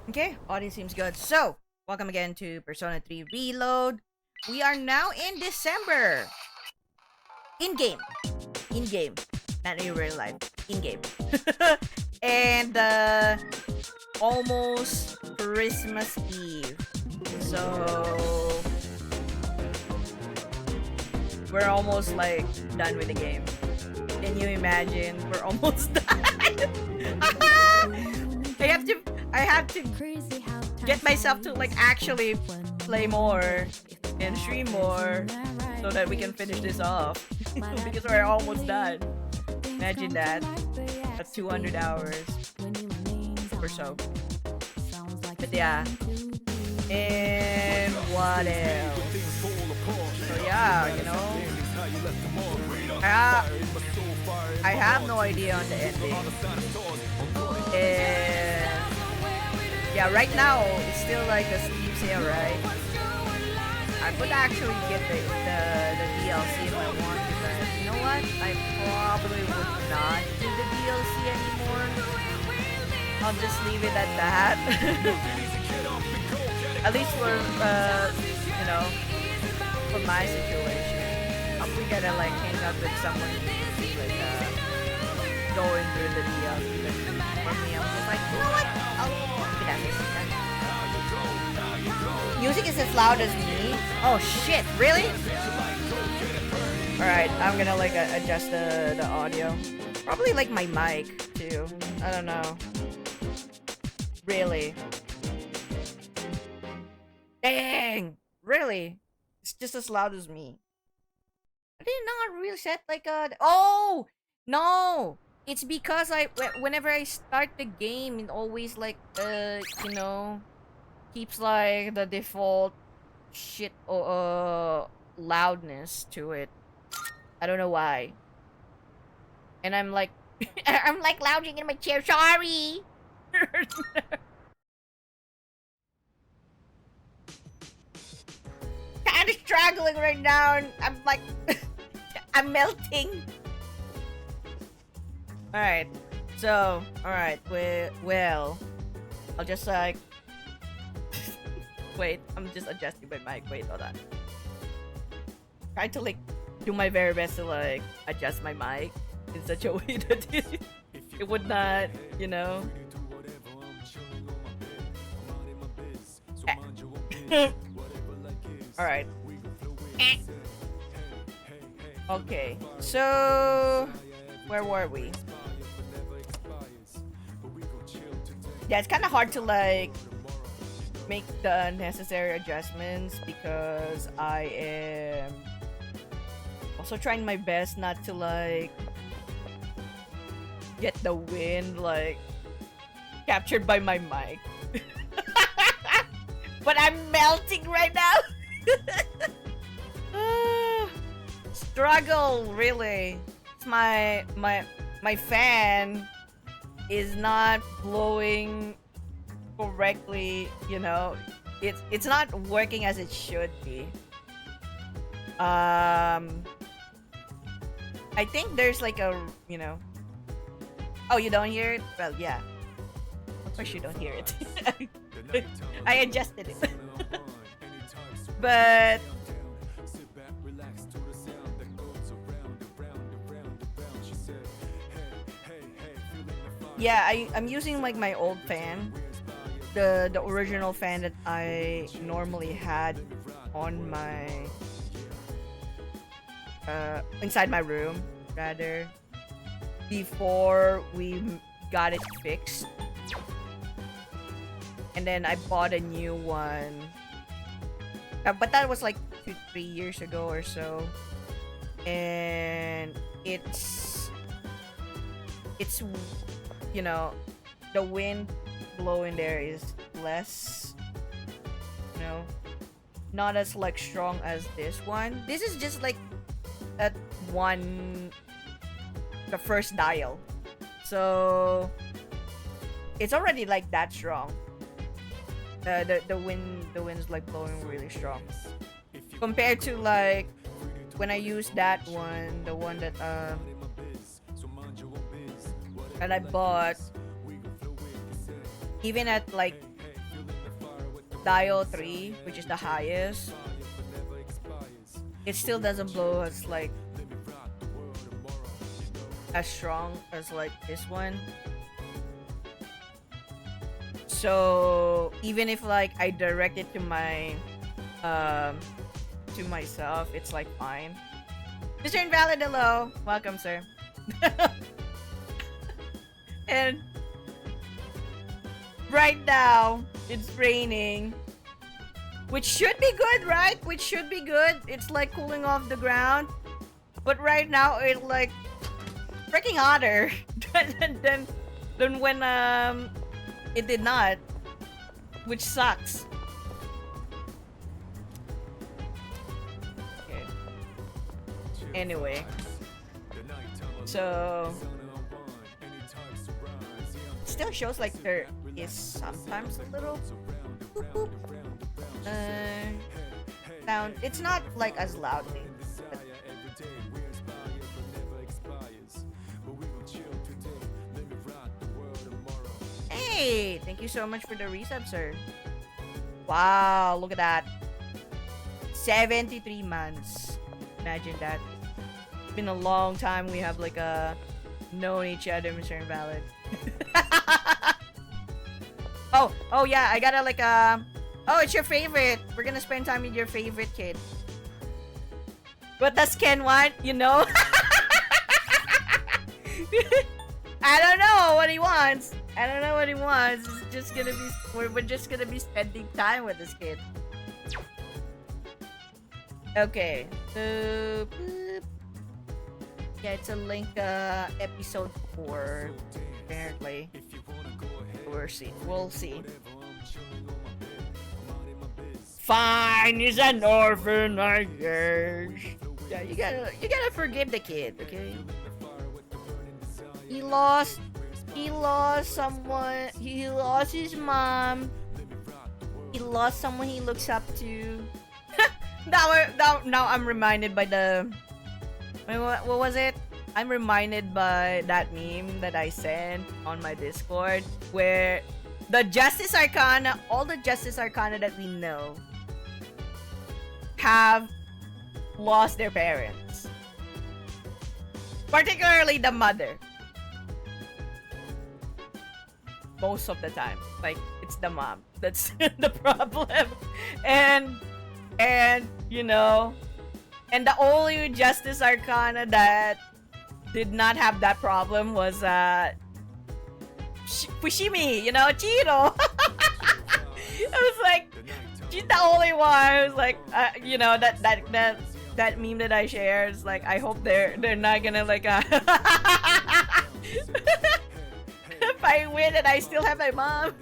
Okay, audio seems good. So, welcome again to Persona 3 Reload. We are now in December. In game. In game. Not in real life. In game. and almost Christmas Eve. So we're almost like done with the game. Can you imagine? We're almost done. I have to I have to get myself to like actually play more and stream more so that we can finish this off because we're almost done. Imagine that. That's 200 hours or so. But yeah. And what else? So yeah, you know, I have no idea on the ending. And yeah, right now it's still like a Steam sale, right? I could actually get the DLC if I want to, but you know what? I probably would not do the DLC anymore. I'll just leave it at that. At least for you know, for my situation. I'm gonna like hang out with someone who's like going through the DLC. But for me, I'm just like, you know what? I'll keep it as is. Music is as loud as me. Oh shit! Really? All right, I'm gonna like adjust the audio. Probably like my mic too. I don't know. Really? Dang! Really? It's just as loud as me. I did not really set like a. Oh no! It's because whenever I start the game, it always like you know, keeps like the default shit loudness to it. I don't know why. And I'm like I'm like lounging in my chair. Sorry. Kind of struggling right now, and I'm like I'm melting. All right. So, all right. Well, I'll just like wait. I'm just adjusting my mic. Wait, hold on. Trying to like do my very best to like adjust my mic in such a way that it would not, you know. All right. Okay. So, where were we? Yeah, it's kind of hard to like make the necessary adjustments because I am also trying my best not to like get the wind like captured by my mic. But I'm melting right now. Struggle, really. It's my fan is not blowing correctly, you know. It's not working as it should be. I think there's like a, you know. Oh, you don't hear it? Well, yeah. Of course you don't hear it. I adjusted it. But yeah, I'm using like my old fan, the original fan that I normally had on my inside my room rather before we got it fixed, and then I bought a new one. But that was like 2-3 years ago or so, and it's you know, the wind blowing there is less, you know, not as like strong as this one. This is just like at the first dial, so it's already like that strong. The wind's like blowing really strong compared to like when I used that one, the one that I bought. Even at like dial 3, which is the highest, it still doesn't blow as like as strong as like this one. So even if like I direct it to my to myself, it's like fine. Mr. Invalid, hello. Welcome, sir. And right now it's raining, which should be good, right? Which should be good. It's like cooling off the ground, but right now it's like freaking hotter than when it did not, which sucks. Okay. Anyway, so it still shows like there is sometimes a little boop boop sound. It's not like as loudly. But hey, thank you so much for the resub, sir. Wow, look at that. 73 months. Imagine that. It's been a long time we have like known each other, Mr. Invalid. Oh yeah, I gotta like oh, it's your favorite. We're gonna spend time with your favorite kid. What does Ken want? You know? I don't know what he wants. I don't know what he wants. It's just gonna be we're just gonna be spending time with this kid. Okay, so yeah, it's a link episode 4 apparently. We'll see. Fine, he's an orphan, I guess. Yeah, you gotta forgive the kid, okay? He lost someone. He lost his mom. He lost someone he looks up to. Now I'm reminded by the what was it? I'm reminded by that meme that I sent on my Discord where the Justice Arcana, all the Justice Arcana that we know have lost their parents. Particularly the mother. Most of the time. Like, it's the mom. That's the problem. And you know, and the only Justice Arcana that did not have that problem was Fushimi, you know, Chiro. I was like, she's the only one. I was like, you know, that meme that I shared is like, I hope they're not gonna like if I win and I still have my mom.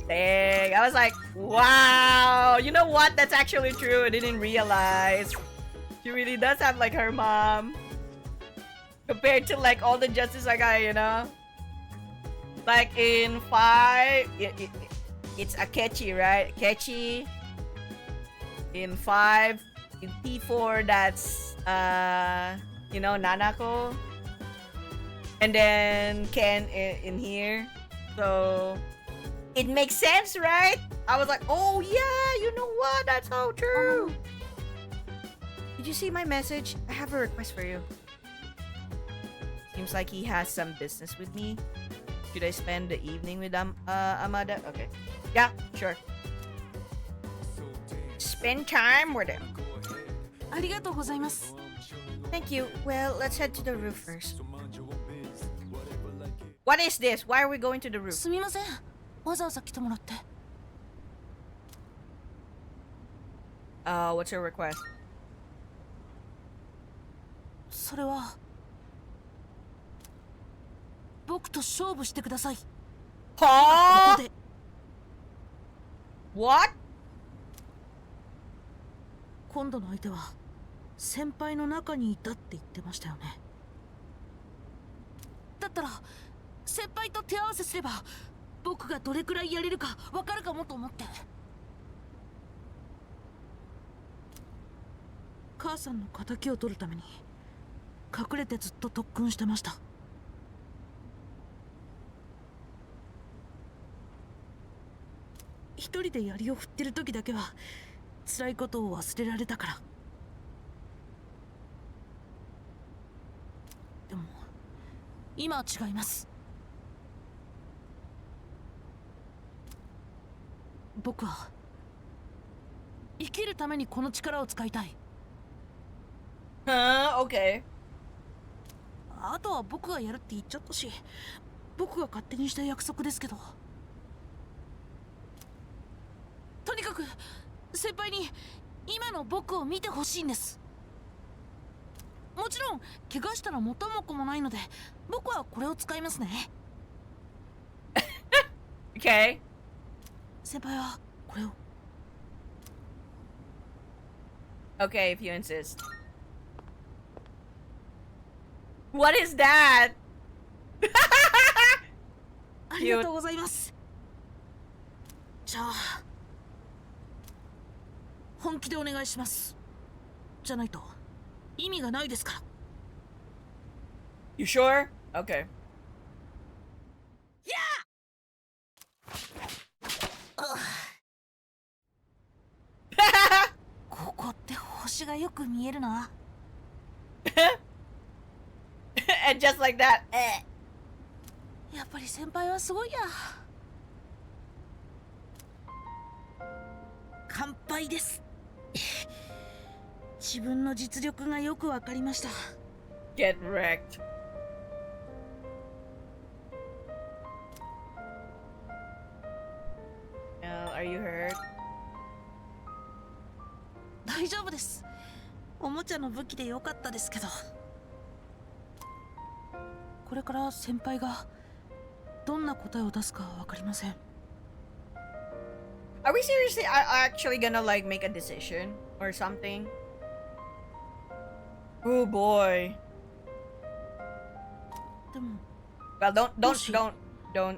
Dang, I was like, wow. You know what? That's actually true. I didn't realize. She really does have like her mom. Compared to like all the Justice I got, you know? Like in 5, it's Akechi, right? Akechi. In 5, in P4, that's you know, Nanako. And then Ken in here. So it makes sense, right? I was like, oh yeah, you know what? That's so true. Did you see my message? I have a request for you. Seems like he has some business with me. Should I spend the evening with Amada? Okay. Yeah, sure. Spend time with him. Thank you. Well, let's head to the roof first. What is this? Why are we going to the roof? What's your request? それは僕と勝負してください。はぁ What? 今度の相手は先輩の中にいたって言ってましたよね。だったら先輩と手合わせすれば僕がどれくらいやれるかわかるかもと思って。母さんの敵を取るために隠れてずっと特訓してました。一人で槍を振ってる時だけは辛いことを忘れられたから。でも今は違います。僕は生きるためにこの力を使いたい。Okay. あとは僕がやるって言っちゃったし、僕が勝手にした約束ですけど。とにかく先輩に今の僕を見てほしいんです。もちろん怪我したら元も子もないので僕はこれを使いますね。Okay. 先輩はこれを。 Okay, if you insist. What is that? ありがとうございます。じゃあ本気でお願いします。じゃないと意味がないですから。 You sure? Okay. ここって星がよく見えるな。And just like that. やっぱり先輩はすごいや。乾杯です。自分の実力がよくわかりました。 Get wrecked. Are you hurt? 大丈夫です。おもちゃの武器でよかったですけど。これから先輩がどんな答えを出すかわかりません。 Are we seriously actually gonna like make a decision or something? Oh boy. でも Well, don't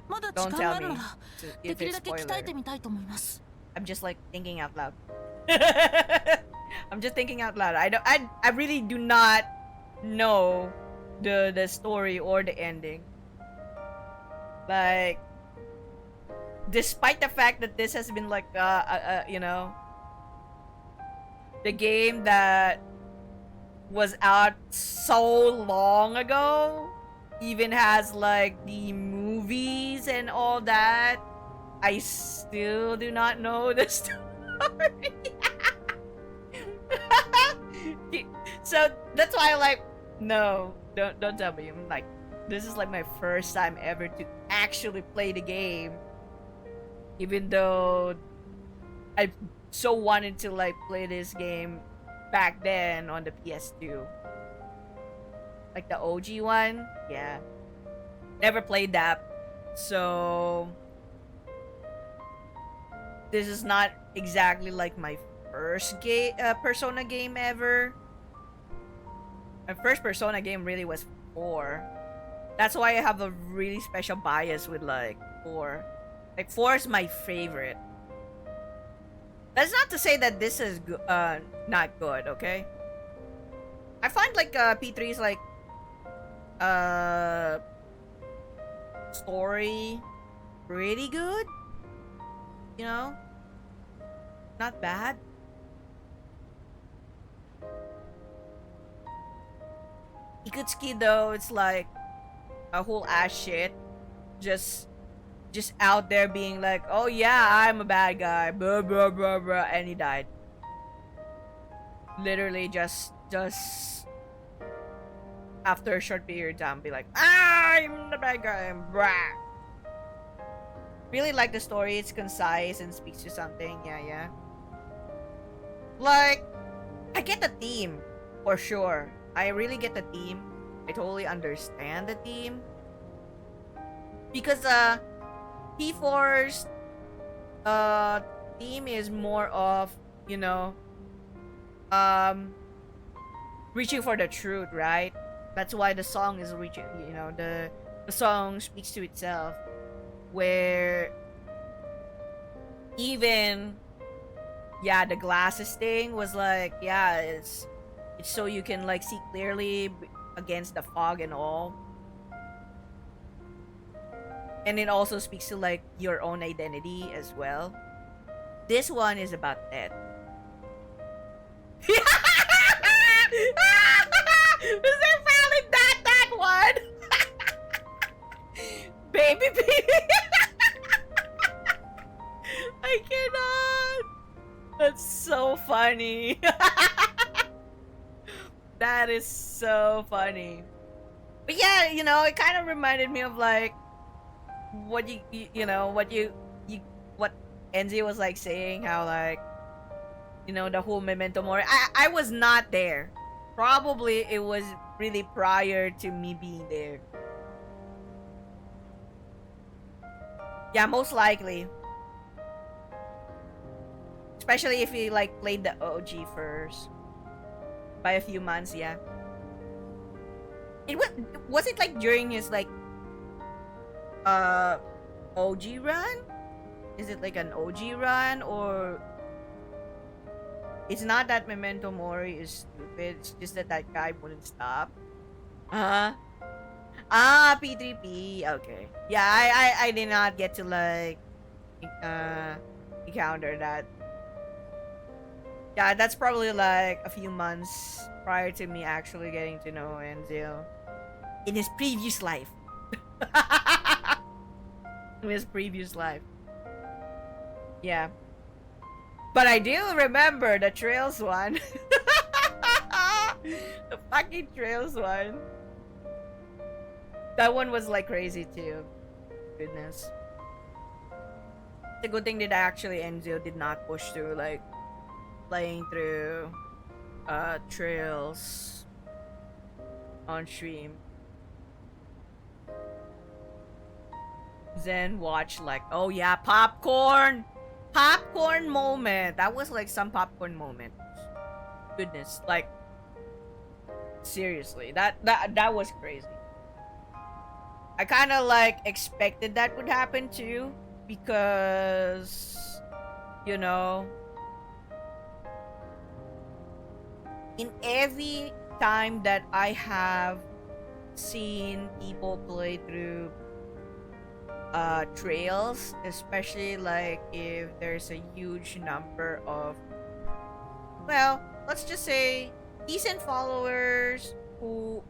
まだ時 don't 間が tell ある me なら if できる it's だけ鍛え spoiler. てみたいと思います。 I'm just like thinking out loud. I'm just thinking out loud. I really do not know the story or the ending. Like, despite the fact that this has been like you know, the game that was out so long ago, even has like the movies and all that, I still do not know the story. So that's why I'm like, no, don't tell me. I'm like, this is like my first time ever to actually play the game, even though I so wanted to like play this game back then on the PS2, like the OG one. Yeah, never played that, so this is not exactly like my first game Persona game ever. My first Persona game really was 4. That's why I have a really special bias with like 4. Like 4 is my favorite. That's not to say that this is not good, okay? I find like P3's like story pretty good. You know? Not bad. Ikutsuki though, it's like a whole ass shit. Just out there being like, oh yeah, I'm a bad guy, blah blah blah blah, and he died. Literally just after a short period of time, be like, I'm the bad guy, and brah. Really like the story. It's concise and speaks to something. Yeah. Like, I get the theme for sure. I really get the theme. I totally understand the theme. Because P4's theme is more of, you know, reaching for the truth, right? That's why the song is reaching, you know, the song speaks to itself, where even the glasses thing was like, it's so you can like see clearly against the fog and all. And it also speaks to like your own identity as well. this one is about that. Was there valid that one? Baby. I cannot. That's so funny. That is so funny. But yeah, you know, it kind of reminded me of like what what Enzi was like saying, how like, you know, the whole memento mori. I was not there. Probably it was really prior to me being there. Yeah, most likely. Especially if you like played the OG first. By a few months, yeah. It was it like during his like OG run? Is it like an OG run, or it's not that Memento Mori is stupid, it's just that that guy wouldn't stop? P3P, okay. Yeah, I did not get to like encounter that. Yeah, that's probably like a few months prior to me actually getting to know Enzo in his previous life. In his previous life. Yeah. But I do remember the Trails one. The fucking Trails one. That one was like crazy too. Goodness. It's a good thing that actually Enzo did not push through like playing through Trails on stream. Then watch like, oh yeah, popcorn moment. That was like some popcorn moment. Goodness, like seriously, that was crazy. I kind of like expected that would happen too, because you know, in every time that I have seen people play through Trails, especially like if there's a huge number of, well, let's just say decent followers who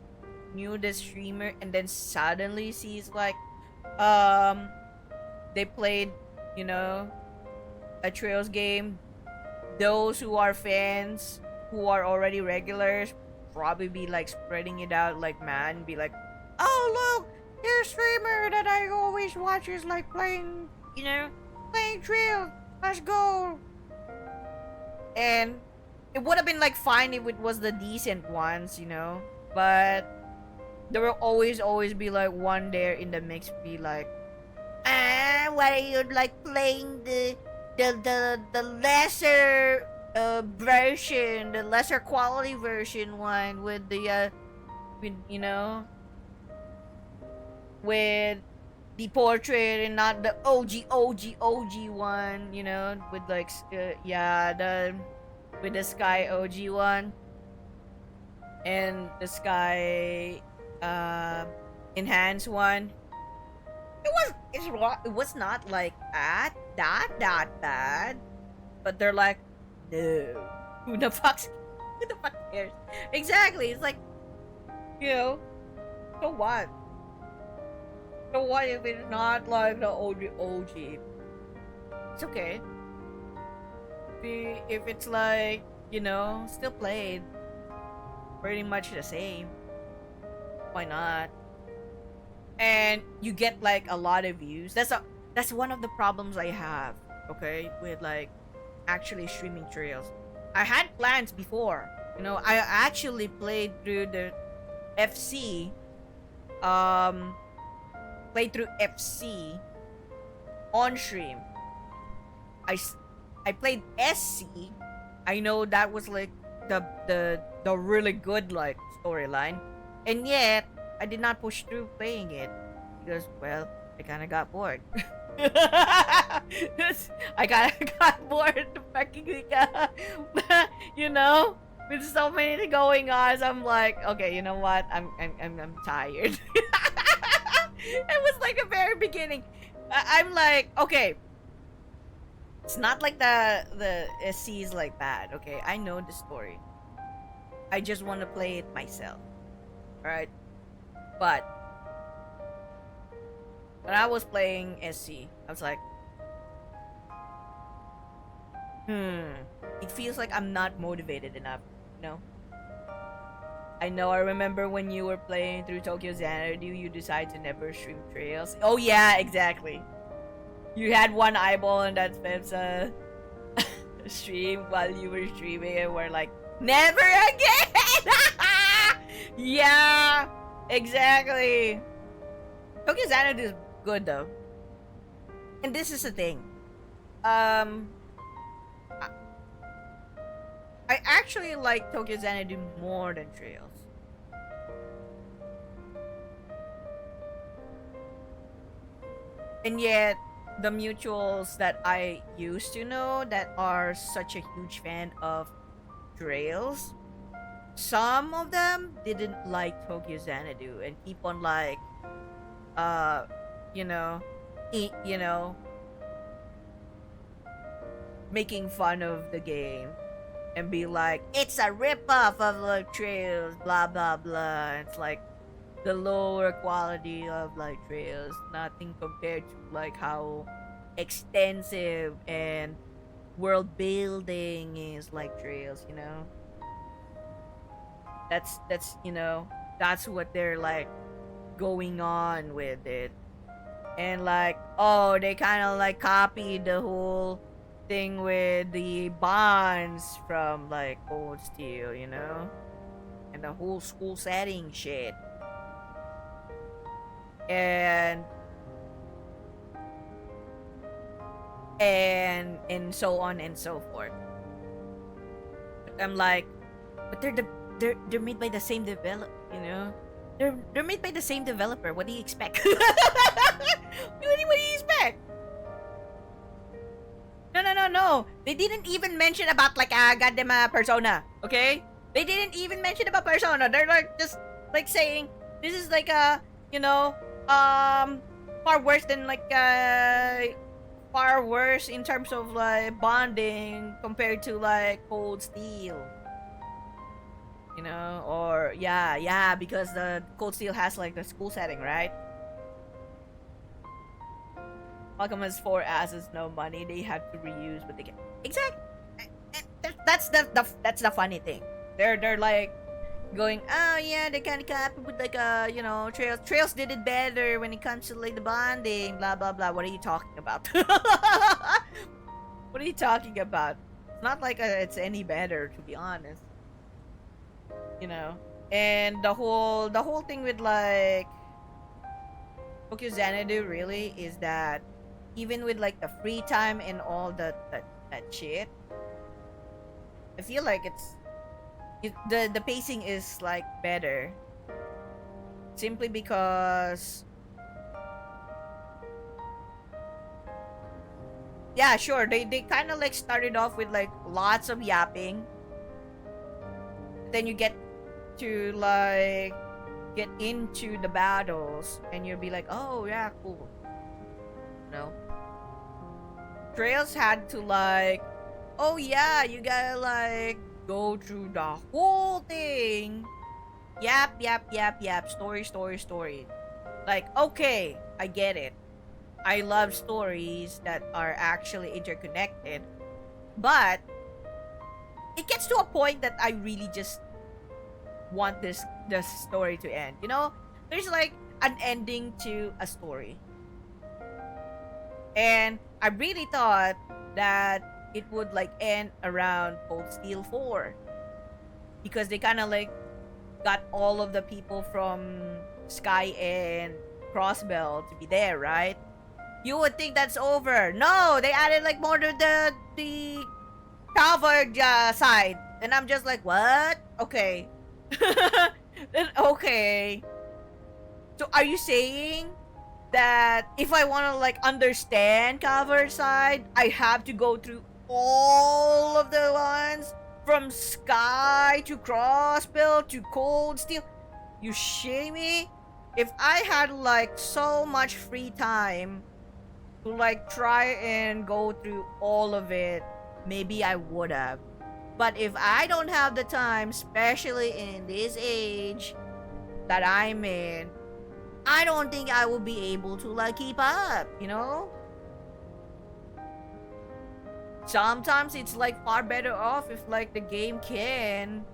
knew the streamer and then suddenly sees like they played, you know, a Trails game, those who are fans who are already regulars probably be like spreading it out like mad, be like, oh look, your streamer that I always watch is like playing, you know, playing Trails, let's go. And it would have been like fine if it was the decent ones, you know, but there will always be like one there in the mix be like, why are you like playing the lesser version, the lesser quality version one with the with, you know, with the portrait and not the OG one, you know, with like yeah, the with the Sky OG one and the Sky enhanced one. It was not like that bad, but they're like, no, who the fuck cares? Exactly, it's like, you know, so what? So what if it's not like the OG? It's okay. If it's like, you know, still played, pretty much the same. Why not? And you get like a lot of views. That's one of the problems I have, okay, with like actually streaming Trails. I had plans before, you know, I actually played through the FC on stream. I played SC. I know that was like the really good like storyline, and yet I did not push through playing it because, well, I kind of got bored. I kind of got bored fucking, you know, with so many going on. So I'm like, okay, you know what? I'm tired. It was like a very beginning. I'm like, okay, It's not like the SC is like bad, okay? I know the story. I just want to play it myself. Alright? But when I was playing SC, I was like, it feels like I'm not motivated enough, you know? I remember when you were playing through Tokyo Xanadu, you decided to never stream Trails. Oh yeah, exactly. You had one eyeball on that Feb's stream while you were streaming and we're like, never again! Yeah, exactly. Tokyo Xanadu is good though. And this is the thing. I actually like Tokyo Xanadu more than Trails. And yet, the mutuals that I used to know that are such a huge fan of Trails, some of them didn't like Tokyo Xanadu and keep on like, you know, making fun of the game and be like, it's a ripoff of like Trails, blah blah blah. It's like the lower quality of like Trails, nothing compared to like how extensive and world building is like Trails, you know. That's that's what they're like going on with it. And like, oh, they kind of like copied the whole thing with the bonds from like Old Steel, you know, and the whole school setting shit, and so on and so forth. But I'm like, but they're made by the same you know. They're made by the same developer. What do you expect? What do you expect? No. They didn't even mention about like goddamn Persona. Okay, they didn't even mention about Persona. They're like just like saying this is like far worse than like far worse in terms of like bonding compared to like Cold Steel. You know, or yeah, because the Cold Steel has like the school setting, right? Malcolm has 4 asses, no money. They have to reuse what they get. Exactly. That's the funny thing. They're like going, oh yeah, they kind of copy with like Trails. Trails did it better when it comes to like the bonding, blah blah blah. What are you talking about? What are you talking about? It's not like it's any better, to be honest. You know, and the whole thing with like Tokyo Xanadu really is that even with like the free time and all that shit, I feel like the pacing is like better simply because yeah, sure, they kind of like started off with like lots of yapping, then you get to like get into the battles and you'll be like, oh yeah, cool. No, Trails had to like, oh yeah, you gotta like go through the whole thing, yap, story. Like, okay, I get it. I love stories that are actually interconnected, but it gets to a point that I really just want this story to end. You know, there's like an ending to a story, and I really thought that it would like end around Cold Steel 4 because they kind of like got all of the people from Sky and Crossbell to be there, right? You would think that's over. No, they added like more to the covered side, and I'm just like, what? Okay. Then okay. So are you saying that if I want to like understand covered side, I have to go through all of the ones from Sky to Crossbill to Cold Steel? You shitting me? If I had like so much free time to like try and go through all of it, maybe I would have. But if I don't have the time, especially in this age that I'm in, I don't think I will be able to like keep up, you know? Sometimes it's like far better off if like the game can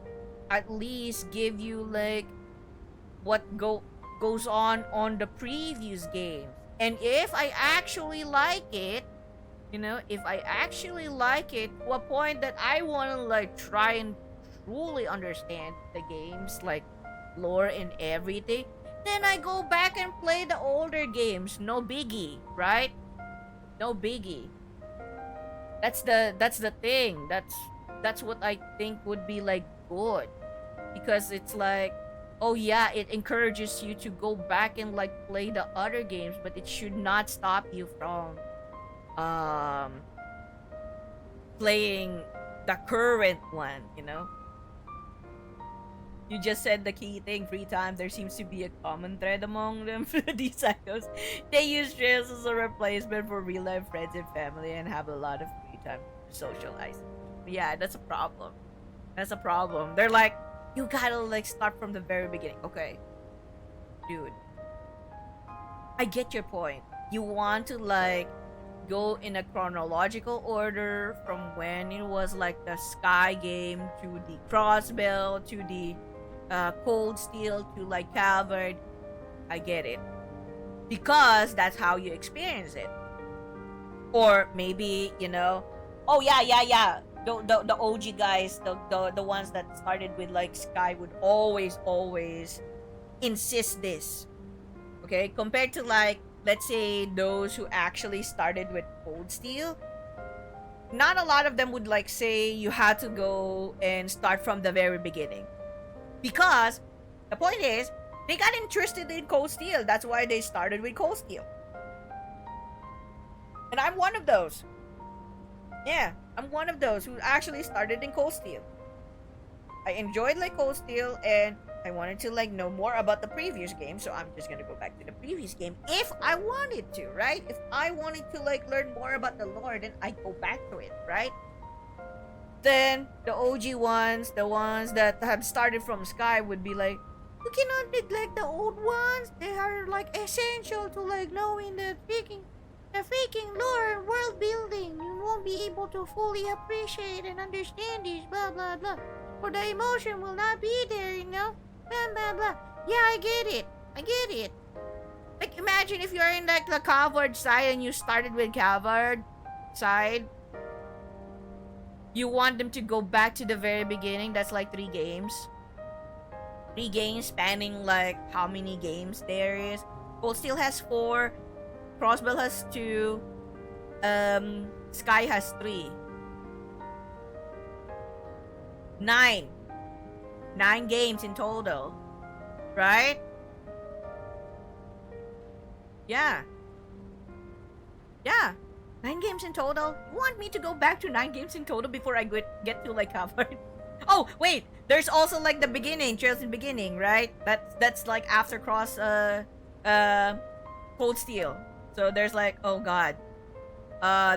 at least give you like what goes on the previous game. And if I actually like it, you know, if I actually like it to a point that I want to like try and truly understand the game's like lore and everything, then I go back and play the older games. No biggie, right? No biggie. That's the thing. That's what I think would be like good, because it's like, oh yeah, it encourages you to go back and like play the other games, but it should not stop you from playing the current one, you know? You just said the key thing, free time. There seems to be a common thread among them. These psychos. They use trails as a replacement for real life friends and family and have a lot of free time to socialize. Yeah, that's a problem. That's a problem. They're like, you gotta like start from the very beginning. Okay. Dude. I get your point. You want to like go in a chronological order from when it was like the Sky game to the Crossbell to the Cold Steel to like Calvard. I get it, because that's how you experience it. Or maybe, you know, oh yeah, the OG guys, the ones that started with like Sky would always insist this, okay, compared to like, let's say, those who actually started with Cold Steel. Not a lot of them would like say you had to go and start from the very beginning, because the point is they got interested in Cold Steel. That's why they started with Cold Steel. And I'm one of those. Yeah, I'm one of those who actually started in Cold Steel. I enjoyed like Cold Steel, and I wanted to like know more about the previous game, so I'm just gonna go back to the previous game if I wanted to, right? If I wanted to like learn more about the lore, then I go back to it, right? Then the OG ones, the ones that have started from Sky, would be like, you cannot neglect the old ones. They are like essential to like knowing the freaking lore and world building. You won't be able to fully appreciate and understand this, blah blah blah. For the emotion will not be there, you know? Blah blah blah. Yeah, I get it. Like, imagine if you're in like the Calvard side and you started with Calvard side. You want them to go back to the very beginning. That's like 3 games. 3 games spanning like how many games there is. Cold Steel has 4. Crossbell has 2. Sky has 3. 9 games in total, right? Yeah 9 games in total. You want me to go back to 9 games in total before I get to like Harvard? Oh wait, there's also like the beginning, Trails in Beginning, right? That's like after Cold Steel. So there's like, oh god,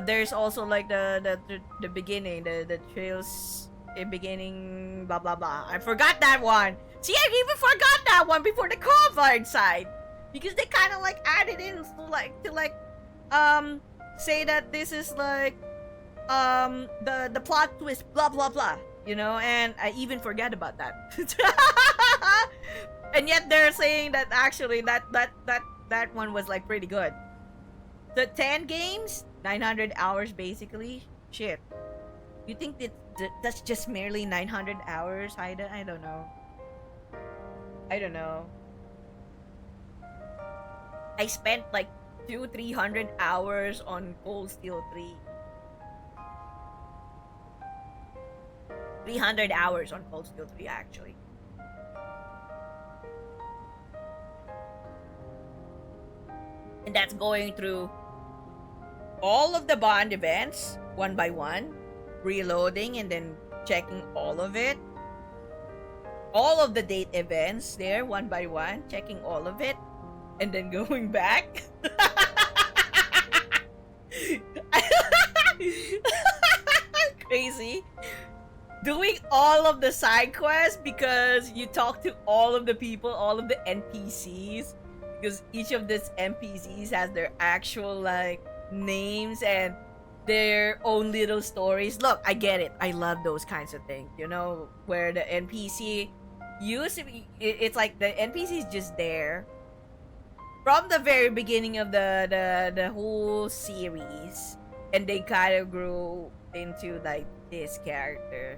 there's also like the beginning, the Trails in Beginning, blah blah blah. I forgot that one. See, I even forgot that one before the Calvard side, because they kind of like added in to say that this is like the plot twist, blah blah blah, you know, and I even forget about that. And yet they're saying that actually that one was like pretty good. The 10 games, 900 hours basically. Shit. You think that's just merely 900 hours, Haida? I don't know. I spent like 200-300 hours on Cold Steel 3. 300 hours on Cold Steel 3 actually. And that's going through all of the bond events one by one, reloading and then checking all of it. All of the date events there one by one, checking all of it, and then going back. Crazy. Doing all of the side quests because you talk to all of the people, all of the NPCs, because each of these NPCs has their actual like names and their own little stories. Look, I get it. I love those kinds of things. You know, where the NPC used to be, it's like the NPC is just there from the very beginning of the whole series, and they kind of grew into like this character.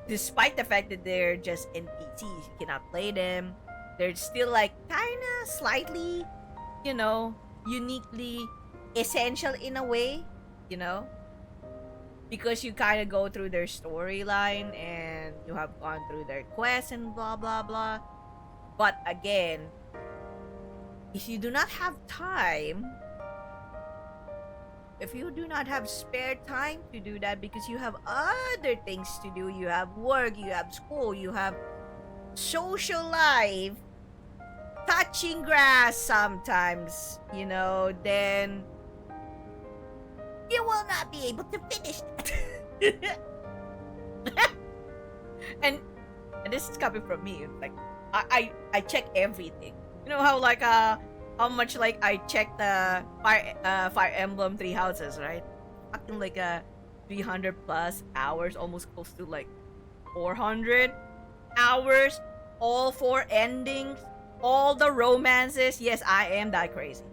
Despite the fact that they're just NPCs, you cannot play them. They're still like kinda slightly, you know, uniquely essential in a way, you know? Because you kind of go through their storyline and you have gone through their quests and blah blah blah. But again, if you do not have time, if you do not have spare time to do that because you have other things to do, you have work, you have school, you have social life, touching grass sometimes, you know, then you will not be able to finish that. and this is coming from me. Like I check everything. You know how like how much like I check the Fire Emblem Three Houses, right? Fucking like 300 plus hours, almost close to like 400 hours, all 4 endings, all the romances. Yes, I am that crazy.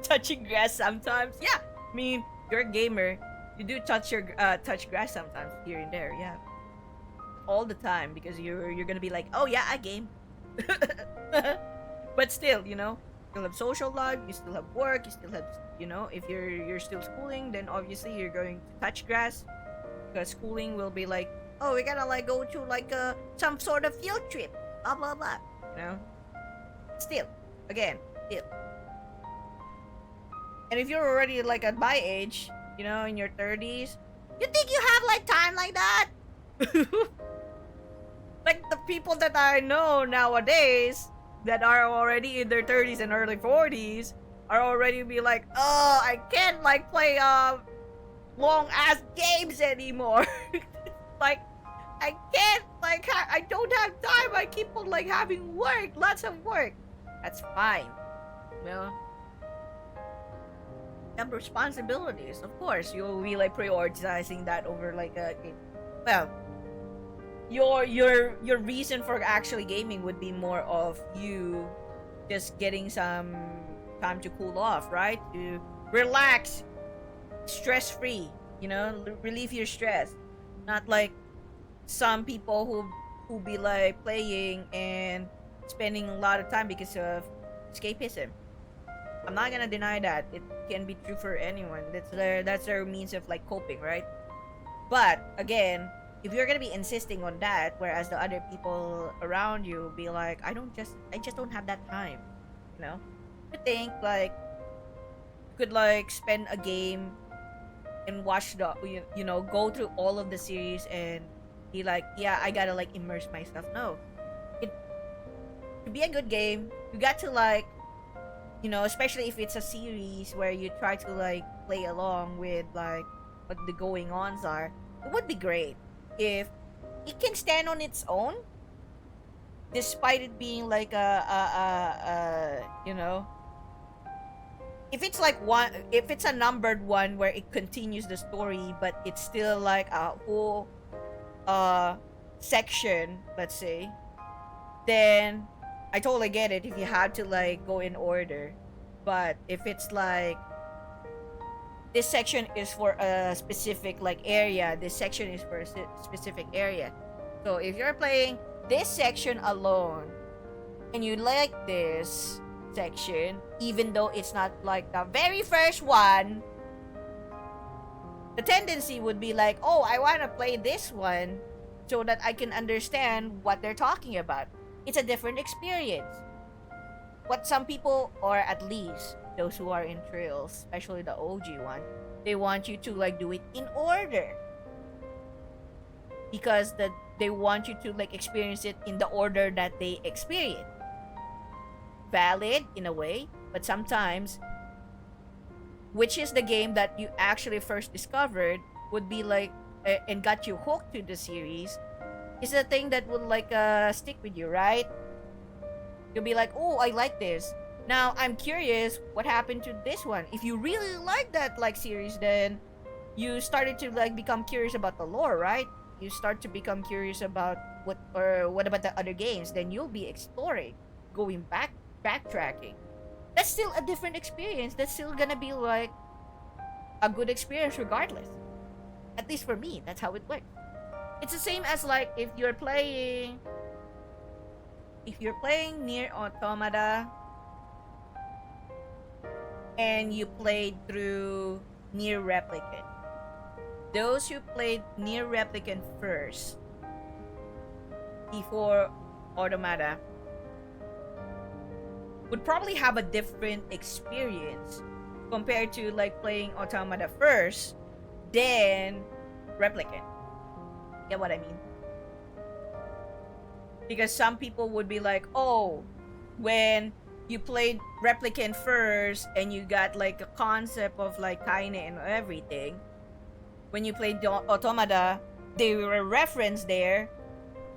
Touching grass sometimes. Yeah, I mean, you're a gamer. You do touch grass sometimes here and there. Yeah, all the time because you're gonna be like, oh yeah, I game. But still, you know, you still have social life, you still have work, you still have, you know, if you're still schooling, then obviously you're going to touch grass because schooling will be like, oh, we gotta like go to like some sort of field trip, blah blah blah, you know. Still, again, still. And if you're already like at my age, you know, in your 30s, you think you have like time like that? Like the people that I know nowadays that are already in their 30s and early 40s are already be like, oh, I can't like play long ass games anymore. Like I can't like I don't have time. I keep on like having work, lots of work. That's fine, you know. You have responsibilities, of course. You'll be like prioritizing that over like a well. Your reason for actually gaming would be more of you just getting some time to cool off, right? To relax, stress free, you know, relieve your stress. Not like some people who be like playing and spending a lot of time because of escapism. I'm not gonna deny that it can be true for anyone. That's their means of like coping, right? But again, if you're gonna be insisting on that, whereas the other people around you be like, I just don't have that time, you know. You think like you could like spend a game and watch the you know, go through all of the series and be like, yeah, I gotta like immerse myself. No, it to be a good game, you got to like, you know, especially if it's a series where you try to like play along with like what the going ons are. It would be great if it can stand on its own, despite it being like you know, if it's like one, if it's a numbered one where it continues the story, but it's still like a whole section, let's say, then I totally get it if you have to like go in order. But if it's like this section is for a specific like area, this section is for a specific area. So if you're playing this section alone and you like this section, even though it's not like the very first one, the tendency would be like, oh, I want to play this one so that I can understand what they're talking about. It's a different experience. What some people, or at least those who are in trails, especially the OG one, they want you to like do it in order because they want you to like experience it in the order that they experience. Valid in a way, but sometimes which is the game that you actually first discovered, would be like and got you hooked to the series, is the thing that would like stick with you, right? You'll be like, oh, I like this. Now I'm curious what happened to this one. If you really like that like series, then you started to like become curious about the lore, right? You start to become curious about what about the other games, then you'll be exploring, going backtracking. That's still a different experience. That's still gonna be like a good experience regardless. At least for me, that's how it works. It's the same as like if you're playing Near Automata and you played through Near Replicant. Those who played Near Replicant first before Automata would probably have a different experience compared to like playing Automata first, then Replicant. Get what I mean? Because some people would be like, oh, when you played Replicant first and you got like a concept of like Kaine and everything, when you played Automata, they were referenced there,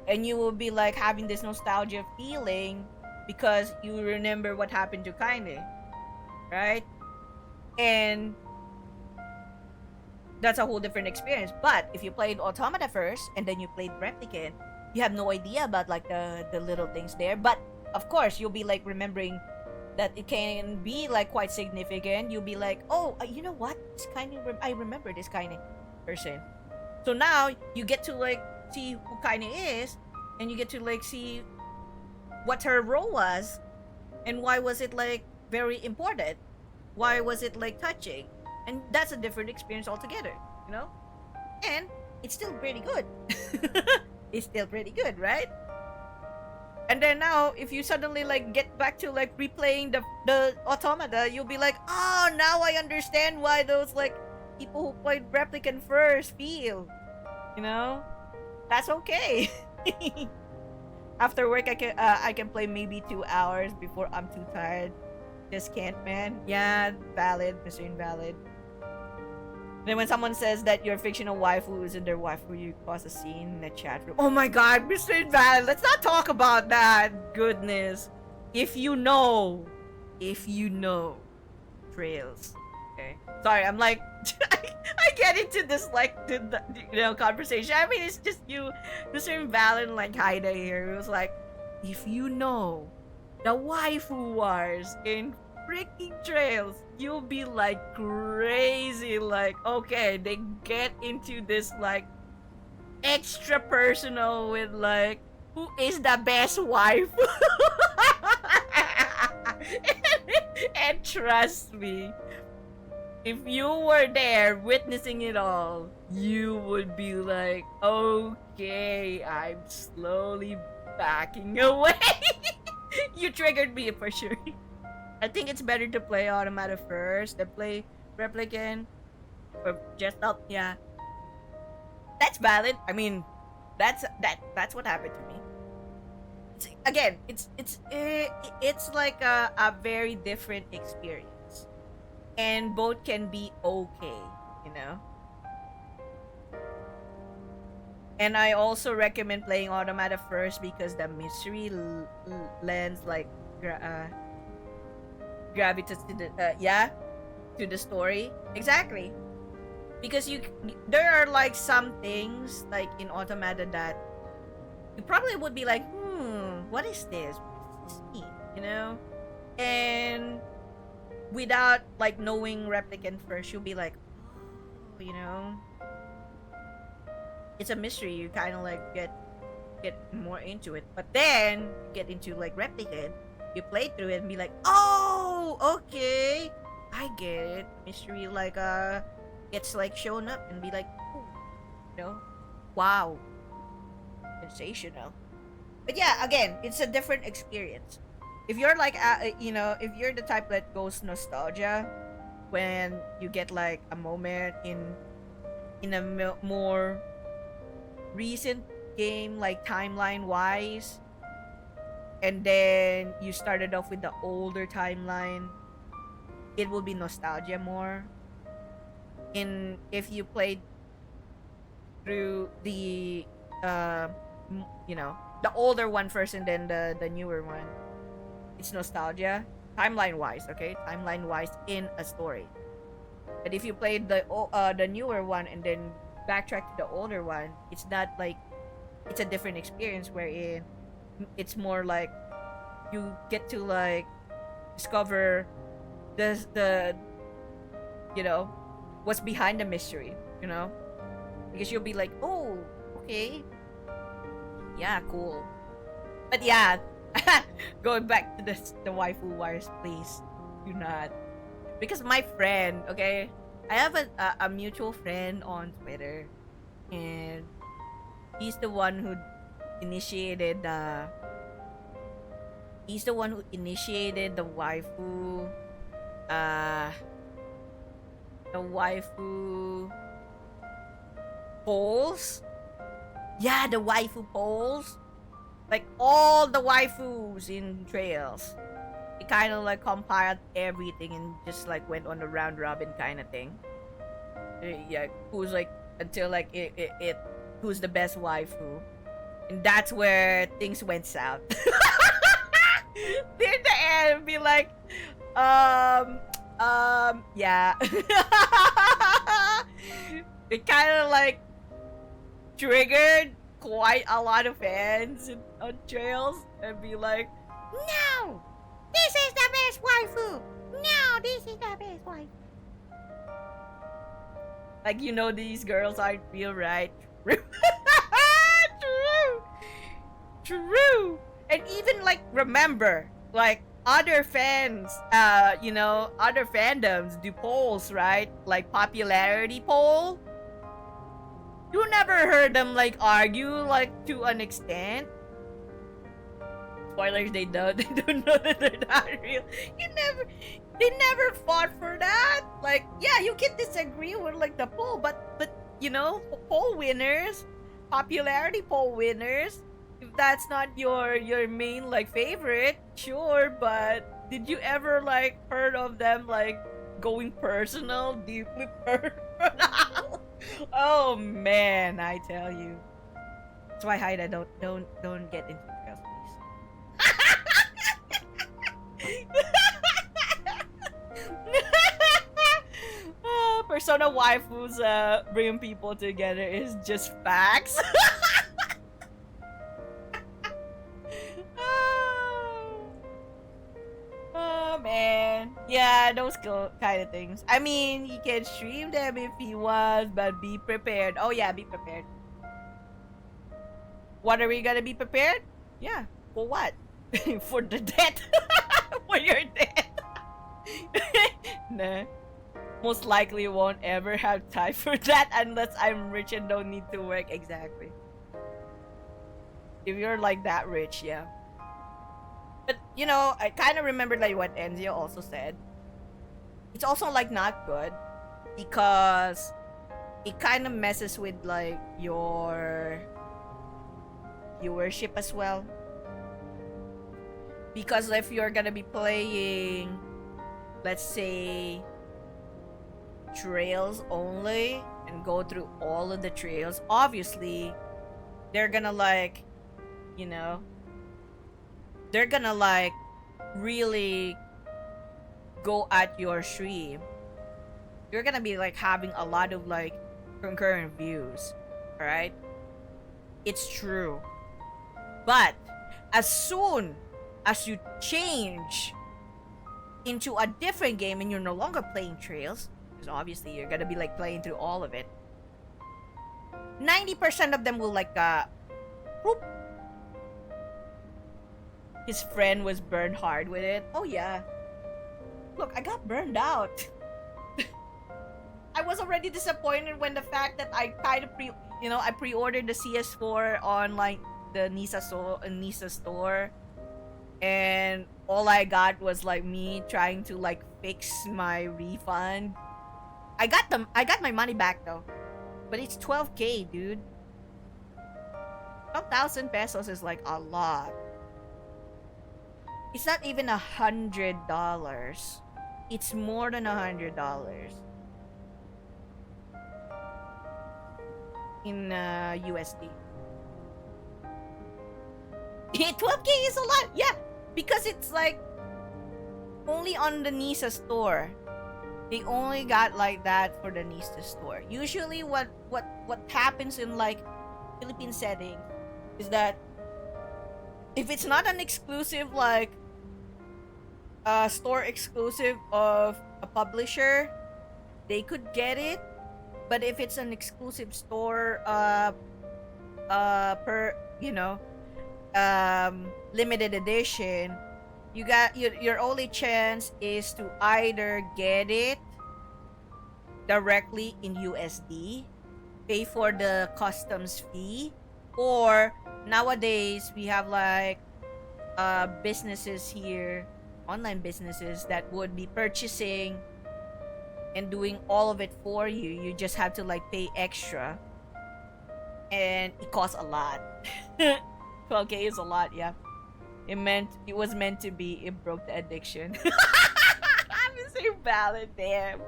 and you will be like having this nostalgia feeling because you remember what happened to Kaine, right? And that's a whole different experience. But if you played Automata first and then you played Replicant, you have no idea about like the little things there. But of course, you'll be like remembering that it can be like quite significant. You'll be like, oh, you know what? This kind of I remember this kind of person. So now you get to like see who Kaine is, and you get to like see what her role was, and why was it like very important? Why was it like touching? And that's a different experience altogether, you know? And it's still pretty good. It's still pretty good, right? And then now, if you suddenly like get back to like replaying the Automata, you'll be like, oh, now I understand why those like people who played Replicant first feel, you know? That's okay. After work, I can play maybe 2 hours before I'm too tired. Just can't, man. Yeah, valid, Mr. Invalid. Then when someone says that your fictional waifu isn't their waifu, you cause a scene in the chat room. Oh my god, Mr. Invalid, let's not talk about that. Goodness. If you know. Trails. Okay. Sorry, I'm like, I get into this like, conversation. I mean, it's just you, Mr. Invalid, and like Haida here. It was like, if you know the waifu wars in freaking Trails, you'll be like crazy. Like, okay, they get into this like extra personal with like, who is the best wife? and trust me, if you were there witnessing it all, you would be like, okay, I'm slowly backing away. You triggered me for sure. I think it's better to play Automata first than play Replicant. Or just up, yeah. That's valid. I mean, that's what happened to me. It's like a very different experience, and both can be okay, you know. And I also recommend playing Automata first because the mystery lends like gravitas to the to the story. Exactly, because there are like some things like in Automata that you probably would be like, what is this? What does this mean? You know? And without like knowing Replicant first, you'll be like, oh, you know, it's a mystery. You kind of like get more into it. But then you get into like Replicant, you play through it and be like, oh, okay, I get it. Mystery like gets like shown up and be like, ooh, you know, wow, sensational. But yeah, again, it's a different experience. If you're like, if you're the type that goes nostalgia when you get like a moment in a more recent game, like timeline wise, and then you started off with the older timeline, it will be nostalgia more. In if you played through the you know, the older one first and then the newer one, it's nostalgia timeline wise, okay, timeline wise in a story. But if you played the newer one and then backtrack to the older one, it's not like, it's a different experience wherein it's more like you get to like discover the you know, what's behind the mystery, you know, because you'll be like, oh, okay, yeah, cool. But yeah, going back to the waifu wars, please do not, because my friend, okay, I have a mutual friend on Twitter, and he's the one who initiated the waifu uh the waifu polls. Yeah, the waifu polls. Like all the waifus in Trails. It kind of like compiled everything and just like went on the round robin kind of thing. Yeah, who's like until like it who's the best waifu, and that's where things went south. Near the end, be like, yeah. It kind of like triggered quite a lot of fans on Trails and be like, no, this is the best waifu. No, this is the best waifu. Like, you know, these girls aren't real, right? True. And even like, remember, like other fans, you know, other fandoms do polls, right? Like popularity poll. You never heard them like argue like to an extent. Spoilers, they don't know that they're not real. They never fought for that. Like, yeah, you can disagree with like the poll, but you know, poll winners, popularity poll winners, if that's not your main like favorite, sure, but did you ever like heard of them like going personal, deeply personal? Oh man, I tell you. That's why Haida don't get into Trails, please. Persona waifus bringing people together is just facts. Oh man, yeah, those kind of things. I mean, you can stream them if you want, but be prepared. Oh yeah, be prepared. What are we gonna be prepared? Yeah, for what? For the death. For your death. Nah. Most likely won't ever have time for that unless I'm rich and don't need to work. Exactly. If you're like that rich, yeah. But you know, I kind of remember like what Enzio also said. It's also like not good because it kind of messes with like your viewership as well. Because if you're gonna be playing, let's say, Trails only and go through all of the trails, obviously they're gonna like, you know, they're gonna like really go at your stream. You're gonna be like having a lot of like concurrent views, alright? It's true. But as soon as you change into a different game and you're no longer playing Trails, because obviously you're gonna be like playing through all of it, 90% of them will like whoop. His friend was burned hard with it. Oh yeah. Look, I got burned out. I was already disappointed when the fact that I kind of I pre-ordered the CS4 on like the Nisa store, and all I got was like me trying to like fix my refund. I got my money back though, but it's 12k, dude. 12,000 pesos is like a lot. It's not even $100. it's more than $100 in USD. 12K is a lot, yeah, because it's like only on the Nisa store. They only got like that for the Nisa store. Usually, what happens in like Philippine setting is that if it's not an exclusive like store exclusive of a publisher, they could get it. But if it's an exclusive store per limited edition, you got your only chance is to either get it directly in USD, pay for the customs fee, or nowadays we have like businesses here, online businesses that would be purchasing and doing all of it for you. You just have to like pay extra, and it costs a lot. 12K is a lot, yeah. It was meant to be. It broke the addiction. I'm so valid, damn.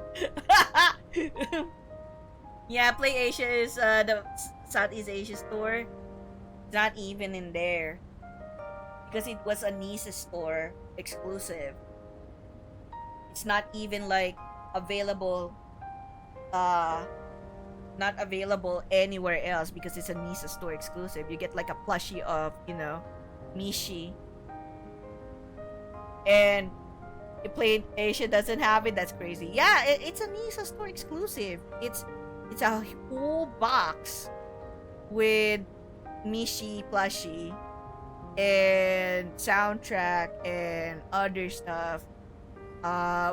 Yeah, Play Asia is the Southeast Asia store. It's not even in there because it was a Nisa store exclusive. It's not even like available not available anywhere else because it's a Nisa store exclusive. You get like a plushie of, Mishi. And you Play Asia doesn't have it. That's crazy. Yeah, it's a Nisa store exclusive. It's a whole box with Mishi plushie and soundtrack and other stuff.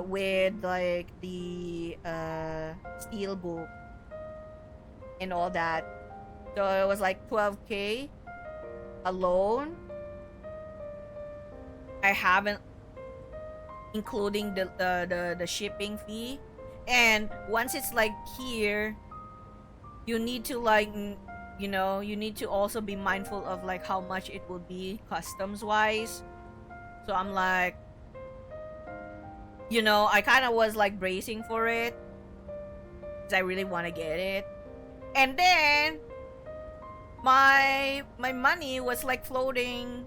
With like the steelbook and all that. So it was like 12K alone. I haven't including the shipping fee. And once it's like here, you need to like you need to also be mindful of like how much it will be customs wise. So I'm like, I kind of was like bracing for it because I really want to get it. And then my money was like floating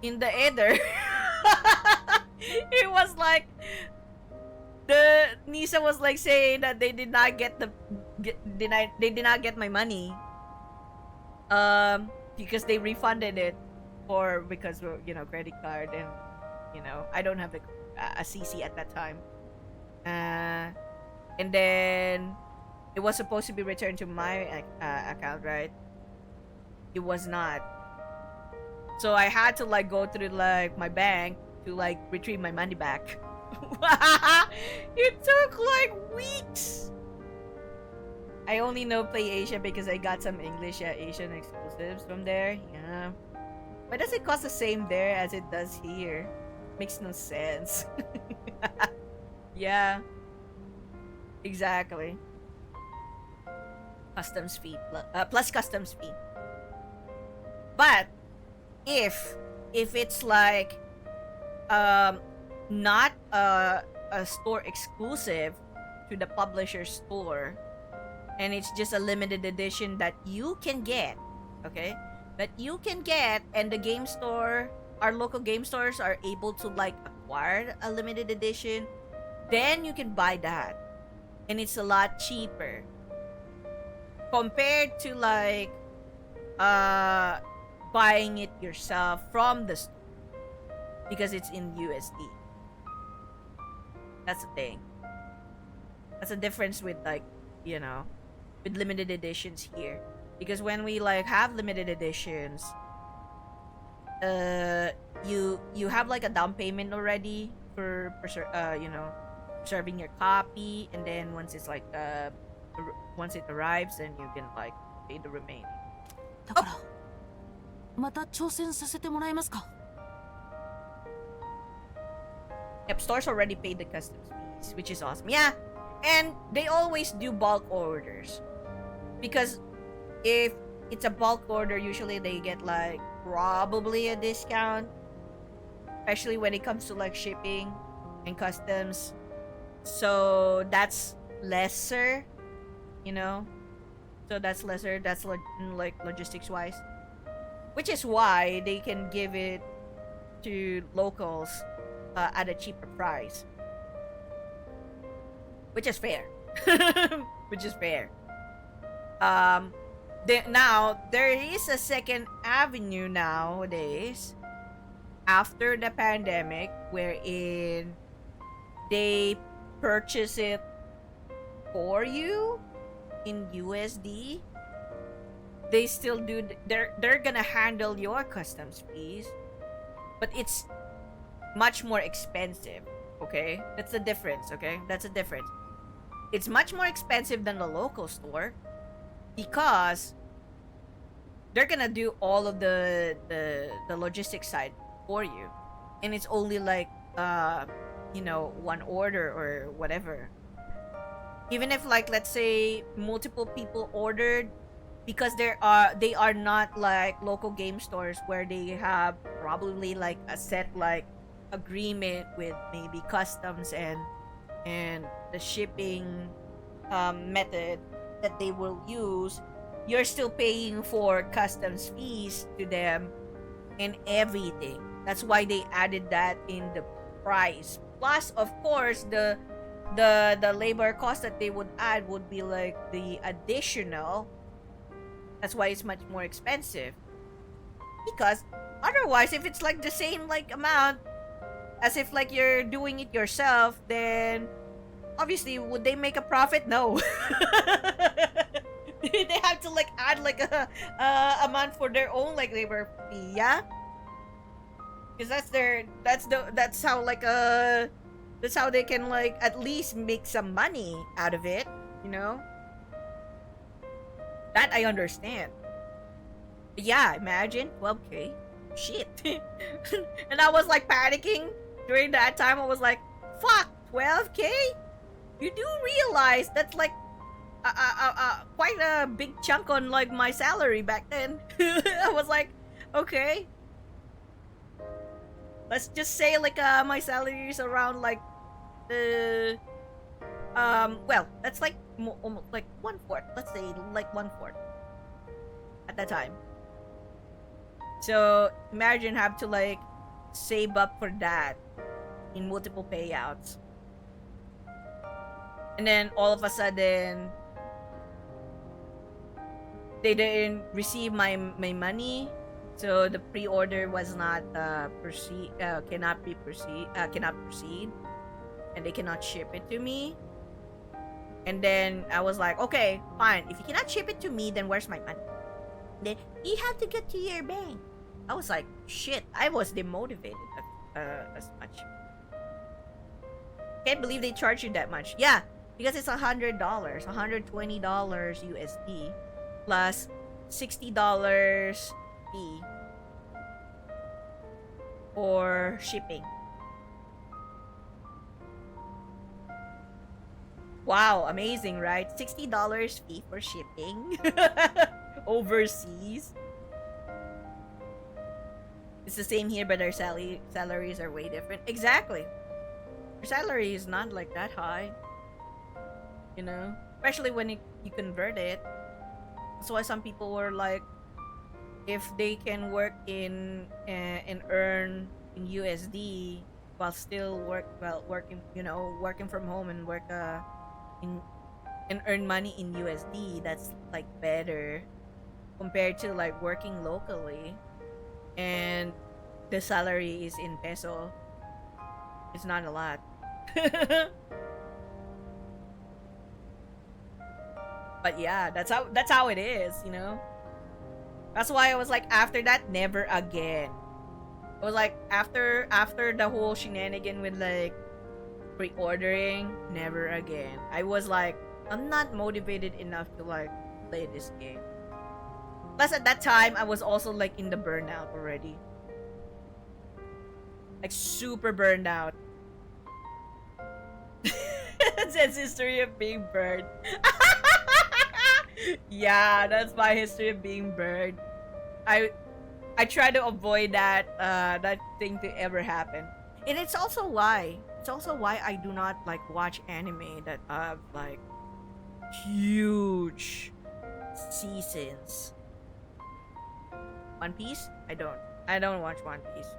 in the ether. It was like the Nisa was like saying that they did not get they did not get my money because they refunded it because credit card, and I don't have a CC at that time. And then it was supposed to be returned to my account, right? It was not. So I had to like go through like my bank to like retrieve my money back. It took like weeks. I only know Play Asia because I got some English Asian exclusives from there. Yeah. Why does it cost the same there as it does here? Makes no sense. Yeah. Exactly. Customs fee plus customs fee. But if it's like not a store exclusive to the publisher store, and it's just a limited edition that you can get, okay? That you can get, and the game store, our local game stores are able to like acquire a limited edition, then you can buy that. And it's a lot cheaper compared to like buying it yourself from the store because it's in USD. That's the thing. That's the difference with like, with limited editions here. Because when we like have limited editions, you have like a down payment already for serving your copy, and then once it's like once it arrives, then you can like pay the remaining. だからまた挑戦させてもらえますか? Yep, stores already paid the customs fees, which is awesome. Yeah, and they always do bulk orders because if it's a bulk order, usually they get like probably a discount, especially when it comes to like shipping. and customs. So that's lesser, you know. So that's lesser. That's like logistics wise, which is why they can give it to locals at a cheaper price, which is fair. Which is fair. Now there is a second avenue nowadays after the pandemic wherein they purchase it for you in USD. They still do they're gonna handle your customs fees, but it's much more expensive. Okay, that's the difference. Okay, that's the difference. It's much more expensive than the local store because they're gonna do all of the logistics side for you, and it's only like one order or whatever. Even if, like, let's say multiple people ordered, because they are not like local game stores where they have probably like a set like agreement with maybe customs and the shipping method that they will use. You're still paying for customs fees to them and everything. That's why they added that in the price. Plus, of course, the labor cost that they would add would be like the additional. That's why it's much more expensive. Because otherwise, if it's like the same like amount as if like you're doing it yourself, then obviously would they make a profit? No. They have to like add like a amount for their own like labor fee, yeah? Because that's how like that's how they can like at least make some money out of it, you know? That I understand. But yeah, imagine 12K. Shit. And I was like panicking during that time. I was like, fuck, 12K? You do realize that's like quite a big chunk on like my salary back then. I was like, okay. Let's just say like my salary is around like well, that's like almost like 1/4. Let's say like 1/4 at that time. So imagine have to like save up for that in multiple payouts, and then all of a sudden they didn't receive my money, so the pre-order was not cannot proceed, and they cannot ship it to me. And then I was like, okay, fine. If you cannot ship it to me, then where's my money? Then you have to get to your bank. I was like, shit. I was demotivated as much. Can't believe they charge you that much. Yeah, because it's $100, $120 USD plus $60 fee for shipping. Wow, amazing, right? $60 fee for shipping overseas. It's the same here, but our salaries are way different. Exactly. Our salary is not like that high, you know, especially when you convert it. That's why some people were like, if they can work in and earn in USD while still working from home and work and earn money in USD, that's like better compared to like working locally and the salary is in peso. It's not a lot. But yeah, that's how it is, you know. That's why I was like, after that, never again. It was like after the whole shenanigan with like pre-ordering, never again. I was like, I'm not motivated enough to like play this game. Plus at that time I was also like in the burnout already. Like super burned out. It says history of being burned. Yeah, that's my history of being burned. I try to avoid that thing to ever happen. And it's also why I do not like watch anime that have like huge seasons. One Piece? I don't watch One Piece.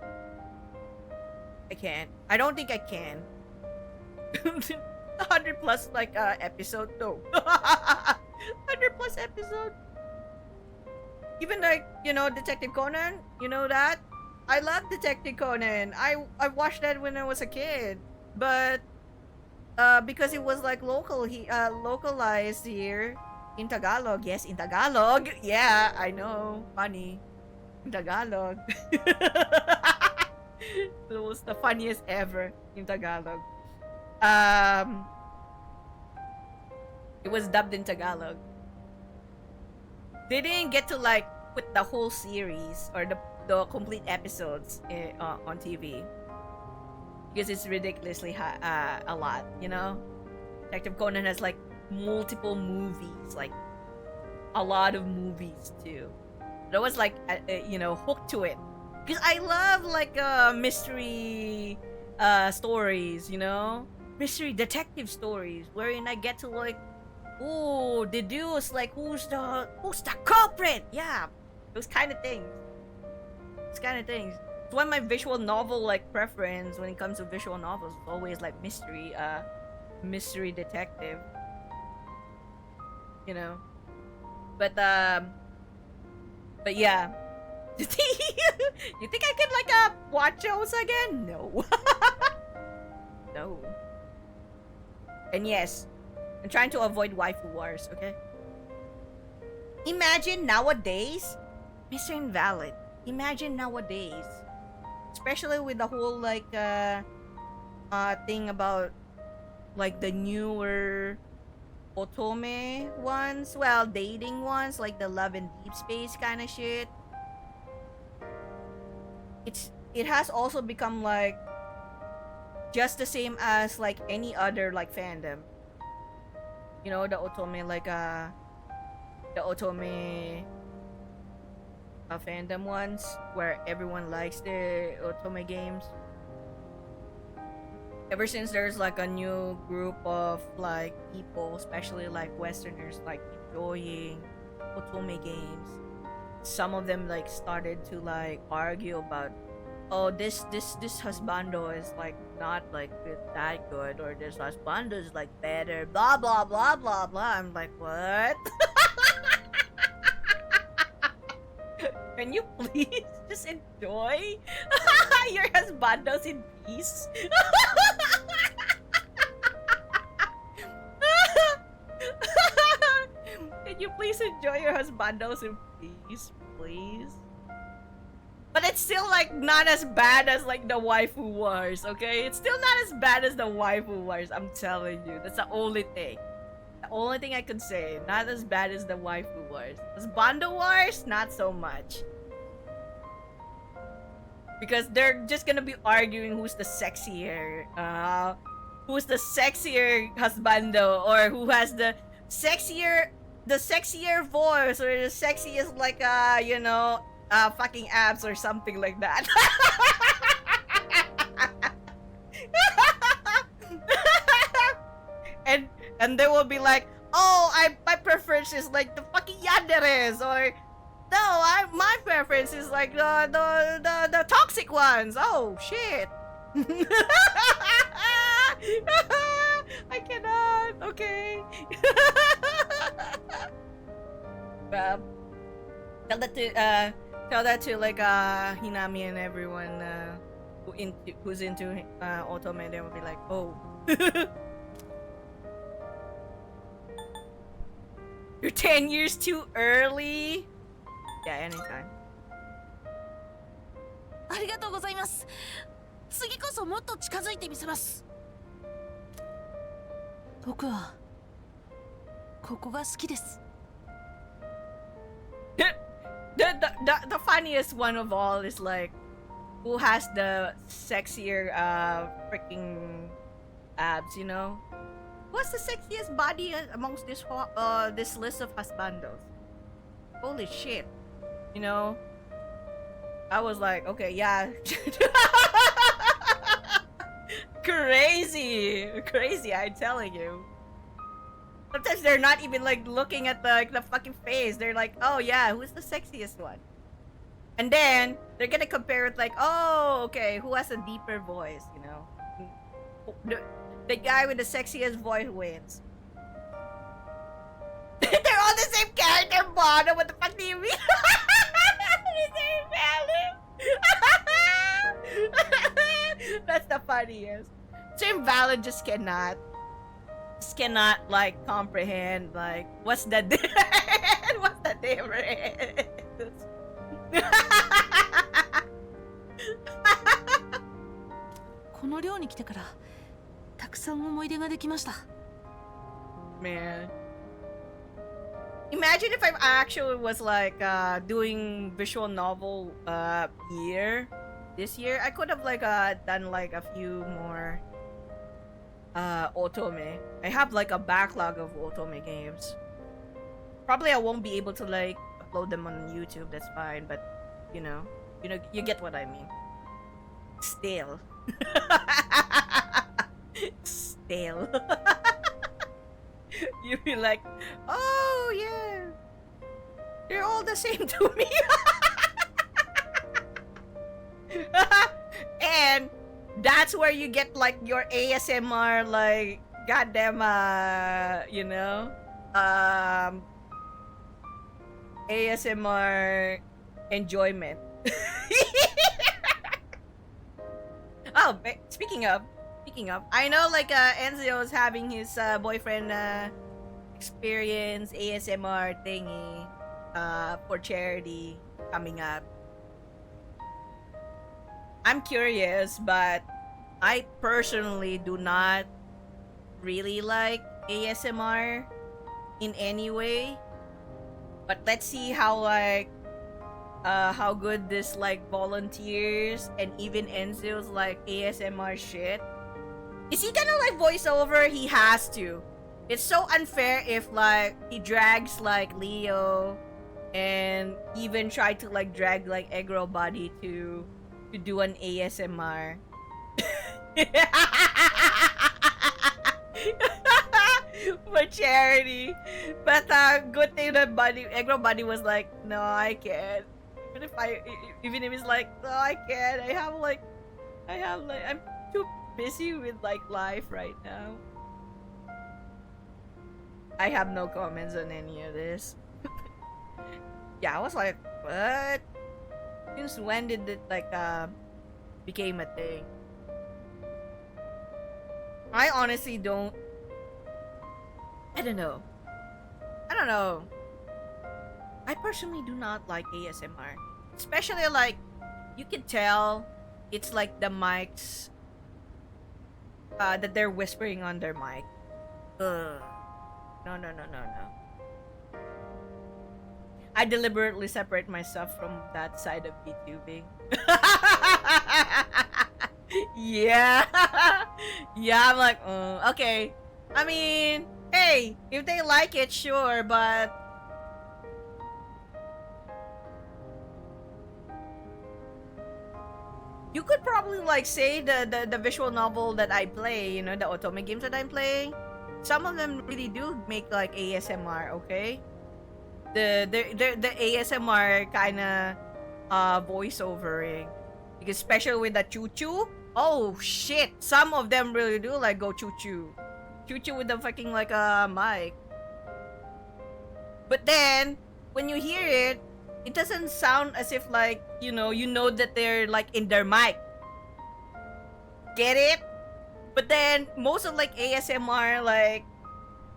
I can't. I don't think I can. 100 plus like episode, no. 100 plus episode. Even like, you know, Detective Conan, you know that? I love Detective Conan. I watched that when I was a kid. But because it was like localized here in Tagalog. Yes, in Tagalog. Yeah, I know. Funny. In Tagalog. It was the funniest ever in Tagalog. It was dubbed in Tagalog. They didn't get to like put the whole series or the complete episodes on TV because it's ridiculously a lot, you know. Detective Conan has like multiple movies, like a lot of movies too. But I was like, you know, hooked to it because I love like mystery stories, you know, mystery detective stories wherein I get to like, oh, deduce like who's the culprit. Yeah, those kind of things. Those kind of things. It's one of my visual novel like preference when it comes to visual novels. It's always like mystery detective. You know, but yeah. You think I could like watch those again? No. No. And yes, I'm trying to avoid waifu wars, okay? Imagine nowadays, Mr. Invalid. Imagine nowadays, especially with the whole like thing about like the newer otome ones, well, dating ones, like the love and deep space kind of shit. It has also become like just the same as like any other like fandom. You know, the otome like the otome fandom ones where everyone likes the otome games. Ever since there's like a new group of like people, especially like Westerners, like enjoying otome games, some of them like started to like argue about, oh, this husbando is like not like that good, or this husbando is like better, blah blah blah blah blah. I'm like, what? Can you please just enjoy your husbandos in peace? Can you please enjoy your husbandos in peace, please? But it's still like not as bad as like the waifu wars, okay? It's still not as bad as the waifu wars, I'm telling you. That's the only thing. The only thing I could say. Not as bad as the waifu wars. Husbando wars, not so much. Because they're just gonna be arguing who's the sexier husbando, or who has the sexier voice, or the sexiest like you know, fucking abs or something like that. and they will be like, oh, my preference is like the fucking yanderes, or no, my preference is like the toxic ones. Oh shit. I cannot. Okay. Tell that to like Hinami and everyone who's into otome. They will be like, oh. You're 10 years too early. Yeah, anytime. ありがとうございます。次こそもっと近づいてみせます。僕はここが好きです。The funniest one of all is like, who has the sexier freaking abs, you know? What's the sexiest body amongst this list of husbandos? Holy shit. You know? I was like, okay, yeah. crazy, crazy. I'm telling you. Sometimes they're not even like looking at the fucking face. They're like, oh yeah, who's the sexiest one? And then they're gonna compare it like, oh, okay, who has a deeper voice? You know, the guy with the sexiest voice wins. They're all the same character, Bono. What the fuck do you mean? That's the funniest. So invalid just cannot like comprehend like what's the what's the difference? この寮に来てからたくさん思い出ができました。 Man, imagine if I actually was like doing visual novel this year. I could have like done like a few more otome. I have like a backlog of otome games. Probably I won't be able to like upload them on YouTube. That's fine, but you know, you get what I mean. Still. Still. You'd be like, oh yeah, they're all the same to me. And that's where you get like your ASMR like goddamn you know, ASMR enjoyment. Oh, speaking of, I know like Enzo is having his boyfriend experience ASMR thingy for charity coming up. I'm curious, but I personally do not really like ASMR in any way. But let's see how like how good this like volunteers and even Enzo's like ASMR shit. Is he gonna like voiceover? He has to. It's so unfair if like he drags like Leo and even try to like drag like Egro Body to do an ASMR. For charity. But good thing that Egro Body was like, no, I can't. Even if it's like, no, I can't. I'm too busy with like life right now. I have no comments on any of this. Yeah, I was like, what? Since when did it like became a thing? I honestly don't. I don't know. I personally do not like ASMR. Especially like you can tell it's like the mics that they're whispering on their mic. Ugh. No. I deliberately separate myself from that side of VTubing. Yeah. Yeah, I'm like, okay. I mean, hey, if they like it, sure, but you could probably like say the visual novel that I play, you know, the otome games that I'm playing. Some of them really do make like ASMR, okay? The ASMR kind of voiceovering, because especially with the choo choo. Oh shit! Some of them really do like go choo choo with the fucking like mic. But then when you hear it, it doesn't sound as if like you know that they're like in their mic. Get it? But then most of like ASMR like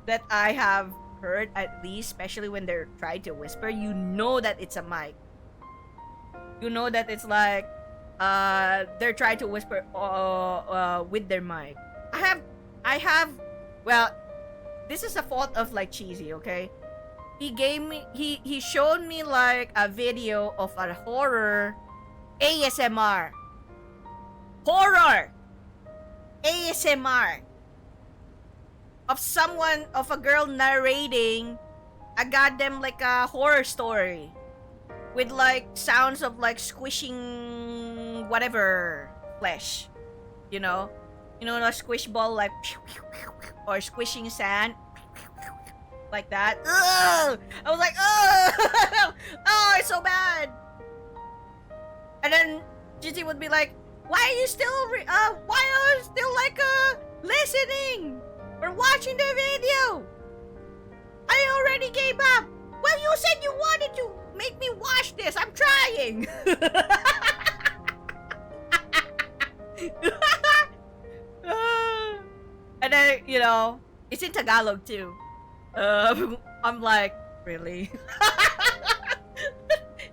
that I have heard, at least, especially when they're trying to whisper, you know that it's a mic. You know that it's like they're trying to whisper with their mic. I have well, this is a fault of like Cheesy, okay? He showed me like a video of a horror ASMR. Horror ASMR of a girl narrating a goddamn like a horror story with like sounds of like squishing whatever flesh, you know. You know, a squish ball like or squishing sand like that. Ugh! I was like, oh, oh, it's so bad. And then GT would be like, why are you still, why are you still like listening or watching the video? I already gave up. Well, you said you wanted to make me watch this. I'm trying. And then, you know, it's in Tagalog too. I'm like, really?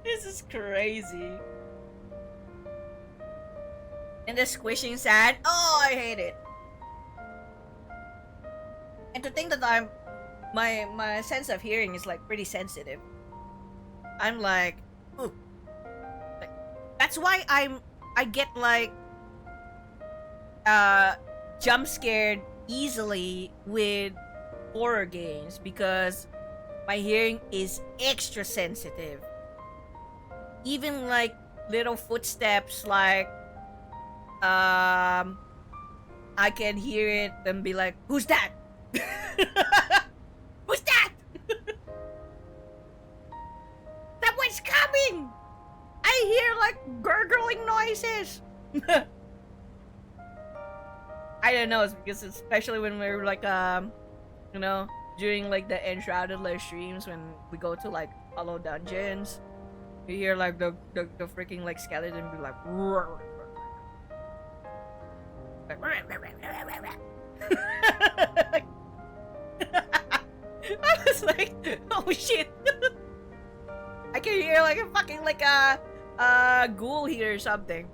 This is crazy. And the squishing sand. Oh, I hate it. And to think that my sense of hearing is like pretty sensitive. I'm like, ooh. Like, that's why I get like jump scared easily with horror games because my hearing is extra sensitive. Even like little footsteps, like I can hear it and be like, who's that? Who's that? Someone's coming! I hear like gurgling noises. I don't know, it's because especially when we're like you know, during like the Enshrouded live streams when we go to like hollow dungeons, you hear like the freaking like skeleton be like roar. I was like, oh shit. I can hear like a fucking like a ghoul here or something.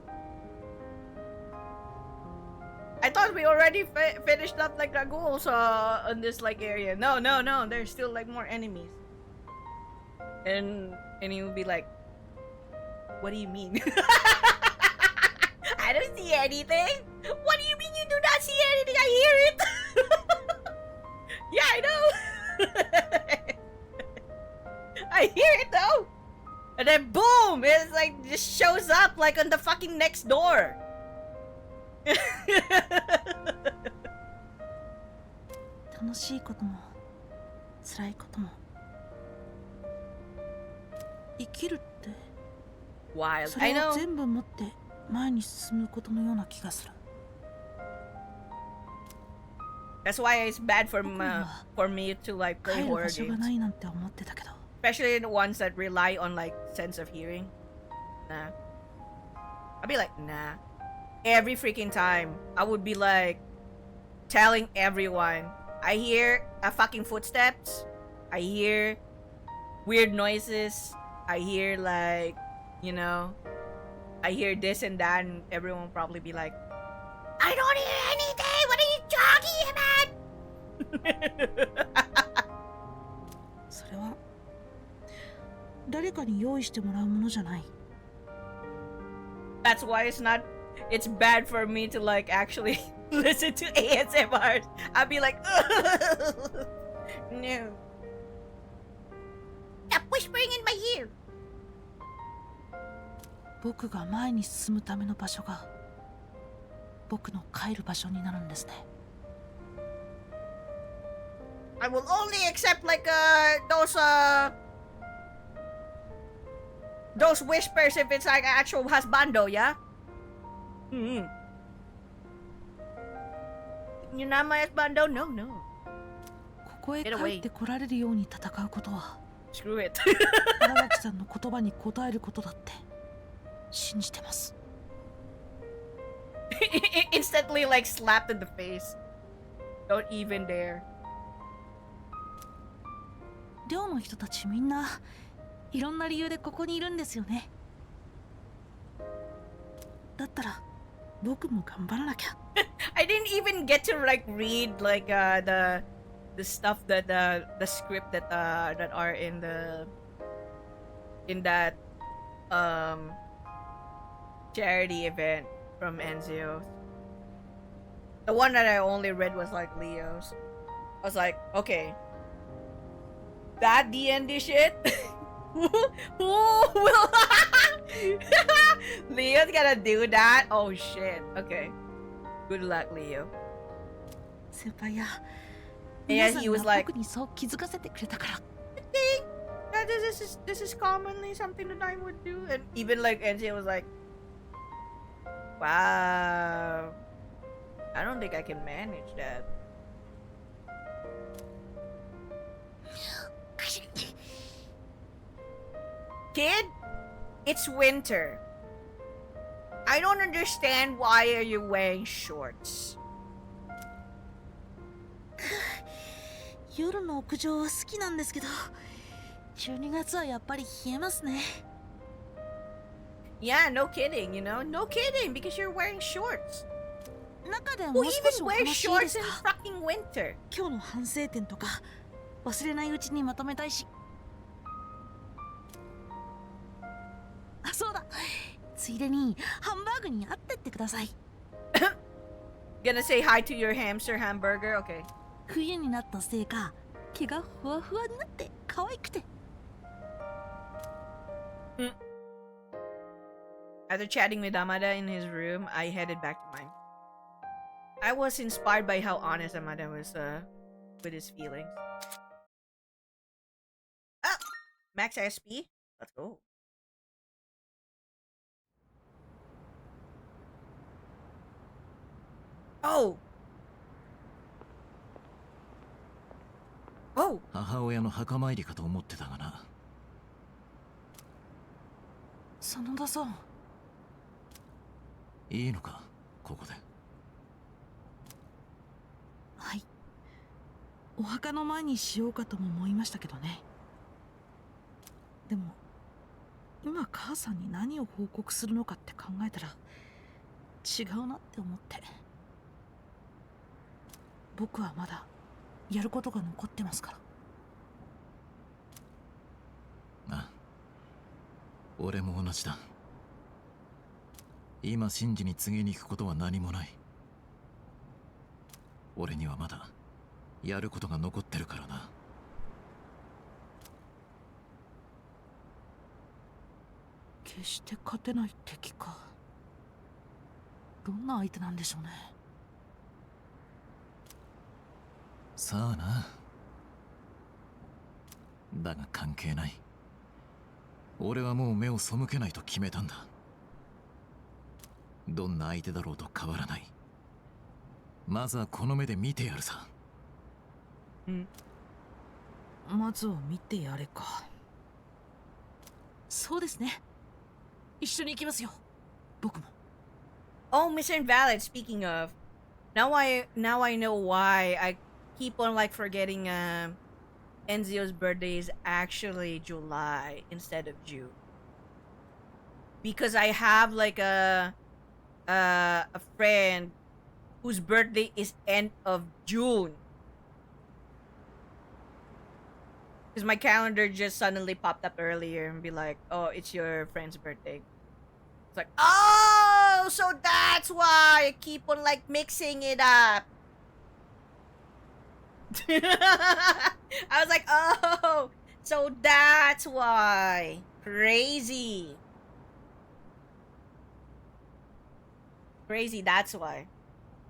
I thought we already finished up like the ghouls on this like area. No, there's still like more enemies. And he would be like, what do you mean? I don't see anything. What do you mean you do not see anything? I hear it. Yeah, I know. I hear it though. And then boom, it's like just shows up like on the fucking next door. 楽しいことも辛いことも生きるって Wild. そ I れを know. 全部持って前に進むことのような気がする。 That's why it's bad for me to like 帰 play る horror 場所が games, ないなんて思ってたけど especially the ones that rely on like sense of hearing. Nah, I'd be like, nah. Every freaking time, I would be like telling everyone, I hear a fucking footsteps, I hear weird noises, I hear like, you know, I hear this and that, and everyone will probably be like, I don't hear anything. What are you talking about? それは誰かに用意してもらうものじゃない。 That's why it's bad for me to like actually listen to ASMR. I'd be like, no. Stop whispering in my ear. 僕が前に進むための場所が僕の帰る場所になるんですね。 I will only accept like those whispers if it's like actual husbando, yeah? Mm-hmm. You're not my husbando? No. ここへ帰ってこられるように戦うことは Screw it. 荒垣さんの言葉に応えることだって信じてます。 Instantly like slapped in the face. Don't even dare. 寮の人たちみんないろんな理由でここにいるんですよね。だったら僕も頑張らなきゃ。I didn't even get to like read like the stuff that the script that are in that charity event from Enzio. The one that I only read was like Leo's. I was like, okay, that D&D shit. Who will Leo's gonna do that? Oh shit. Okay. Good luck, Leo. 先輩や And 皆さ he ん was が like, 僕にそう気づかせてくれたから "Yeah, this is commonly something that I would do." And even like NJ was like, "Wow, I don't think I can manage that." Kid, it's winter. I don't understand why are you wearing shorts. 夜の屋上は好きなんですけど12月はやっぱり冷えますね Yeah, no kidding, you know? No kidding, because you're wearing shorts. 中で Who もう少し even お wears 話いいで shorts す in か fucking winter? 今日の反省点とか忘れないうちにまとめたいしあそうだついでにハンバーグに会ってってください Gonna say hi to your hamster hamburger? Okay. 冬になったせいか毛がふわふわになって可愛くて After chatting with Amada in his room, I headed back to mine. I was inspired by how honest Amada was with his feelings. Ah! Max SP? Let's go. Oh! Oh! 母親の墓参りかと思ってたがな。真田さんいいのか、ここで。はいお墓の前にしようかとも思いましたけどねでも今母さんに何を報告するのかって考えたら違うなって思って僕はまだやることが残ってますからああ、俺も同じだ。今シンジに告げに行くことは何もない。俺にはまだやることが残ってるからな。決して勝てない敵かどんな相手なんでしょうねさあな。だが関係ない。俺はもう目を背けないと決めたんだ。どんな相手だろうと変わらない。まずはこの目で見てやるさ。まずは見てやれかそうですね一緒に行きますよ僕も Oh, Mr. Invalid, speaking of. Now I know why I keep on like forgetting Enzio's birthday is actually July instead of June. Because I have like a friend whose birthday is end of June. Because my calendar just suddenly popped up earlier and be like, "Oh, it's your friend's birthday." It's like, "Oh, so that's why I keep on like mixing it up." I was like, "Oh, so that's why." Crazy. Crazy, that's why.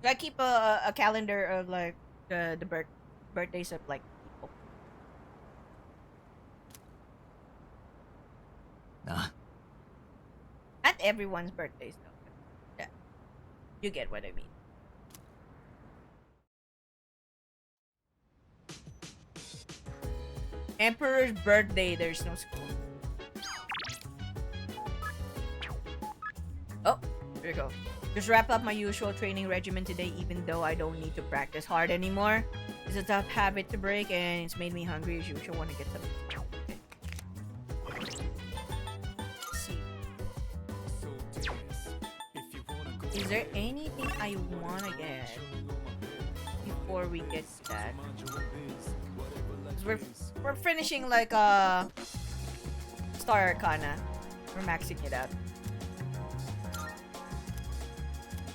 I keep a calendar of like the birthdays of like people. あ、 Not everyone's birthdays though. Yeah. You get what I mean. Emperor's birthday, there's no school. Oh, there you go. Just wrap up my usual training regimen today, even though I don't need to practice hard anymore. It's a tough habit to break, and it's made me hungry as usual. Want to get some. Okay. Let's see. Is there anything I want to get before we get to that? 'Cause we're finishing like Star Arcana. We're maxing it out.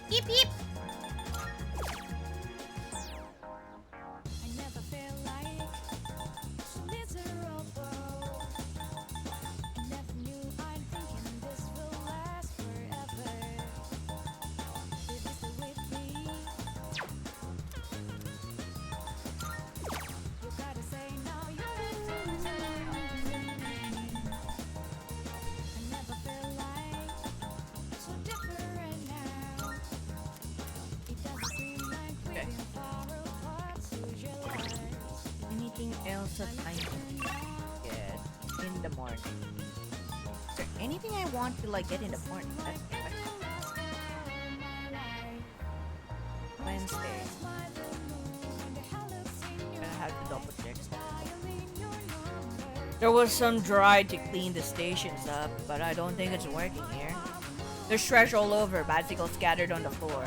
Beep beep. else that I need to get in the morning? Is there anything I want to like get in the morning? That's the question. Wednesday. Gonna have to double check. There was some dry to clean the stations up, but I don't think it's working here. There's trash all over, bicycles scattered on the floor.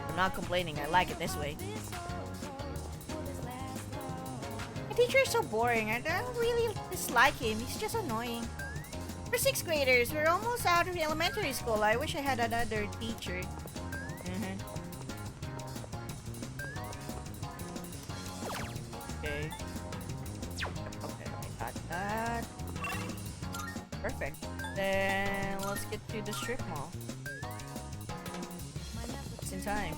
I'm not complaining, I like it this way. My teacher is so boring, I don't really dislike him, he's just annoying. We're 6th graders, we're almost out of elementary school. I wish I had another teacher. Okay. Okay, I got that. Perfect. Then let's get to the strip mall. It's in time.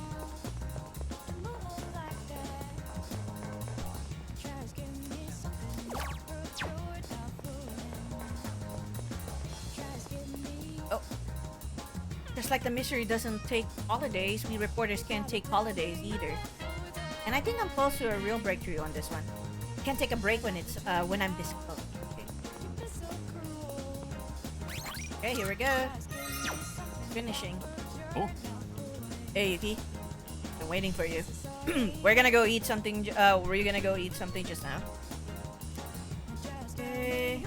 Oh. Just like the mystery doesn't take holidays, we reporters can't take holidays either. And I think I'm close to a real breakthrough on this one. I can't take a break when it's when I'm this close. Okay, here we go. Finishing. Oh. Hey, Yuki. I'm waiting for you. We're gonna go eat something. Were you gonna go eat something just now? Okay.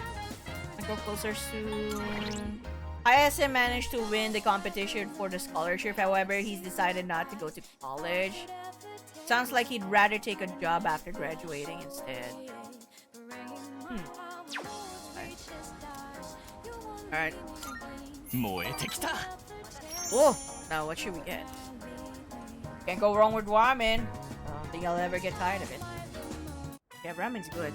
I'll go closer soon. ISM managed to win the competition for the scholarship. However, he's decided not to go to college. Sounds like he'd rather take a job after graduating instead. Alright. Oh, now what should we get? Can't go wrong with ramen. I don't think I'll ever get tired of it. Yeah, ramen's good.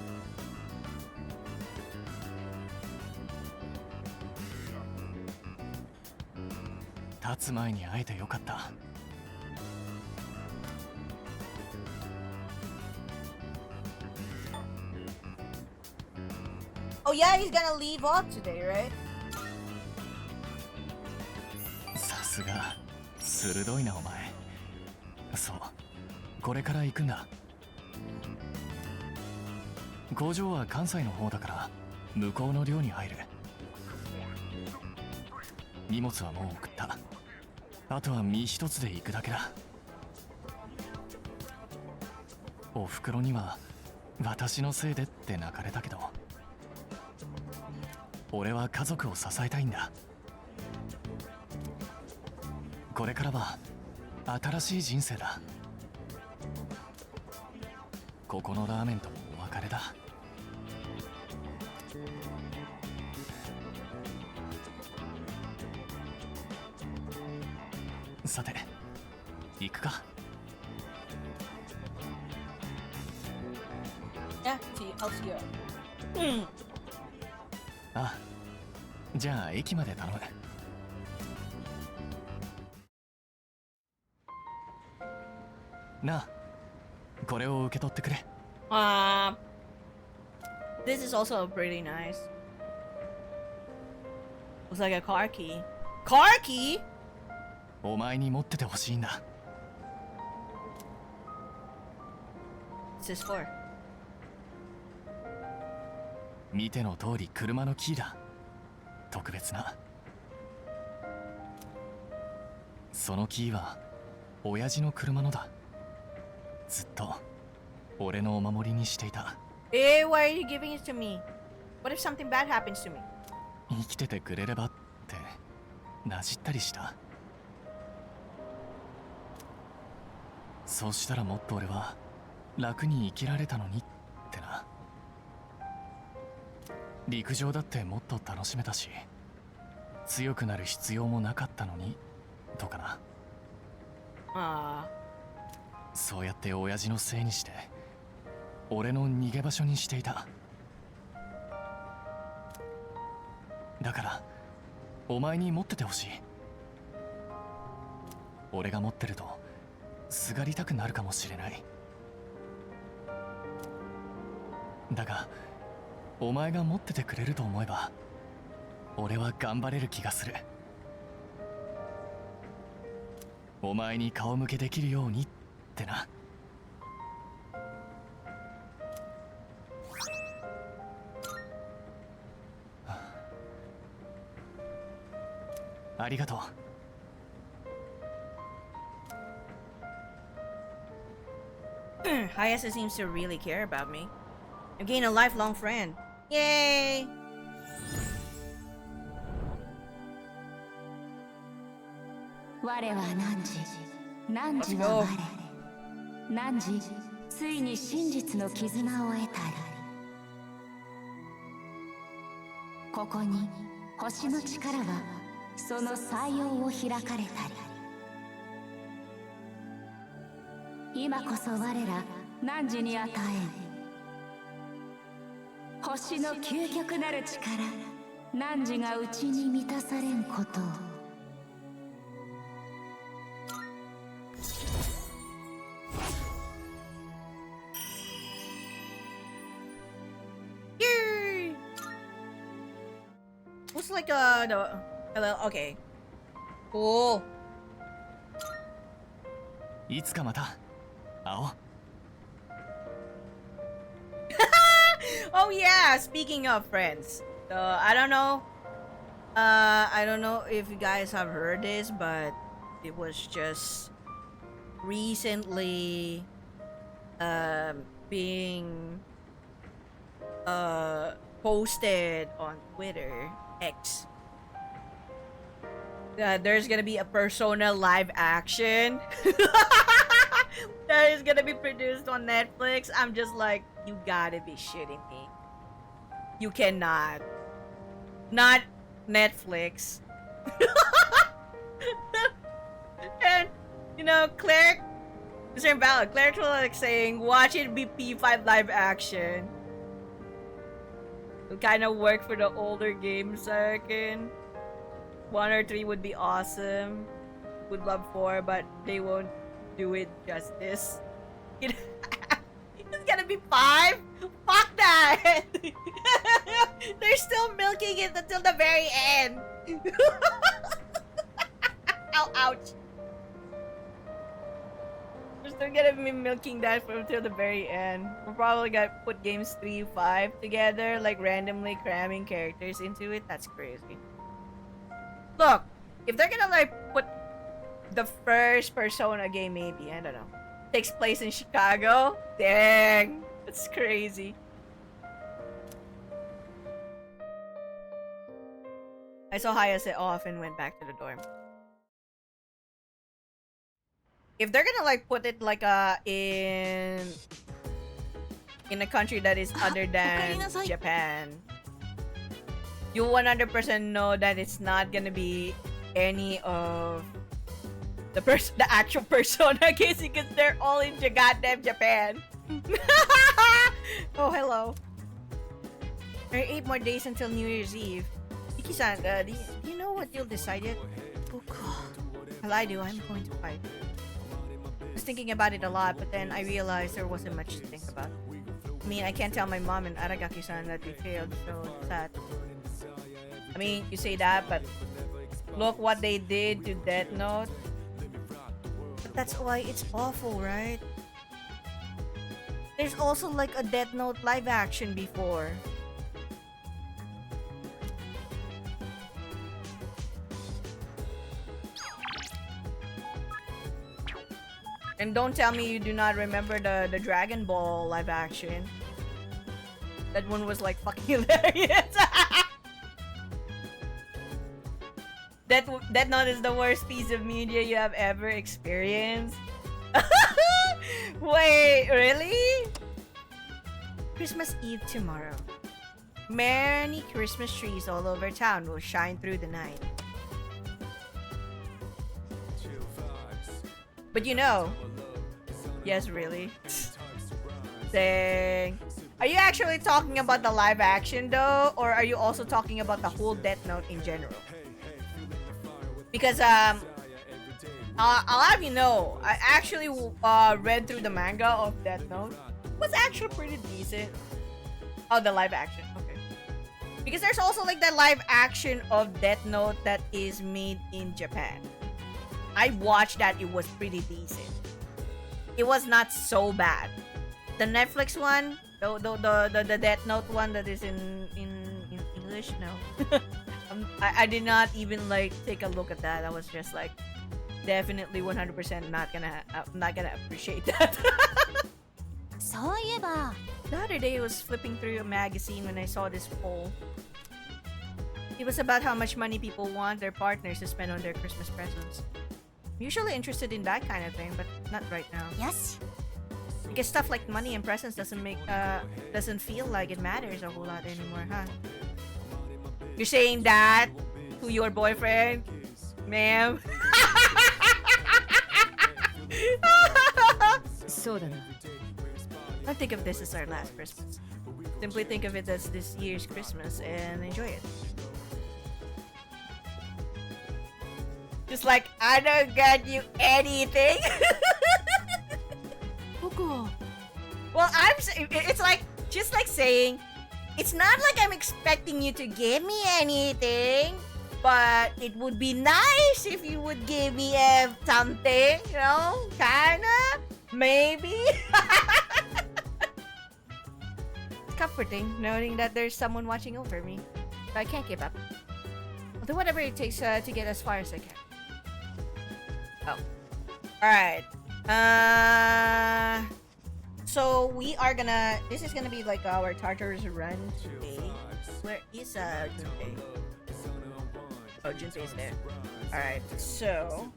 Oh yeah, he's gonna leave off today, right? さすが鋭いなお前。そう、これから行くんだ。工場は関西の方だから向こうの寮に入る。荷物はもう送った。あとは身一つで行くだけだ。おふくろには私のせいでって泣かれたけど、俺は家族を支えたいんだ。これからは新しい人生だ。ここのラーメンともお別れだ。さて、行くか。Yeah, see, I'll see you. あ、じゃあ駅まで頼む。なあ、これを受け取ってくれ。This is also pretty nice. Looks like a car key. Car key? お前に持っててほしいんだ。What's this for? 見ての通り車のキーだ。特別な。そのキーは親父の車のだ。ずっと俺のお守りにしていた。Why are you giving it to me? What if something bad happens to me? 生きててくれればってなじったりした。そうしたらもっと俺は楽に生きられたのにってな。陸上だってもっと楽しめたし、強くなる必要もなかったのにとかな。そうやって親父のせいにして俺の逃げ場所にしていた。だからお前に持っててほしい。俺が持ってるとすがりたくなるかもしれない。だがお前が持っててくれると思えば俺は頑張れる気がする。お前に顔向けできるようにってな。ありがとう。Hayase seems to really care about me. I've gained a lifelong friend. Yay! Let's go. 汝ついに真実の絆を得たり、ここに星の力はその採用を開かれたり、今こそ我ら汝に与えん星の究極なる力、汝が内に満たされんことを。Looks like okay. Cool. いつかまた会おう。Oh yeah, speaking of friends. So I don't know if you guys have heard this, but it was just recently being posted on Twitter X. There's gonna be a Persona live action that is gonna be produced on Netflix. I'm just like, you gotta be shitting me. You cannot. Not Netflix. And, you know, Claire, Mr. Ballard, Claire like saying, watch it be P5 live action. It'll kind of work for the older games, I reckon. 1 or 3 would be awesome. Would love 4, but they won't do it justice. It's gonna be 5? Fuck that! They're still milking it until the very end. Ow, ouch. We're still gonna be milking that until the very end. We're probably gonna put games 3, 5 together, like randomly cramming characters into it. That's crazy. Look, if they're gonna like put the first Persona game, maybe, I don't know, takes place in Chicago. Dang, that's crazy. I saw Hayase off and went back to the dorm. If they're gonna like put it like in a country that is other than Japan, you 100% know that it's not gonna be any of the actual Persona games because they're all in goddamn Japan. Oh, hello. There are 8 more days until New Year's Eve. Iki-san, do you know what you'll decide yet? Well, I do. I'm going to fight. I was thinking about it a lot, but then I realized there wasn't much to think about. I mean, I can't tell my mom and Aragaki-san that we failed, so it's sad. I mean, you say that, but look what they did to Death Note. But that's why it's awful, right? There's also like a Death Note live action before. And don't tell me you do not remember the Dragon Ball live action. That one was like fucking hilarious. That Note is the worst piece of media you have ever experienced. Wait, really? Christmas Eve tomorrow. Many Christmas trees all over town will shine through the night. But you know, yes, really. Dang. Are you actually talking about the live action though, or are you also talking about the whole Death Note in general? Because I'll have you know, I actually read through the manga of Death Note. It was actually pretty decent. Oh, the live action. Okay. Because there's also like the live action of Death Note that is made in Japan. I watched that. It was pretty decent. It was not so bad. The Netflix one, the Death Note one that is in English, no. I did not even like take a look at that. I was just like, definitely 100% not gonna appreciate that. The other day I was flipping through a magazine when I saw this poll. It was about how much money people want their partners to spend on their Christmas presents. I'm usually interested in that kind of thing, but not right now. Yes. Because stuff like money and presents doesn't feel like it matters a whole lot anymore, huh? You're saying that to your boyfriend, ma'am? Don't think of this as our last Christmas. Simply think of it as this year's Christmas and enjoy it. Just like, I don't got you anything. Well, it's like, just like saying, it's not like I'm expecting you to give me anything, but it would be nice if you would give me something, you know, kinda, maybe. It's comforting knowing that there's someone watching over me, but I can't give up. I'll do whatever it takes to get as far as I can. Oh. Alright. So we are gonna... This is gonna be like our Tartarus run today. Where is Junpei? Oh, Junpei is there. Alright, so...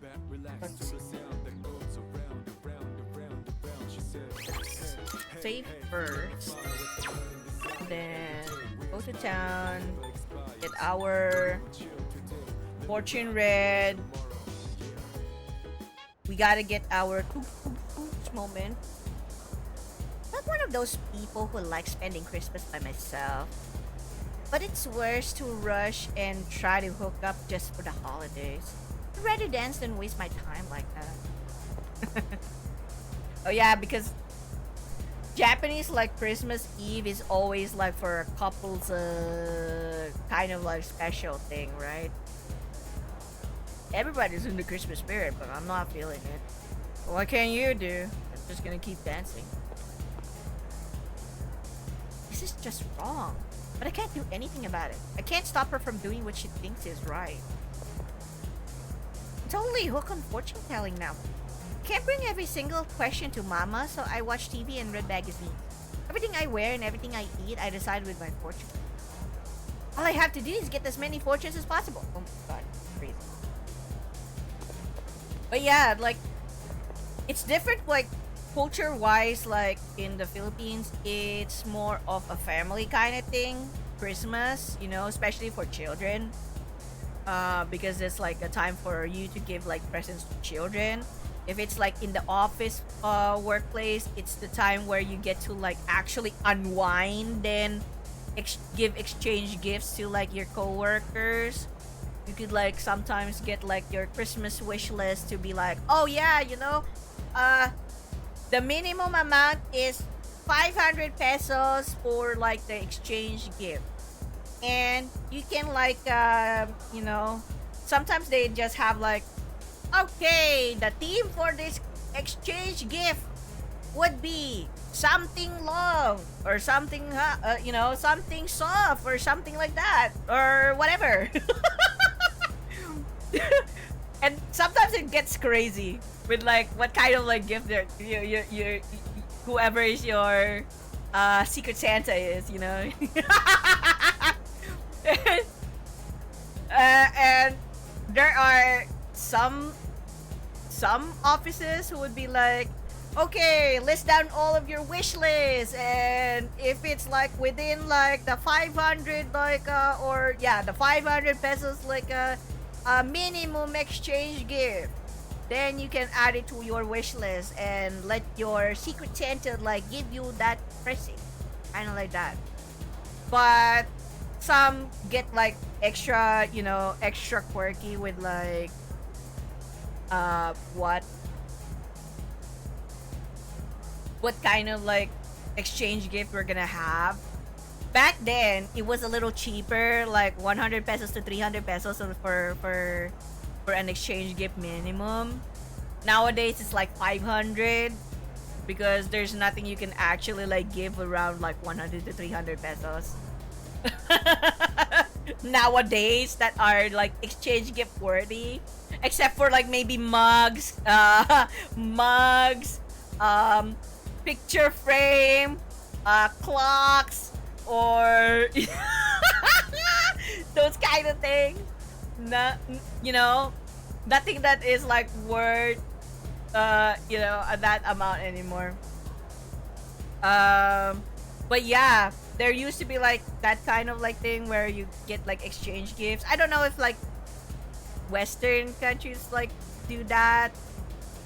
Let's see. Save first. Then go to town. Get our fortune read. We gotta get our moment. Not one of those people who like spending Christmas by myself, but it's worse to rush and try to hook up just for the holidays. I'd rather dance than waste my time like that. Oh yeah, because Japanese like Christmas Eve is always like for a couple's kind of like special thing, right? Everybody's in the Christmas spirit, but I'm not feeling it. What can you do? I'm just gonna keep dancing. This is just wrong. But I can't do anything about it. I can't stop her from doing what she thinks is right. I'm totally hooked on fortune telling now. Can't bring every single question to mama, so I watch TV and read magazines. Everything I wear and everything I eat, I decide with my fortune. All I have to do is get as many fortunes as possible. Oh my god, crazy. But yeah, like, it's different, like, culture-wise, like, in the Philippines, it's more of a family kind of thing. Christmas, you know, especially for children. Because it's, like, a time for you to give, like, presents to children. If it's, like, in the office, workplace, it's the time where you get to, like, actually unwind and give exchange gifts to, like, your coworkers. You could like sometimes get like your Christmas wish list to be like, oh yeah, you know, the minimum amount is 500 pesos for like the exchange gift, and you can like you know, sometimes they just have like, okay, the theme for this exchange gift would be something long or something you know, something soft or something like that or whatever. And sometimes it gets crazy with like what kind of like gift your whoever is your Secret Santa is, you know. And there are some offices who would be like, okay, list down all of your wish lists, and if it's like within like the 500 like or yeah, the 500 pesos like a minimum exchange gift, then you can add it to your wish list and let your Secret Santa like give you that present, kind of like that. But some get like extra, you know, extra quirky with like what kind of like exchange gift we're gonna have. Back then it was a little cheaper, like 100 pesos to 300 pesos for an exchange gift minimum. Nowadays it's like 500 because there's nothing you can actually like give around like 100 to 300 pesos. nowadays that are like exchange gift worthy, except for like maybe mugs, mugs, picture frame, clocks, or those kind of things. Not, you know, nothing that is like worth that amount anymore. But yeah, there used to be like that kind of like thing where you get like exchange gifts. I don't know if like Western countries like do that,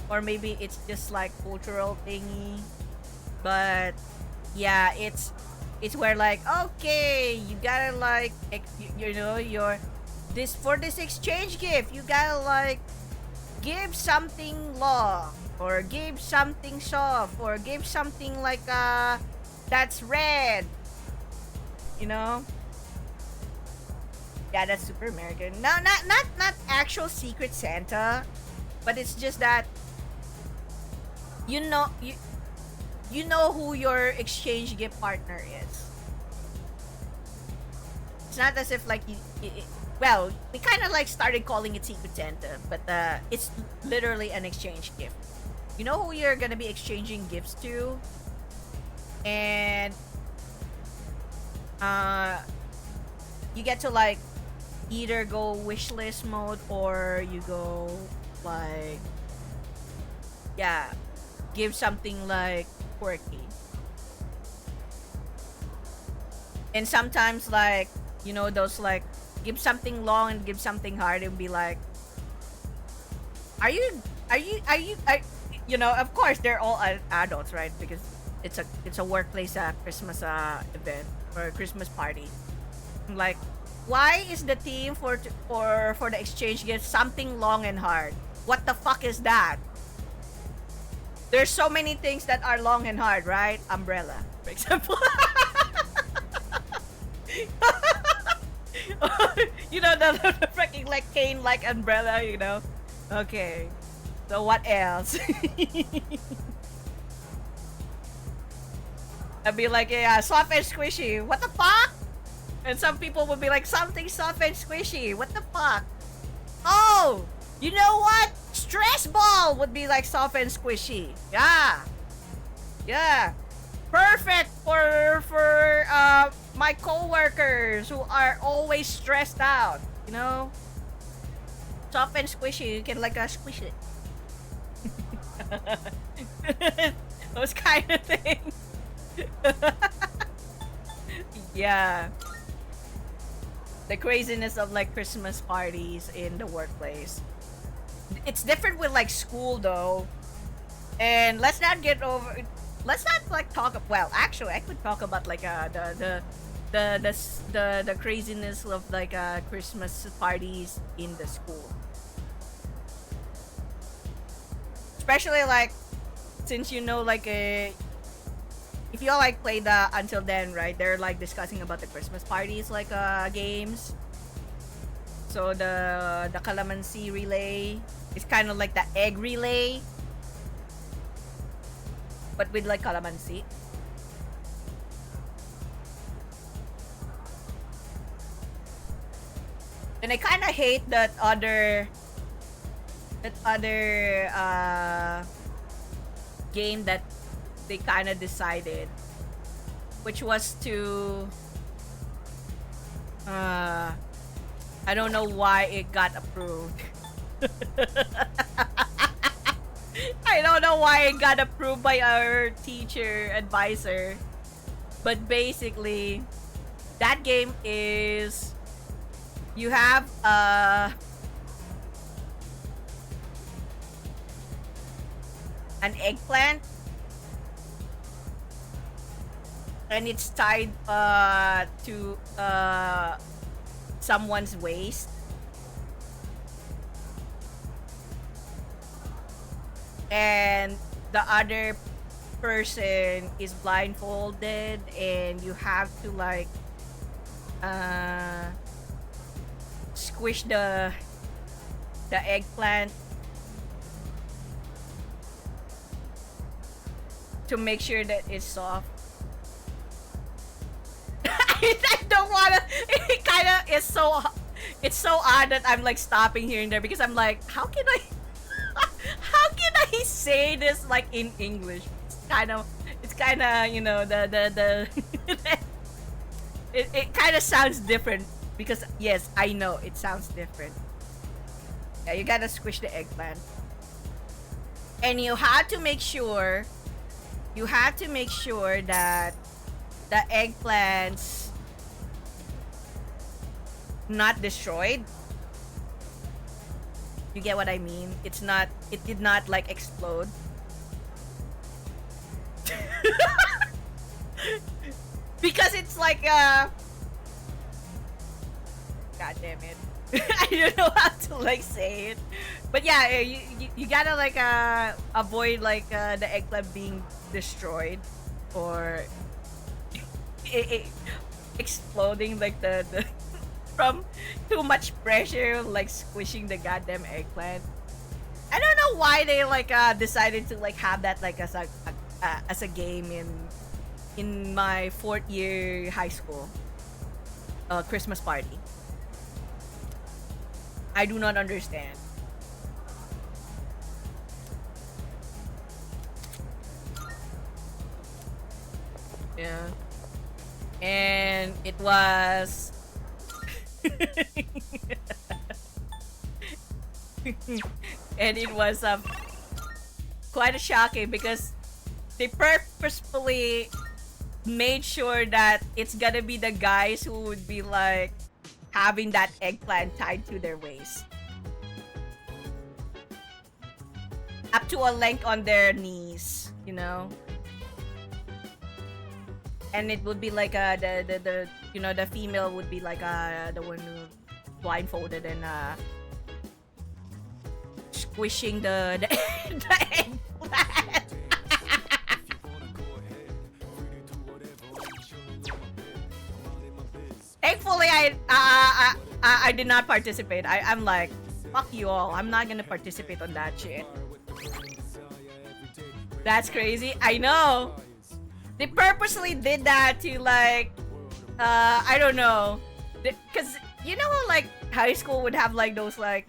or maybe it's just like cultural thingy. But yeah, it's where like, okay, you gotta like you know, your this for this exchange gift, you gotta like give something long, or give something soft, or give something like that's red, you know. Yeah, that's super American. No, not actual Secret Santa, but it's just that you know who your exchange gift partner is. It's not as if like well, we kind of like started calling it Secret Santa, but it's literally an exchange gift. You know who you're gonna be exchanging gifts to, and you get to like either go wish list mode, or you go like, yeah, give something like quirky. And sometimes like, you know, those like give something long and give something hard, and be like, are you you know, of course they're all adults, right? Because it's a workplace Christmas event or Christmas party. Like, why is the theme for the exchange gift something long and hard? What the fuck is that? There's so many things that are long and hard, right? Umbrella, for example. You know, the freaking like cane like umbrella, you know. Okay, so what else? I'd be like, yeah, soft and squishy. What the fuck? And some people would be like, something soft and squishy. What the fuck? Oh, you know what? Stress ball would be like soft and squishy. Yeah, yeah, perfect for my coworkers who are always stressed out. You know, soft and squishy. You can like squish it. Those kind of things. Yeah. The craziness of like Christmas parties in the workplace. It's different with like school though. And let's not like talk, well, actually I could talk about like the craziness of like Christmas parties in the school. Especially like, since you know like if you all like play the Until Then, right? They're like discussing about the Christmas parties like games. So the calamansi relay is kind of like the egg relay, but with like calamansi. And I kind of hate that other game that they kind of decided, which was to I don't know why it got approved. I don't know why it got approved by our teacher advisor, but basically that game is, you have an eggplant, and it's tied to someone's waist, and the other person is blindfolded, and you have to like squish the eggplant to make sure that it's soft. I don't wanna. It kind of is so. It's so odd that I'm like stopping here and there because I'm like, how can I? How can I say this like in English? It's kind of you know the it kind of sounds different because yes, I know it sounds different. Yeah, you gotta squish the eggplant, and you have to make sure that the eggplants not destroyed. You get what I mean? It did not like explode. Because it's like God damn it. I don't know how to like say it. But yeah, you gotta like avoid like the eggplant being destroyed or exploding like the from too much pressure like squishing the goddamn eggplant. I don't know why they like decided to like have that like as a game in my 4th year high school Christmas party. I do not understand. Yeah. And it was and it was quite a shocking because they purposefully made sure that it's gonna be the guys who would be like having that eggplant tied to their waist up to a length on their knees, you know. And it would be like the you know the female would be like the one who blindfolded and squishing the the eggplant. Thankfully, I did not participate. I'm like, fuck you all. I'm not gonna participate on that shit. That's crazy. I know. They purposely did that to like, I don't know, because you know like high school would have like those like,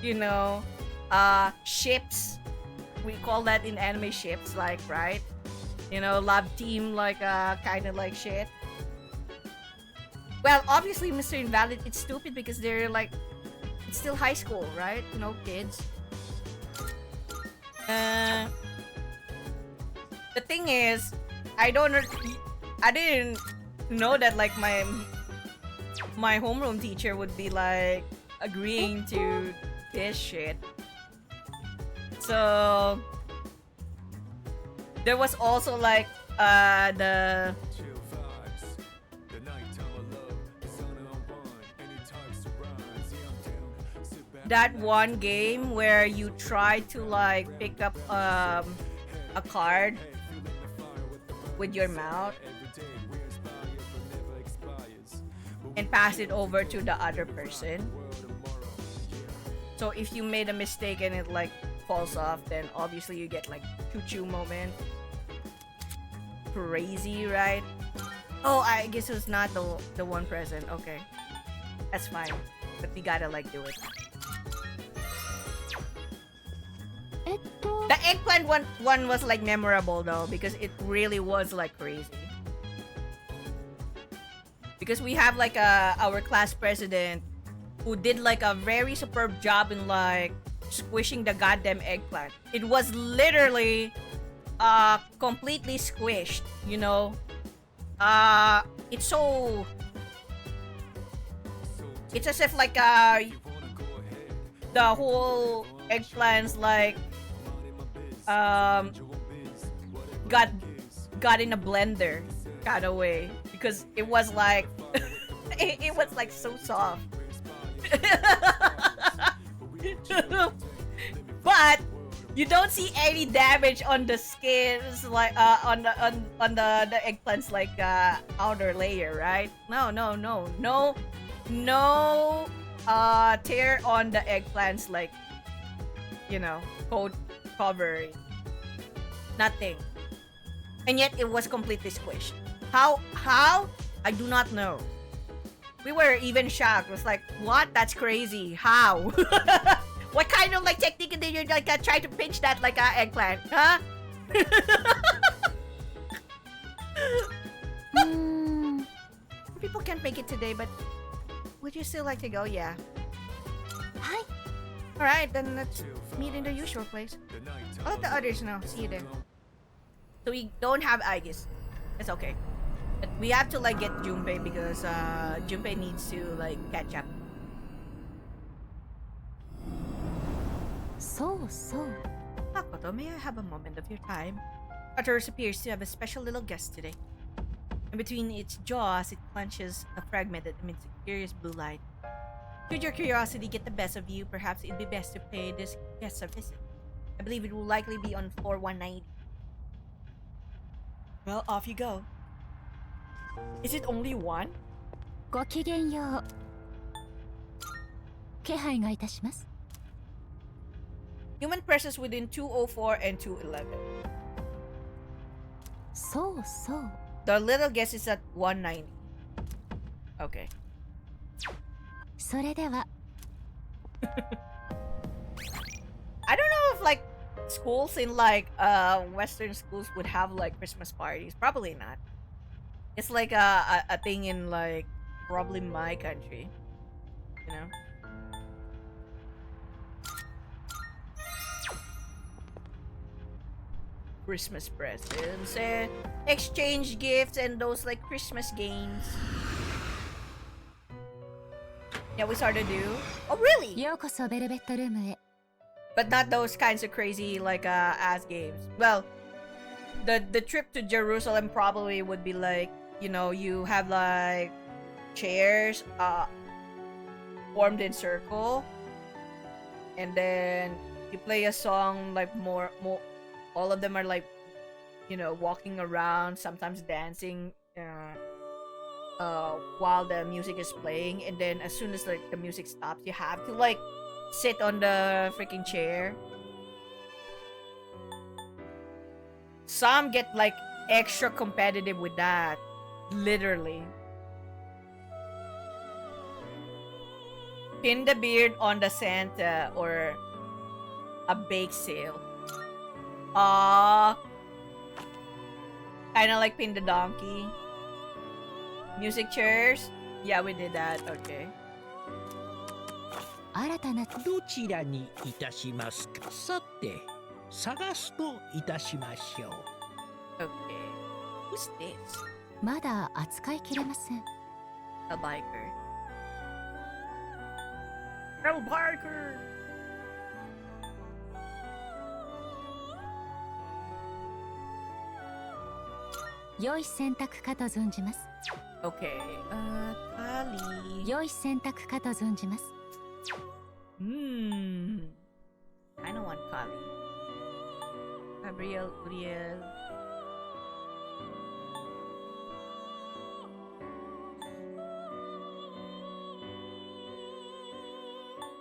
you know, ships. We call that in anime ships, like right? You know, lab team like kind of like shit. Well, obviously, Mr. Invalid, it's stupid because they're like, it's still high school, right? You know, kids. The thing is, I didn't know that like my homeroom teacher would be like agreeing to this shit. So there was also like the that one game where you try to like pick up a card with your mouth and pass it over to the other person. So if you made a mistake and it like falls off, then obviously you get like choo-choo moment. Crazy, right? Oh, I guess it was not the one present. Okay, that's fine, but we gotta like do it. The eggplant one was like memorable though because it really was like crazy. Because we have like our class president who did like a very superb job in like squishing the goddamn eggplant. It was literally completely squished, you know. It's so, it's as if like the whole eggplant's like got in a blender kind of way because it was like it was like so soft. But you don't see any damage on the skins like on the eggplant's like outer layer, right? No tear on the eggplant's like, you know, coat cover. Nothing. And yet it was completely squished. How I do not know. We were even shocked. It was like, what? That's crazy. How? What kind of like technique did you like try to pinch that like eggplant? Huh? People can't make it today, but would you still like to go? Yeah. Hi. Alright, then let's meet in the usual place. I'll let the others know. See you there. So we don't have Aegis. It's okay. But we have to like get Junpei because Junpei needs to like catch up. So. Makoto, may I have a moment of your time? Arturus appears to have a special little guest today. And between its jaws, it clenches a fragment that emits a curious blue light. Should your curiosity get the best of you, perhaps it'd be best to pay this guest a visit. I believe it will likely be on floor 190. Well, off you go. Is it only one? ごきげんよう。気配がいたします。 Human presence within 204 and 211. そう。 The little guest is at 190. Okay. それでは。 I don't know if like schools in like Western schools would have like Christmas parties. Probably not. It's like a thing in like probably my country. You know? Christmas presents and exchange gifts and those like Christmas games. Yeah, we started to do. Oh, really? ようこそベルベットルームへ。 But not those kinds of crazy like ass games. Well, the trip to Jerusalem probably would be like, you know, you have like chairs formed in circle, and then you play a song like more all of them are like, you know, walking around, sometimes dancing while the music is playing, and then as soon as like the music stops, you have to like sit on the freaking chair. Some get like extra competitive with that, literally. Pin the beard on the Santa or a bake sale. Kinda like pin the donkey. Music chairs? Yeah, we did that. Okay. 新たな。どちらにいたしますか。さて、探すといたしましょう。Okay. Who's this? まだ扱いきれません。 A biker. A biker! 良い選択かと存じます。 Okay. Kali. 良い選択かと存じます。 I don't want Kali. Gabriel, Uriel.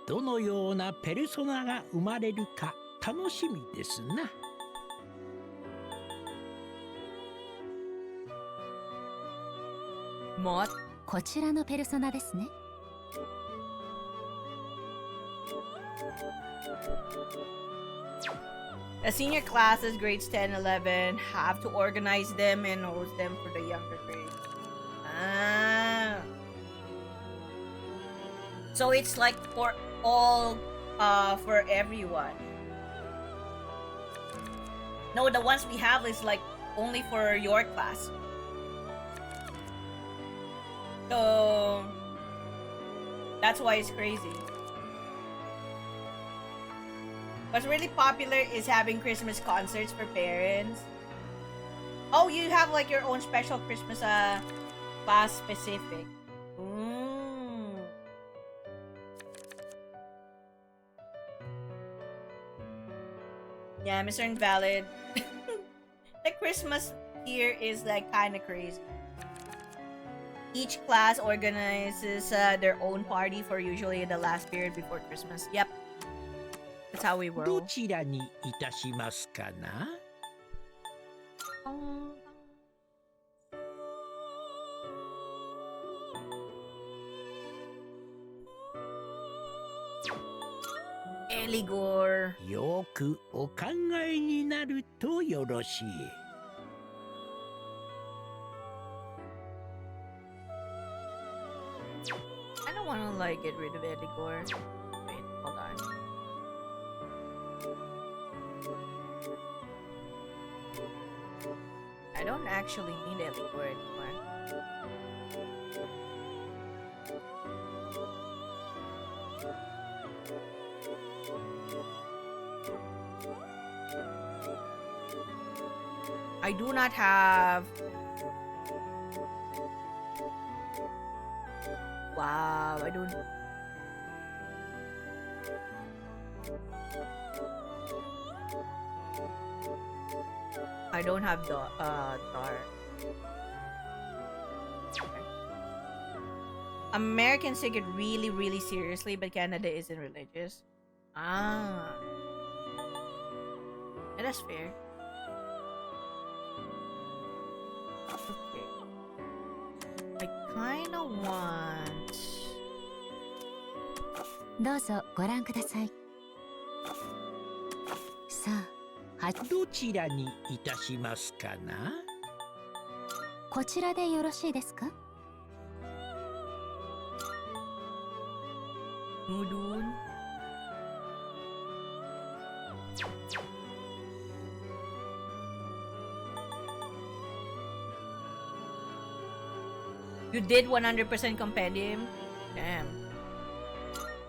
どのようなペルソナが生まれるか楽しみですな。Mot? こちらのペルソナですね。 The senior classes, grades 10, 11, have to organize them and host them for the younger grades. So it's like for all, for everyone. No, the ones we have is like only for your class. So that's why it's crazy. What's really popular is having Christmas concerts for parents. Oh, you have like your own special Christmas class specific. Yeah, Mr. Invalid. The Christmas here is like kind of crazy. Each class organizes their own party for usually the last period before Christmas. Yep. That's how we roll. どちらにいたしますかな。Eligor. よくお考えになるとよろしい。I don't want to like get rid of Eligor. Wait, hold on. I don't actually need Eligor anymore. I do not have... Wow, I don't... I don't have the dark. Okay. Americans take it really, really seriously, but Canada isn't religious. Ah. Yeah, that's fair. Okay. I kinda want... どうぞご覧ください。さあ、どちらにいたしますかな？こちらでよろしいですか？ Mudun. You did 100% compendium? Damn.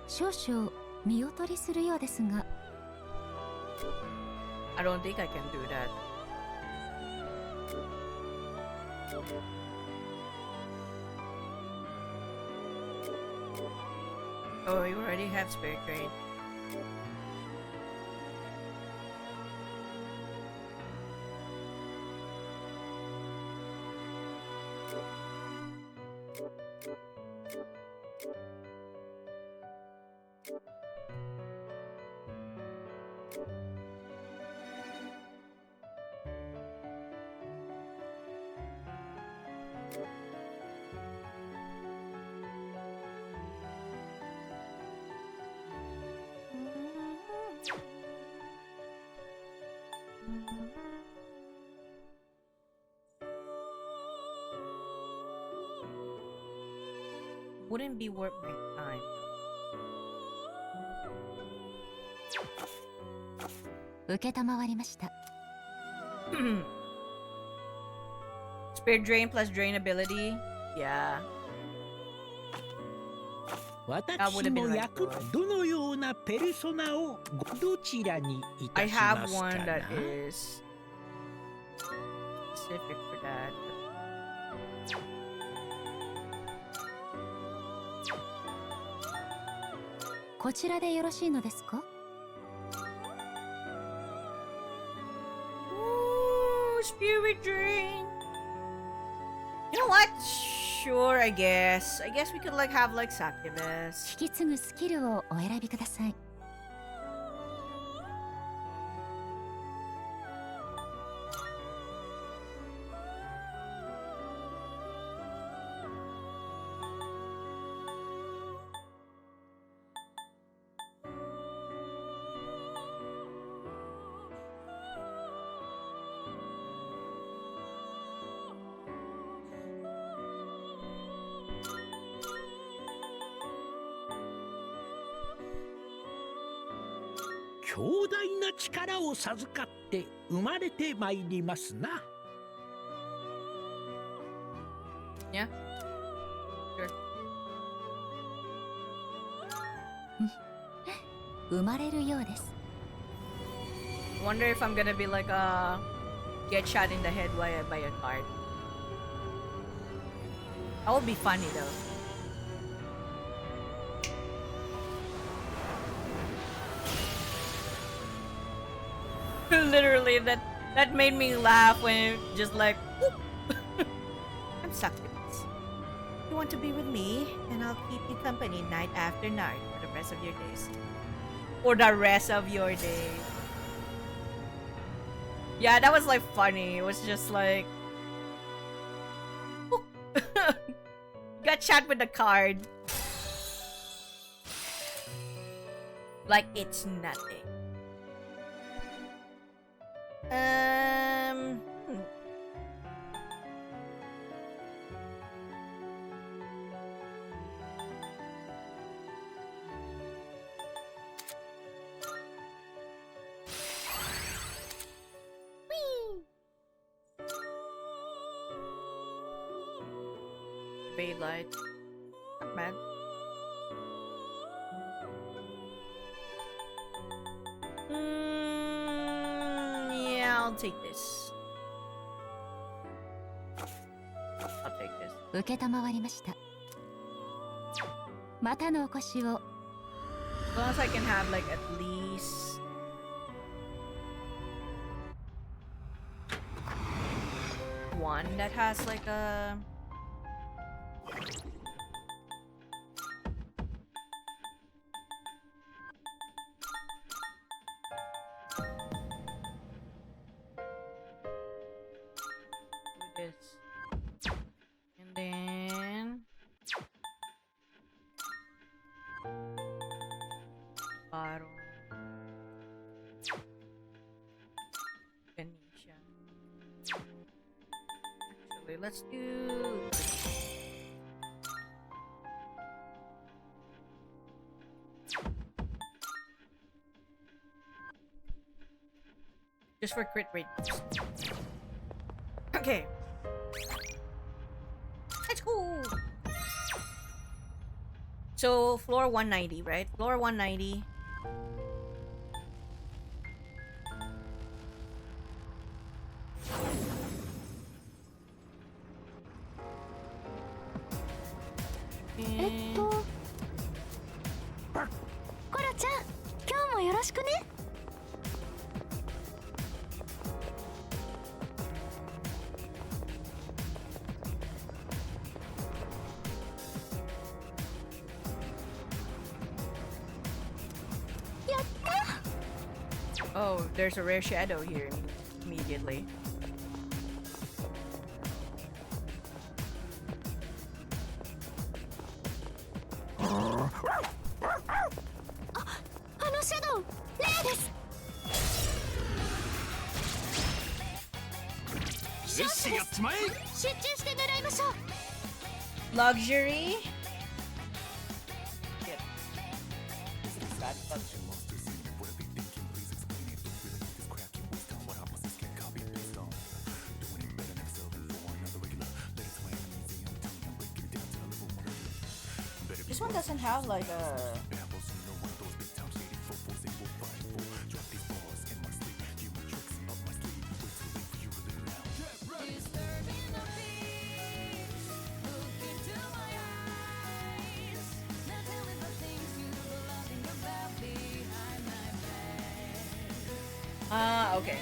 少々見劣りするようですが。 I don't think I can do that. Oh, you already have spirit trade. Wouldn't be worth my time. 承りました。 Spirit drain plus drain ability? Yeah. 私の役、どのようなペルソナをどちらにいた I し have ますか one な？ that is specific for that. こちらでよろしいのですか？ Ooh, spirit drain. You know what? Sure, I guess. I guess we could like have like succubus. 引き継ぐスキルをお選びください。 強大な力を授かって生まれてまいりますな。Yeah. Sure. 生まれるようです。 Wonder if I'm gonna be like get shot in the head by a card. That would be funny though. Literally, that made me laugh when it just like, whoop. I'm succubus. You want to be with me, and I'll keep you company night after night for the rest of your days. For the rest of your days. Yeah, that was like funny. It was just like, whoop. Got shot with the card. Like it's nothing. Hmm. Fade light. Not bad. Yeah, I'll take this. I'll take this. 承りました。またのお越しを。 As long as I can have like at least one that has like a do this. And then bottle. Ganesha. Actually, let's do just for crit rate. Okay. Let's go. So floor 190, right? Floor 190. And コロちゃん、今日もよろしくね。oh, there's a rare shadow here immediately. あのシャドウ、レイです。よしやっちまえ。集中して狙いましょう。 Luxury. This one doesn't have like a okay.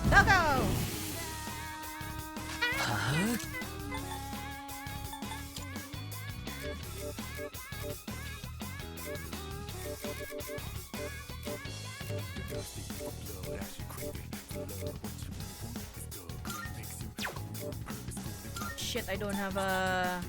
Go go! Shit, I don't have a...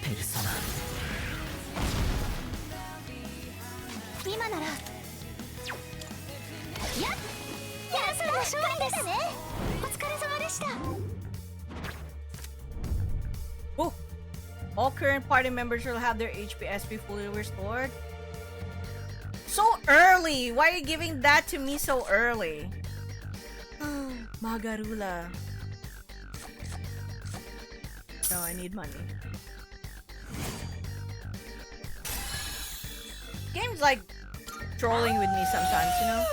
Persona. 今なら。やっ、その勝利ですね。お疲れ様でした。 Oh! All current party members will have their HPSP fully restored. So early! Why are you giving that to me so early? Magarula. No, I need money. Game's like trolling with me sometimes, you know?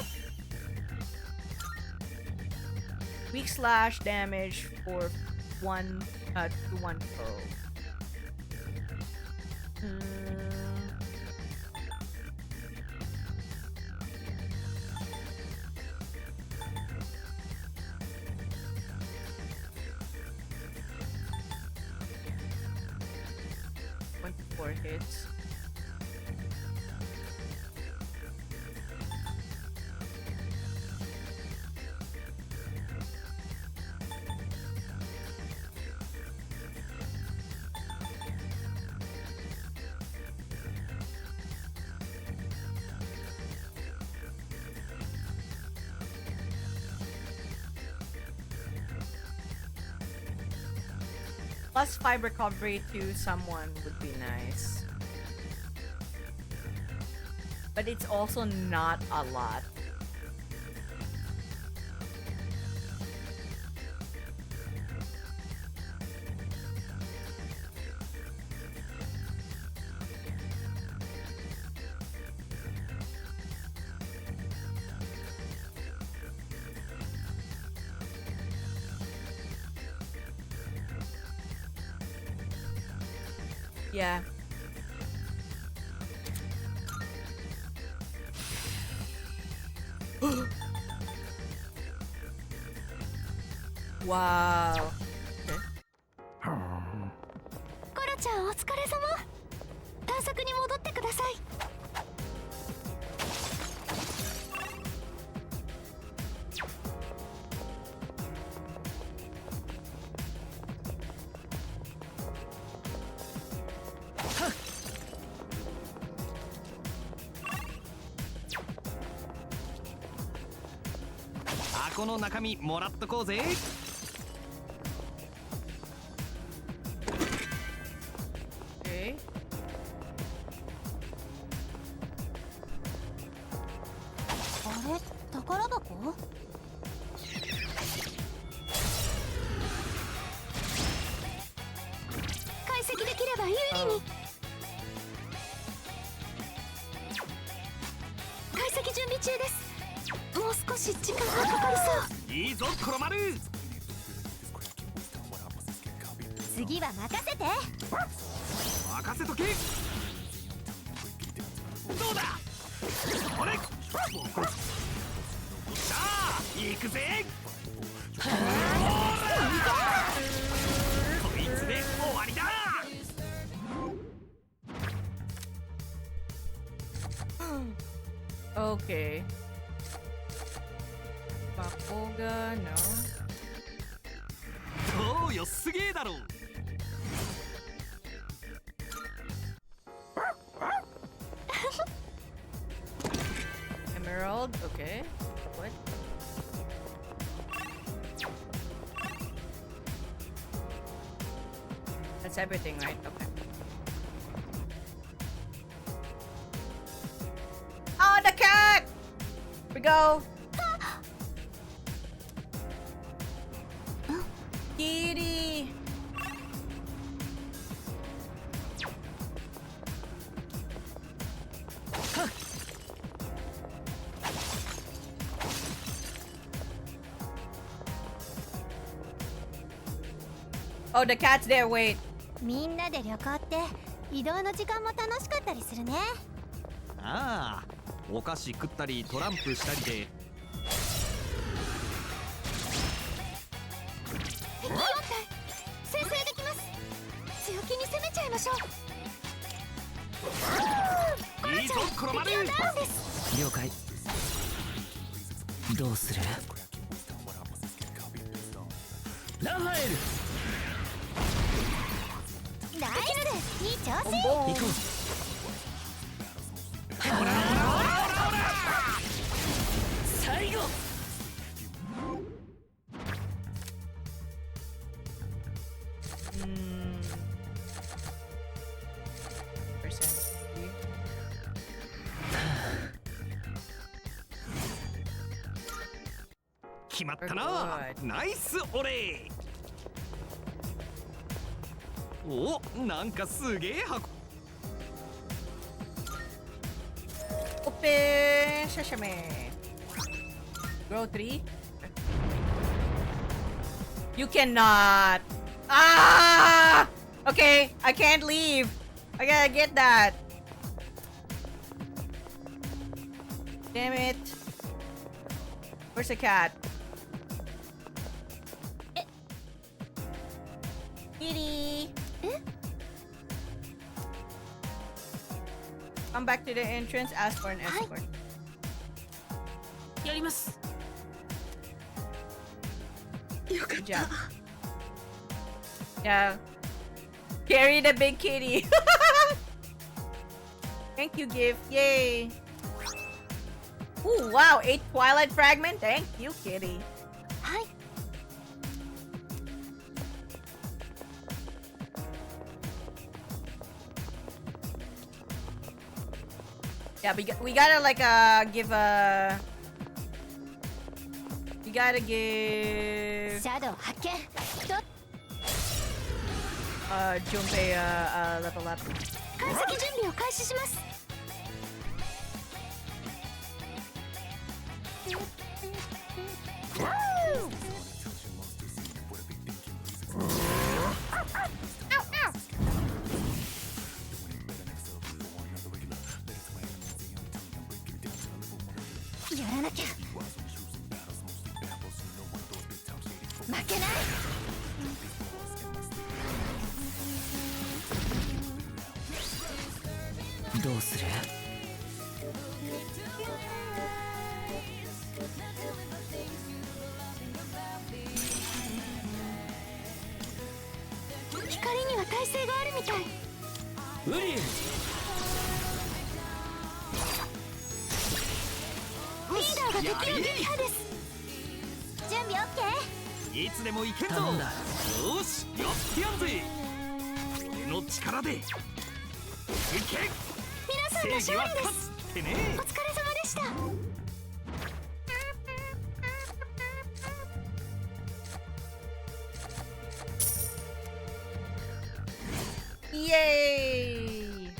Weak slash damage for one to one foe. 4 hits. Plus 5 recovery to someone would be nice. But it's also not a lot. Yeah. Wow. Okay. コロちゃんお疲れ様。探索に戻ってください。箱の中身もらっとこうぜ。Okay. あれ、宝箱？解析できれば有利に。解析準備中です。もう少し時間がかかりそう。いいぞ黒丸。次は任せて。任せとけ。どうだ。それ。さあ行くぜ。こいつで終わりだ。Okay. Bakoga, no. そうよすげえだろ。Emerald, okay. What? That's everything, right? Okay. Oh, the cat! Here we go. Kitty. Oh, the cat's there. Wait. みんなで旅行って移動の時間も楽しかったりするね。ああ、お菓子食ったりトランプしたりで。敵4体先制できます。強気に攻めちゃいましょう。いいぞ黒丸。敵はダウンです。了解。どうする？ラファエル。ナイス、いい調子。行こう。最後。決まったな。ナイスオレー。お、なんかすげえ箱。Open sesame. Grow 3. You cannot. Ah! Okay, I can't leave. I gotta get that. Damn it. Where's the cat? Kitty. Come back to the entrance, ask for an escort. やります。よかっ Good た。 job. Yeah. Carry the big kitty. Thank you, gift. Yay. Ooh, wow. 8 Twilight fragment. Thank you, kitty. はい。 Yeah, we gotta like give a. We gotta give シャドウ発見。と Junpei level up. 解析準備を開始します。 やらなきゃ。負けない。 どうする？ 光には耐性があるみたい。ウリリーダーが敵を撃破です。準備 OK。 いつでも行けるぞ。よーし、やってやるぜ。俺の力で。行け。皆さんの勝利です。ってね。お疲れ様でした。 Yay!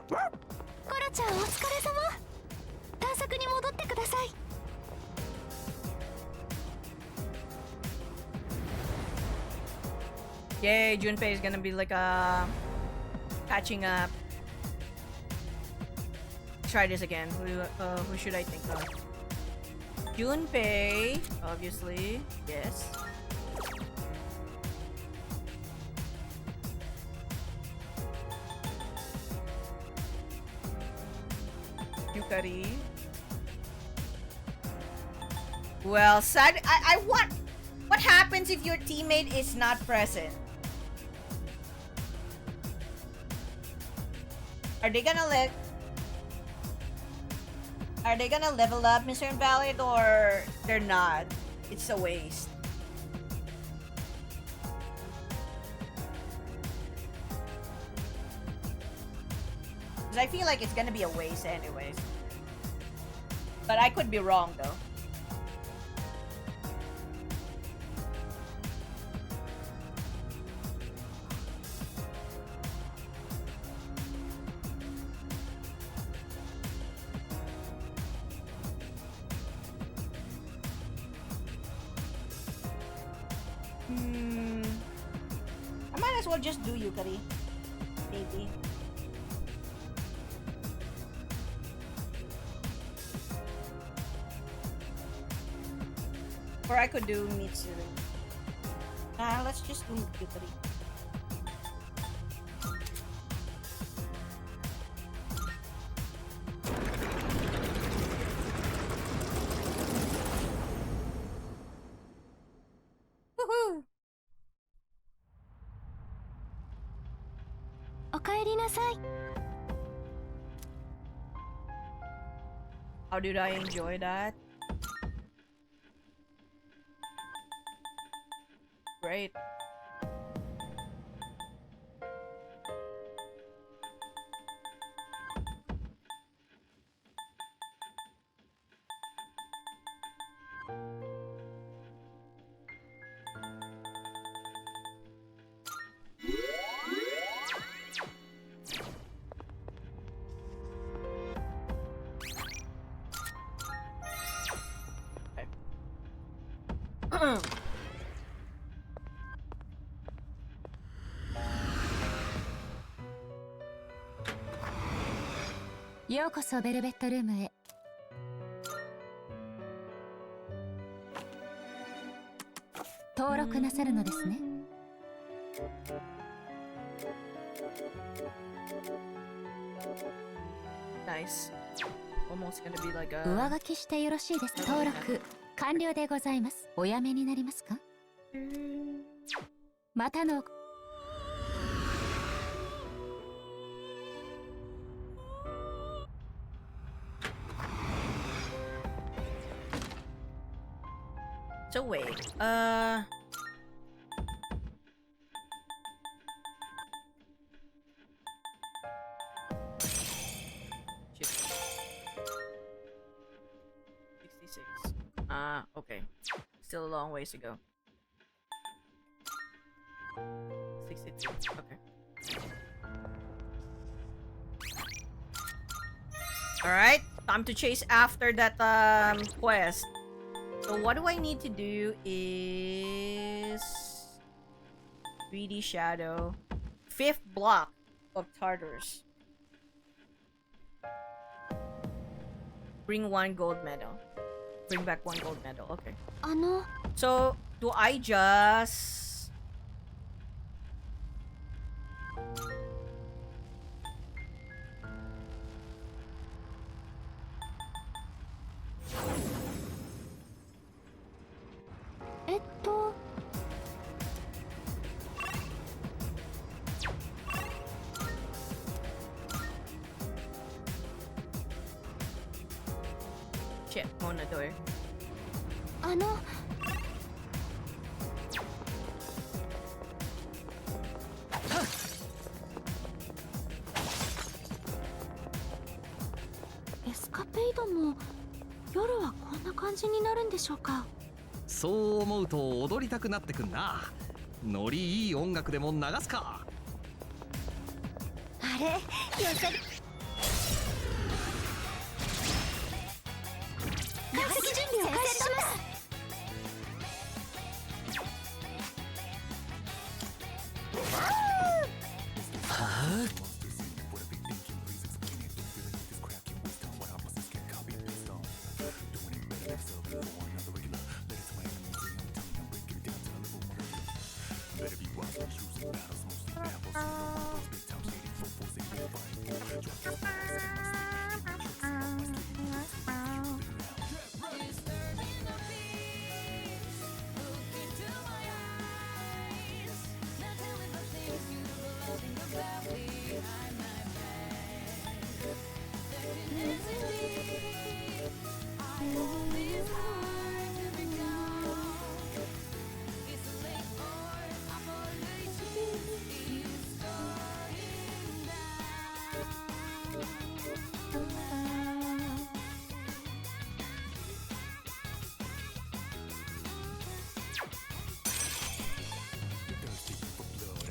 コロちゃんお疲れ様。探索に戻ってください。 Yay, Junpei is gonna be like catching up. Try this again. Who should I think of? Junpei, obviously. Yes. Yukari. Well, sad. I want. What happens if your teammate is not present? Are they gonna level up, Mr. Invalid, or they're not? It's a waste. Because I feel like it's gonna be a waste anyways. But I could be wrong though. I might as well just do Yukari. Maybe. Or I could do Mitsuru. Nah, let's just do Yukari. Woohoo! おかえりなさい。 How did I enjoy that? Great. Okay. ようこそベルベットルームへ。登録なさるのですね。Nice. Almost gonna be like a. 上書きしてよろしいですか。登録完了でございます。おやめになりますか。またの。So wait, shit. 66. Okay. Still a long ways to go. 62. Okay. Alright, time to chase after that quest. So what do I need to do is 3D shadow, 5th block of Tartarus. Bring 1 gold medal. Bring back 1 gold medal. Okay. So do I just shit, on the door. エスカペイドも夜はこんな感じになるんでしょうか。そう思うと踊りたくなってくんな。ノリいい音楽でも流すか。あれ、よさ準備を開始します。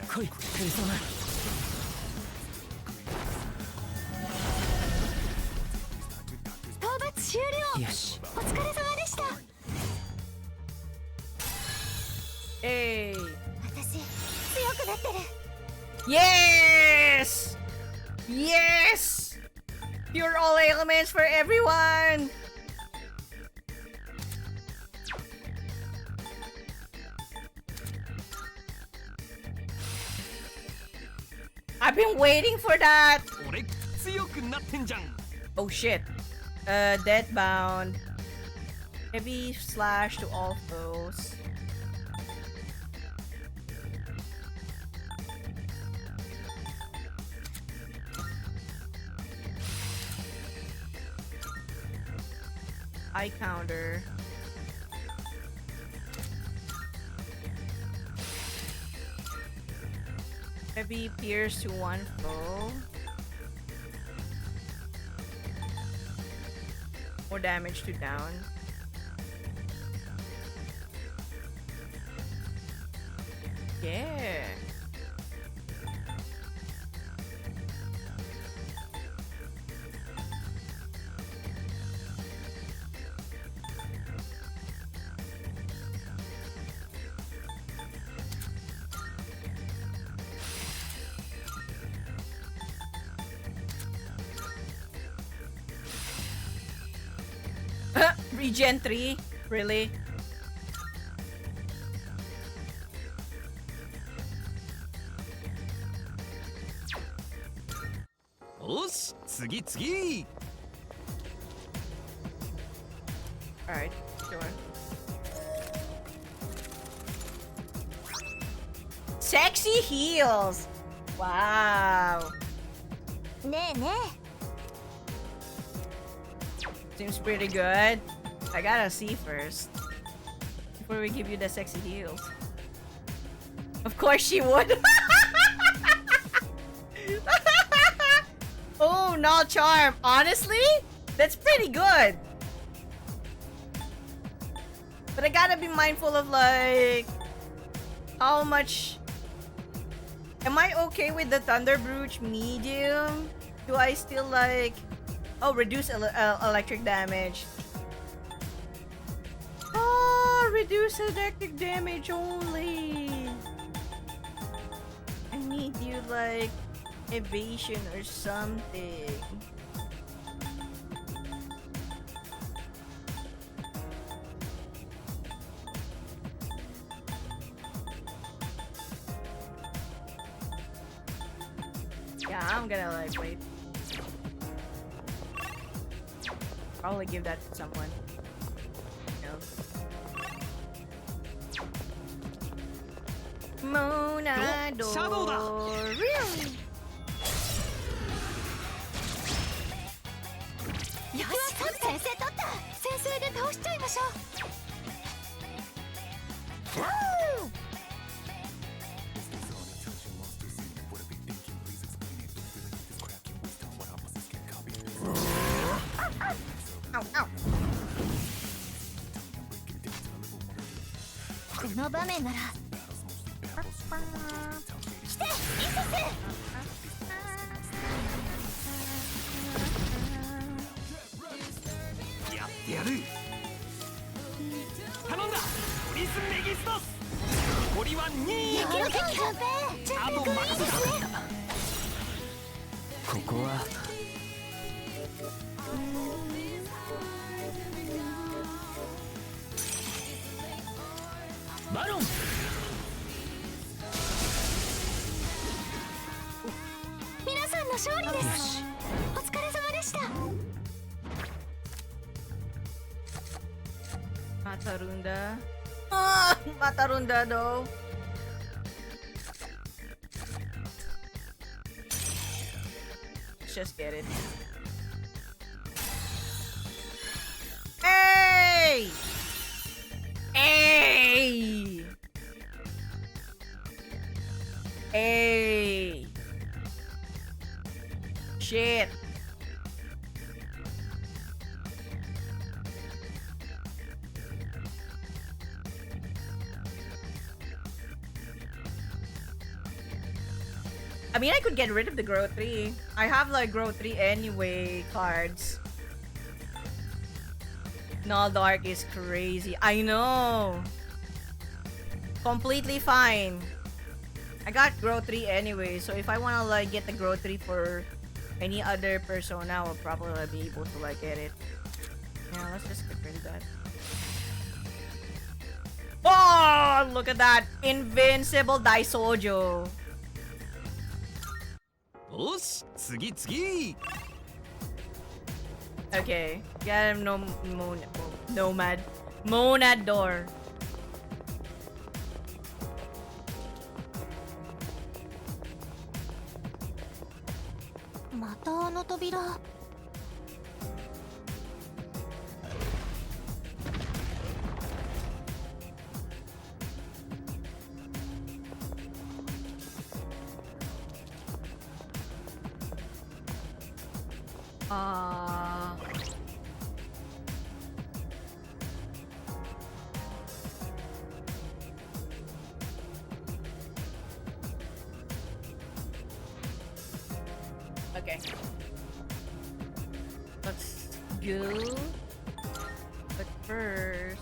来い、ペルソナ。討伐終了。よし。お疲れ様でした。Hey. 私強くなってる。Yes! Yes! Pure all elements for everyone! I've been waiting for that! 俺強くなってんじゃん。 Oh shit. Deadbound. Heavy slash to all foes. Eye counter. Heavy pierce to 1 foe. More damage to down. Yeah. Regen 3? Really? よし、次次。 Alright, sure. Sexy heels! Wow. ねえね Seems pretty good. I gotta see first. Before we give you the sexy heels. Of course she would. Oh, no charm. Honestly, that's pretty good. But I gotta be mindful of like how much. Am I okay with the Thunder Brooch medium? Do I still like... Oh, reduce electric damage. Oh, reduce electric damage only. I need you like evasion or something. Yeah, I'm gonna like wait. Probably give that to someone. Monador. Really? えよし先生取った先生で倒しちゃいましょう Ow, ow. この場面なら来てイセス やってやる。頼んだ。プリズメギストス。残りは2。やめろキャンペーンあとマックスだ。ここはバロン。皆さんの勝利です。お疲れ様でした。 Matarunda. Ah, Matarunda though. Let's just get it. Hey! Hey! Hey! Shit! I mean, I could get rid of the Grow 3. I have like Grow 3 anyway cards. Null Dark is crazy. I know. Completely fine. I got Grow 3 anyway, so if I wanna like get the Grow 3 for any other persona, I'll probably be able to like get it. Yeah, let's just get rid of that. Oh, look at that! Invincible Daisojo. よし、次次。 Okay, get him nomad. Monad door. またあの扉。Okay. Let's go. But first.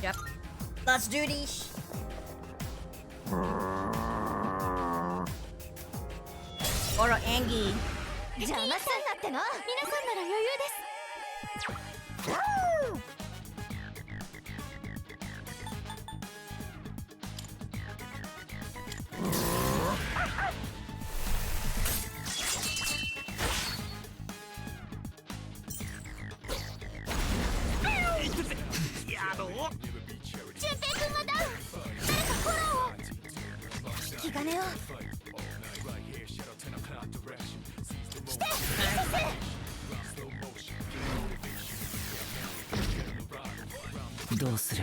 Yep. Let's do this. Oro Angie. 邪魔すんなっての。皆さんなら余裕です。やろう。順平君がダウン。誰かフォローを。引き金をしてどうする？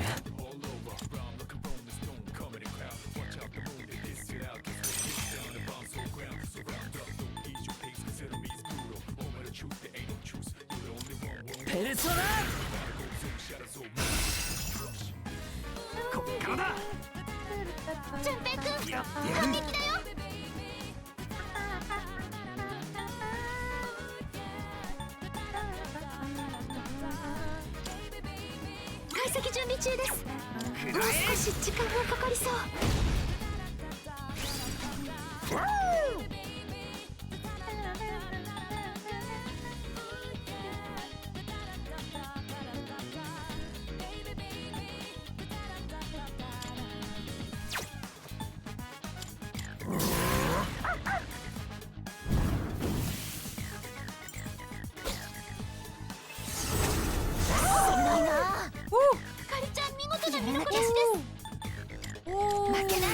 ペルソナ！こっからだ。順平君やってやる。反撃だよ。解析準備中です。もう少し時間がかかりそう。かりちゃん見事な身のこなしです。負けない。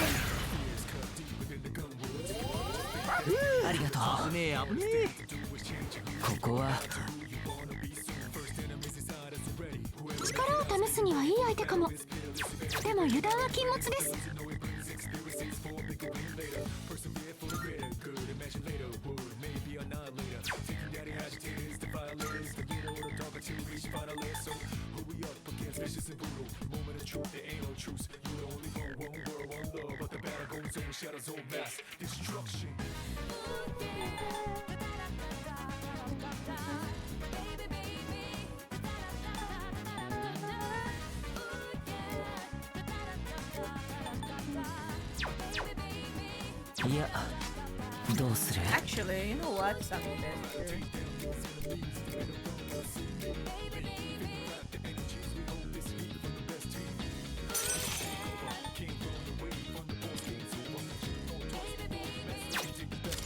ありがとう。危ねえ危ねえ。ここは力を試すにはいい相手かも。でも油断は禁物です。いや、どうする？ Actually, you know what? Something better.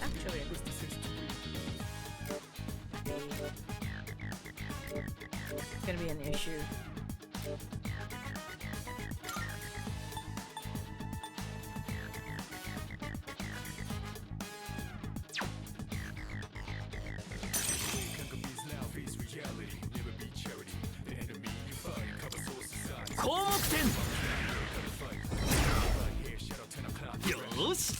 Actually, it's gonna be an issue.よし。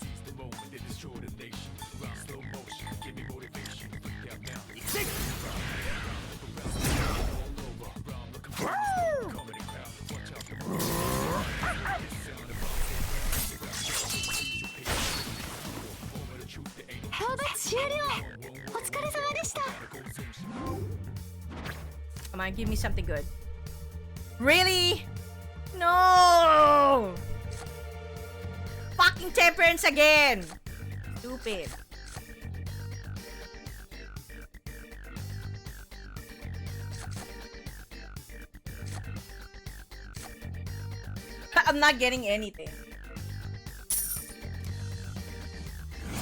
討伐終了。お疲れ様でした。 Come on, give me something good. Really? No! Fucking temperance again! Stupid. I'm not getting anything.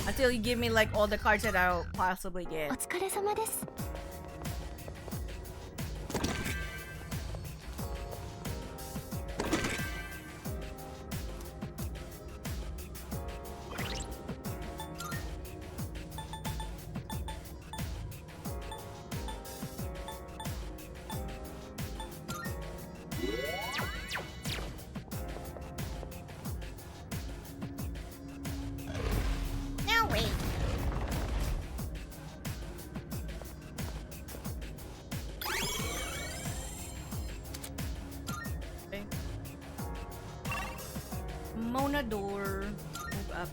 Until you give me like all the cards that I'll possibly お get. 疲れ様です。No way. Okay. Monador. Move up.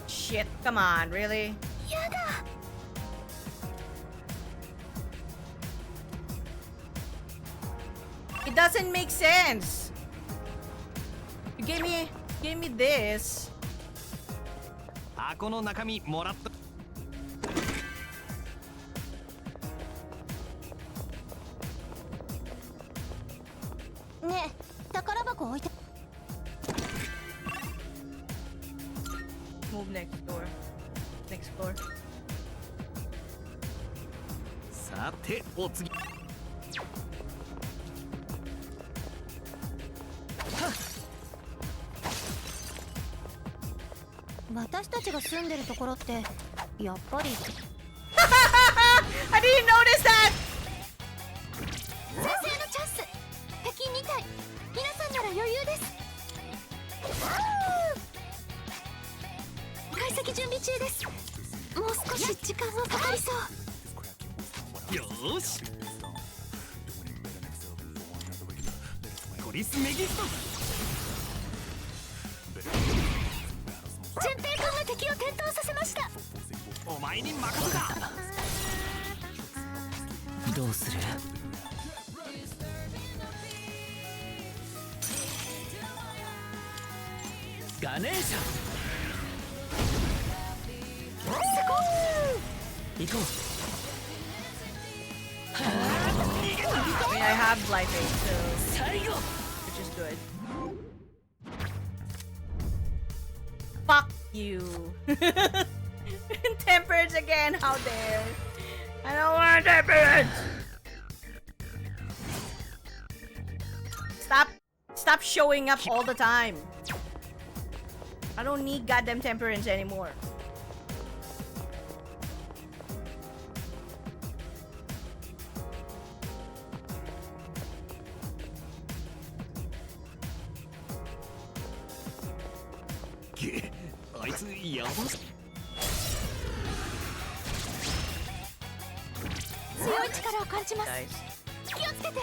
Shit, come on, really? やだ。 It doesn't make sense. You gave me this. 箱の中身もらった。ねえ、宝箱置いて。 Move next door. Next floor. さてお次。私たちが住んでるところってやっぱり I didn't notice that! 先生のチャンス。北京2体、皆さんなら余裕です。解析準備中です。もう少し時間がかかりそう。よーし。トリスメギスト。順平君が敵を転倒させました。お前に任せた。どうする？ガネーシャ行こう。 I mean, I have blind faith, so 最後 which is good. Fuck you. Temperance again, how dare. I don't want temperance. Stop showing up all the time. I don't need goddamn temperance anymore.あいつやば。強い力を感じます。 Guys. 気をつけて。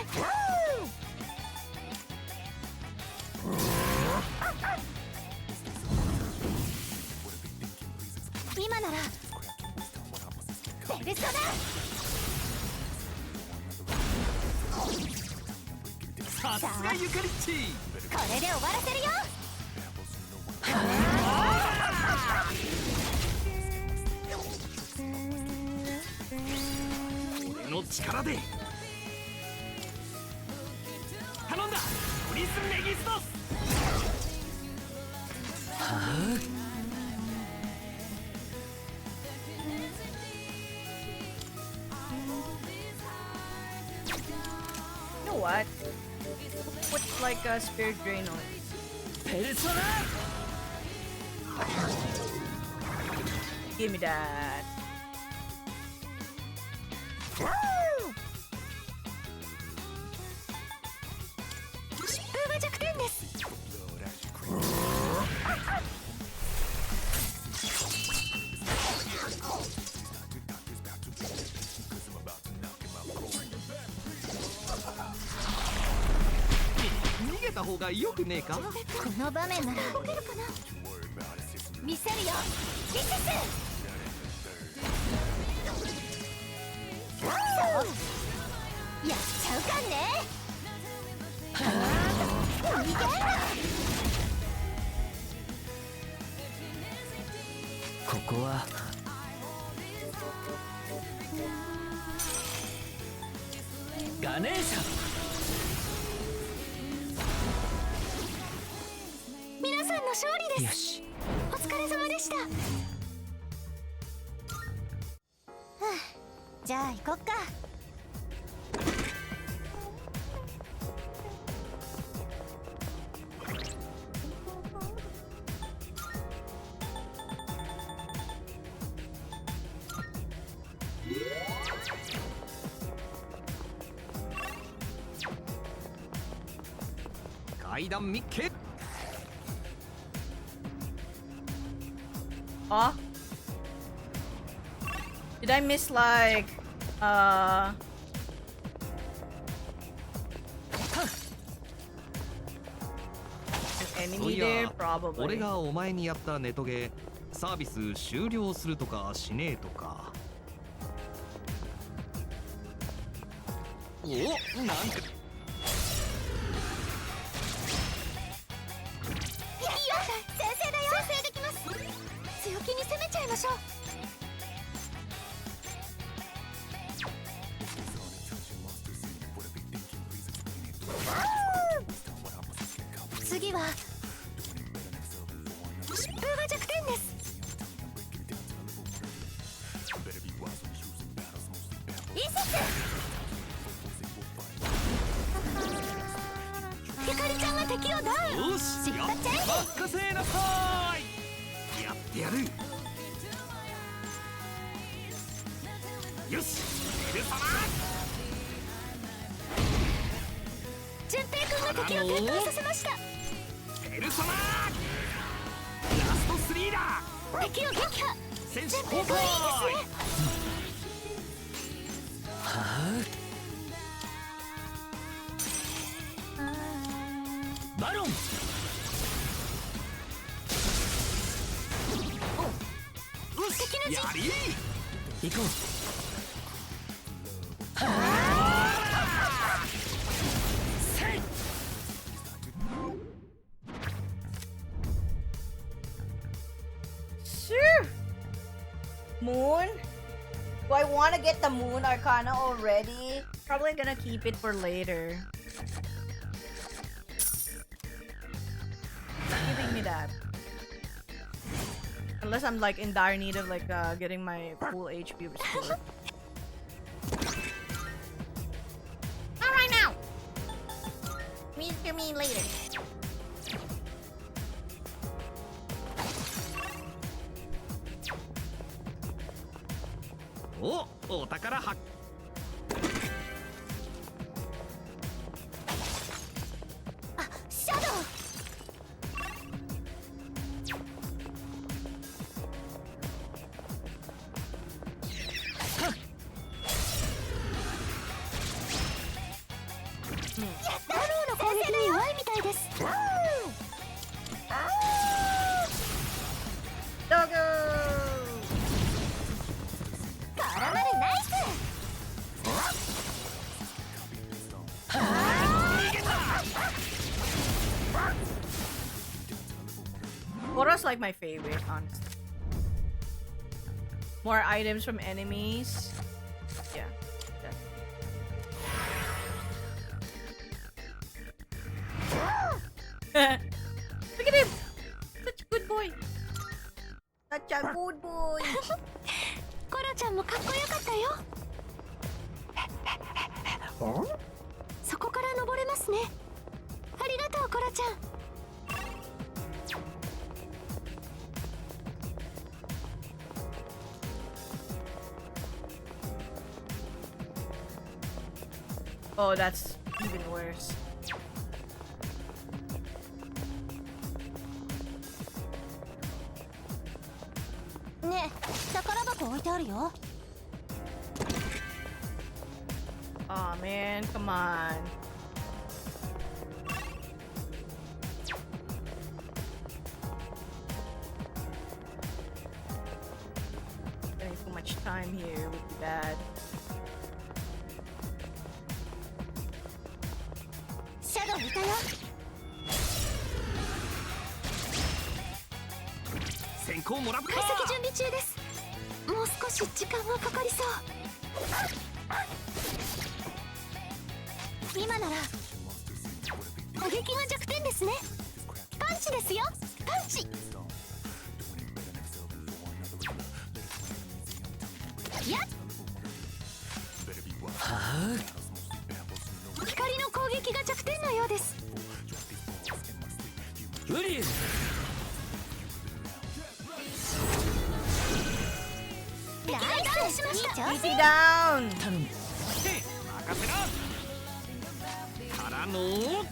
今ならベルトだ。さすがユカリッチ。これで終わらせるよ。俺の力で頼んだ。トリスメギストス。You know what? What's like a spirit drain on it? ペルソナ Give me that. 疾風が弱点です。逃げた方がよくねえか。この場面なら動けるかな。見せるよ。ミセス。そうやっちゃうかね。逃げる。ここはガネーシャ。皆さんの勝利です。よし。お疲れ様でした。はあ、じゃあ行こっか。階段ミッケ。 Huh? Did I miss like an enemy there? 俺 Probably. がお前にやったネトゲサービス終了するとかしねえとか。お、なんか先生だよ。先生できます。強気に攻めちゃいましょう。敵をダウン。よし、出発チェンジ。任せなさい。やってやる。よし、エル様。順平君が敵を転倒させました。エル様。ラスト3だ。敵を撃破。戦士順交代。平君いいですね。バロン。よし、敵のやり。行こう。Sure. Moon? Do I want to get the Moon Arcana already? Probably gonna keep it for later. Giving me that. Unless I'm like in dire need of like getting my full HP restored. Not right now. Me later. お宝発。あ、シャドウ。ダローの攻撃に弱いみたいです。Doggo! 絡まるナイス。Bora's like my favorite, honestly. More items from enemies. Yeah. Look at him! Such a good boy! Such a good boy! コロちゃんもかっこよかったよ。そこから登れますね。ありがとうコロちゃん。Oh, that's even worse. ねえ、宝箱置いてあるよ。Aw, man, come on. Spending so much time here would be bad. シャドウいたよ。先行もらった。解析準備中です。もう少し時間がかかりそう。今なら攻撃が弱点ですね。パンチですよ。パンチ。やっ。光の攻撃が弱点のようです。ウリエル。ダウンしました。 Easy down! 頼む。任せな。からの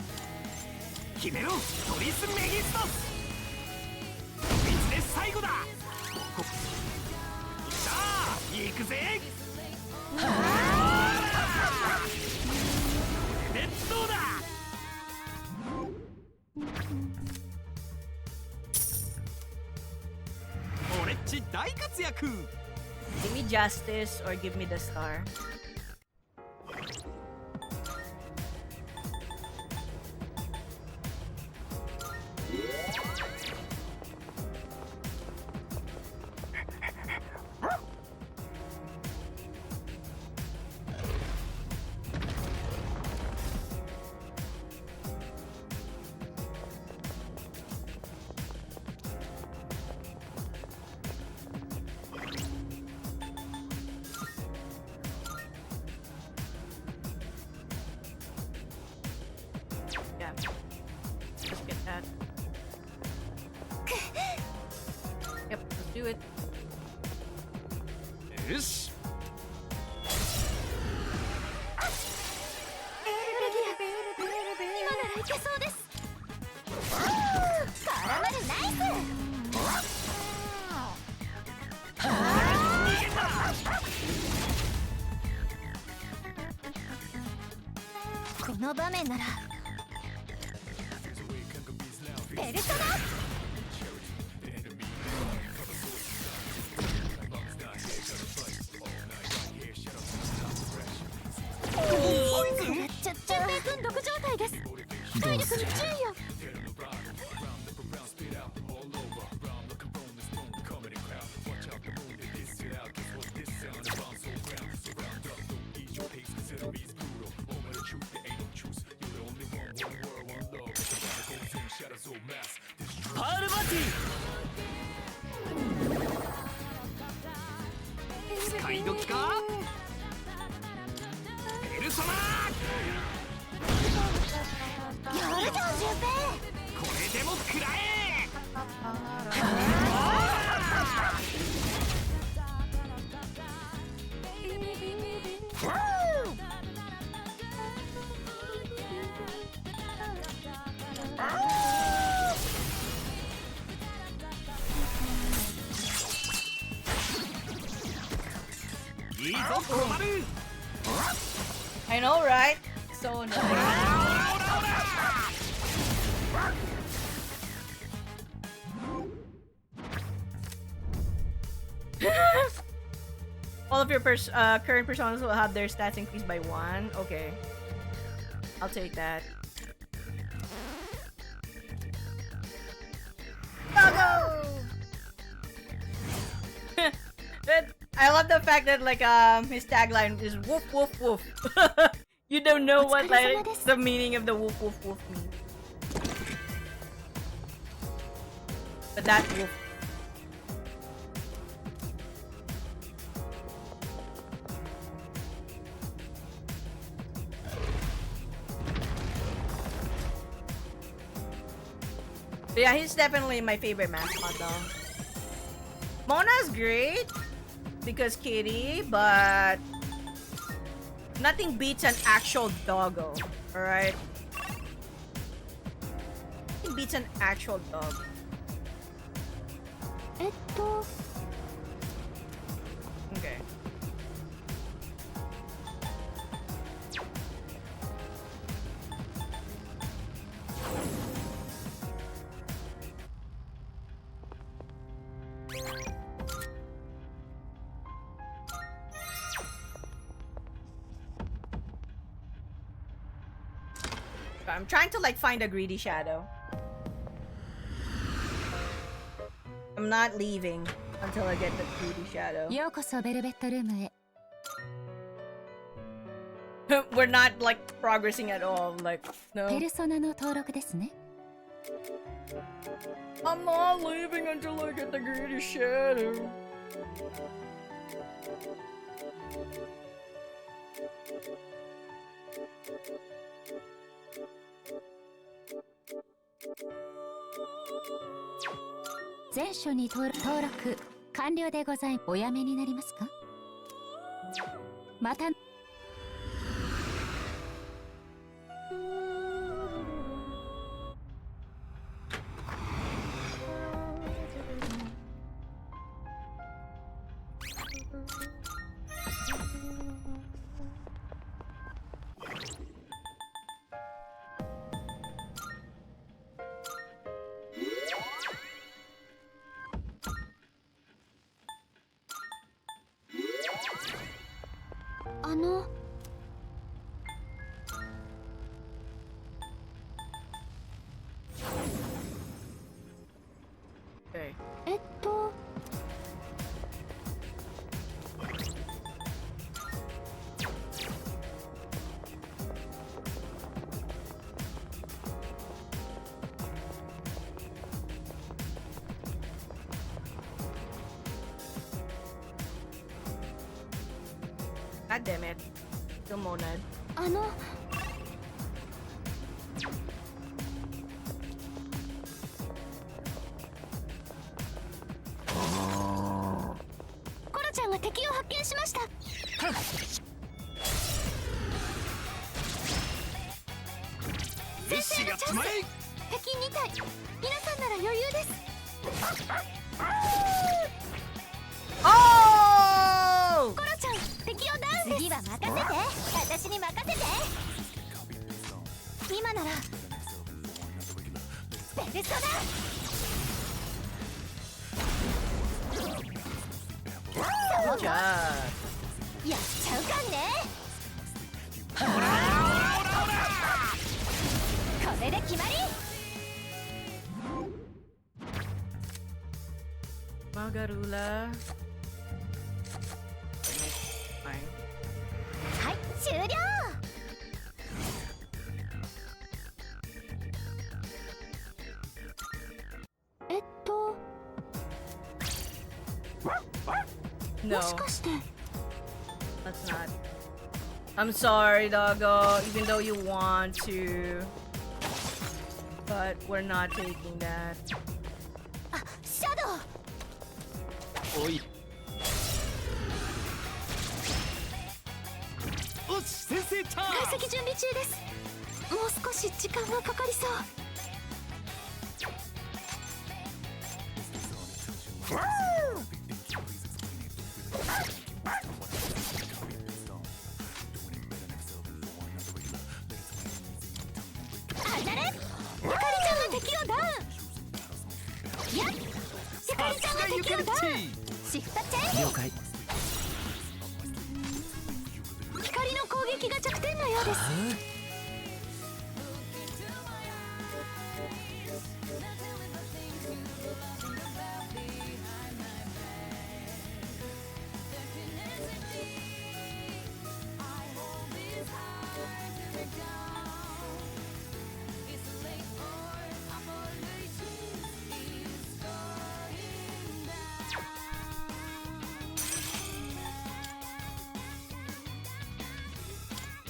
決めろ、トリス・メギストス。こいつで最後だ。さあ行くぜ。これでどうだ。俺っち大活躍。 Give me justice or give me the star. do it. よし。今ならいけそうです。カラメルナイス。この場面ならペルソナ。順平君毒状態です。体力に注意を。パールバティ。使い時か。ペルソナ。やるじゃん順平。これでも食らえ。いいぞ困る。 I know, right? So annoying. All of your current personas will have their stats increased by 1. Okay. I'll take that. Go! I love the fact that like his tagline is woof woof woof. You don't know what like the meaning of the woof woof woof means. But that woof. But yeah, he's definitely my favorite mascot though. Mona's great because kitty, but nothing beats an actual doggo, alright? Nothing beats an actual dog. Okay. I'm trying to like find a greedy shadow. I'm not leaving until I get the greedy shadow. We're not like progressing at all. Like no. I'm not leaving until I get the greedy shadow. Okay. God damn it. Still monad. 敵を発見しました。先生のチャンス。敵2体。皆さんなら余裕です。おーコロちゃん、敵をダウンです。次は任せて。私に任せて。今ならベルトだ。じゃあやっちゃうかんね。これで決まり。Magarula. はい、終了。No, もしかして that's not. I'm sorry, doggo, even though you want to. But we're not taking that. あ、シャドウ。おい。おし、先生チャンス。解析準備中です。もう少し時間がかかりそう。当たれ。ゆかりちゃんが敵をダウン。やっ、ゆかりちゃんが敵をダウン。シフトチェンジ。了解。光の攻撃が弱点のようです。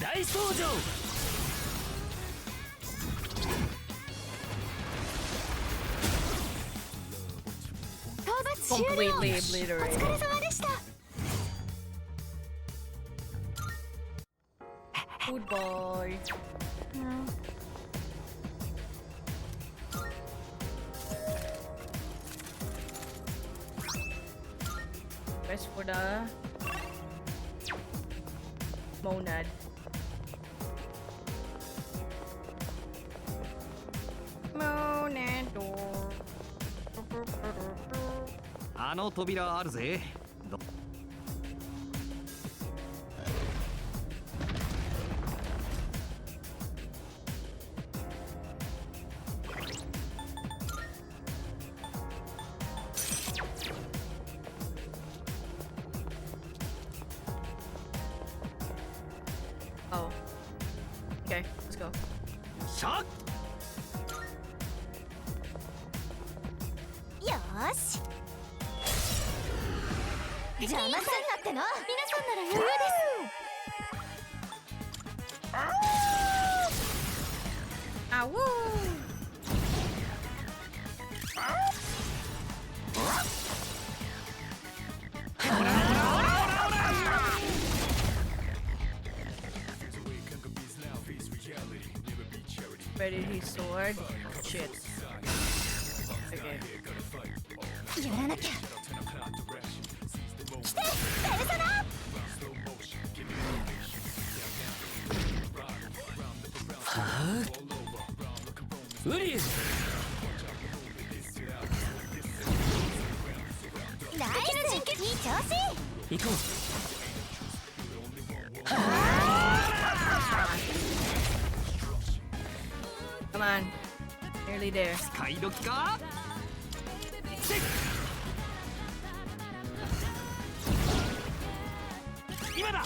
大登場。討伐終了。 Completely お疲 obliterated. れ様でした。 Good boy. Rest for the monad. あの扉あるぜ。Oh. Okay, let's go. シャッ。よーし。邪魔すんなっての。皆さんなら余裕です。Ah, woo! Ready his sword? Shit. Okay. やらなきゃ。来て、ペルソナ。ウリュウ。ナイス。いい調子。行こう。 Come on. Nearly there. 使い時か。せい。今だ。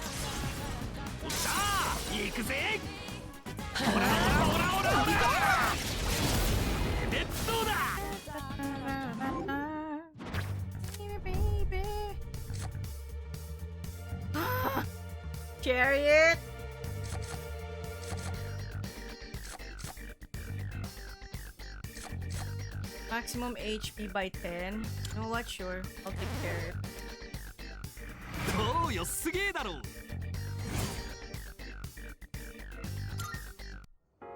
おっしゃー。行くぜ。ほらほらほらほらほら。レッツどうだ。 Chariot! Maximum HP by 10. You know what? Sure. I'll take care of it. うよ、すげえだろ。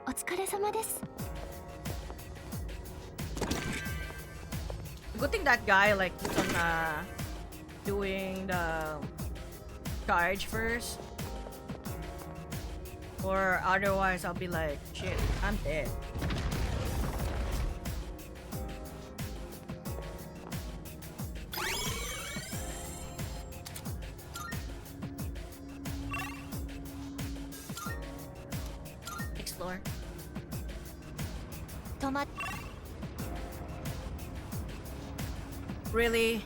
お疲れ様です。 Good thing that guy like keeps on doing the charge first, or otherwise I'll be like, shit, I'm dead. Explore. 止まっ Really?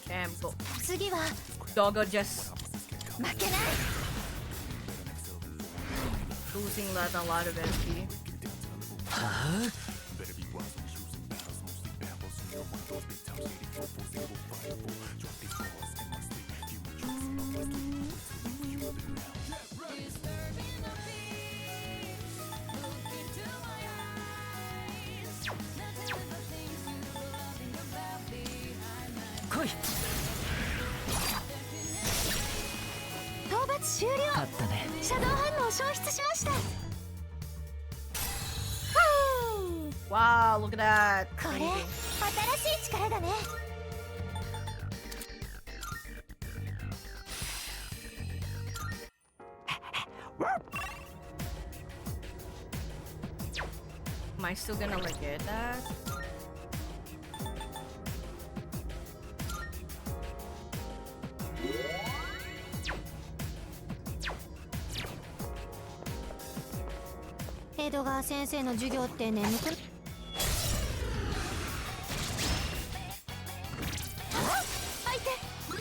Damn, go. 次は Doggo just 負けない。 losing a lot of SP. 来い。討伐終了。勝ったね。シャドウ反応を消失しました。 Wow, look at that. これ新しい力だね。 Am I still gonna like get that? 江戸川先生の授業って眠く相手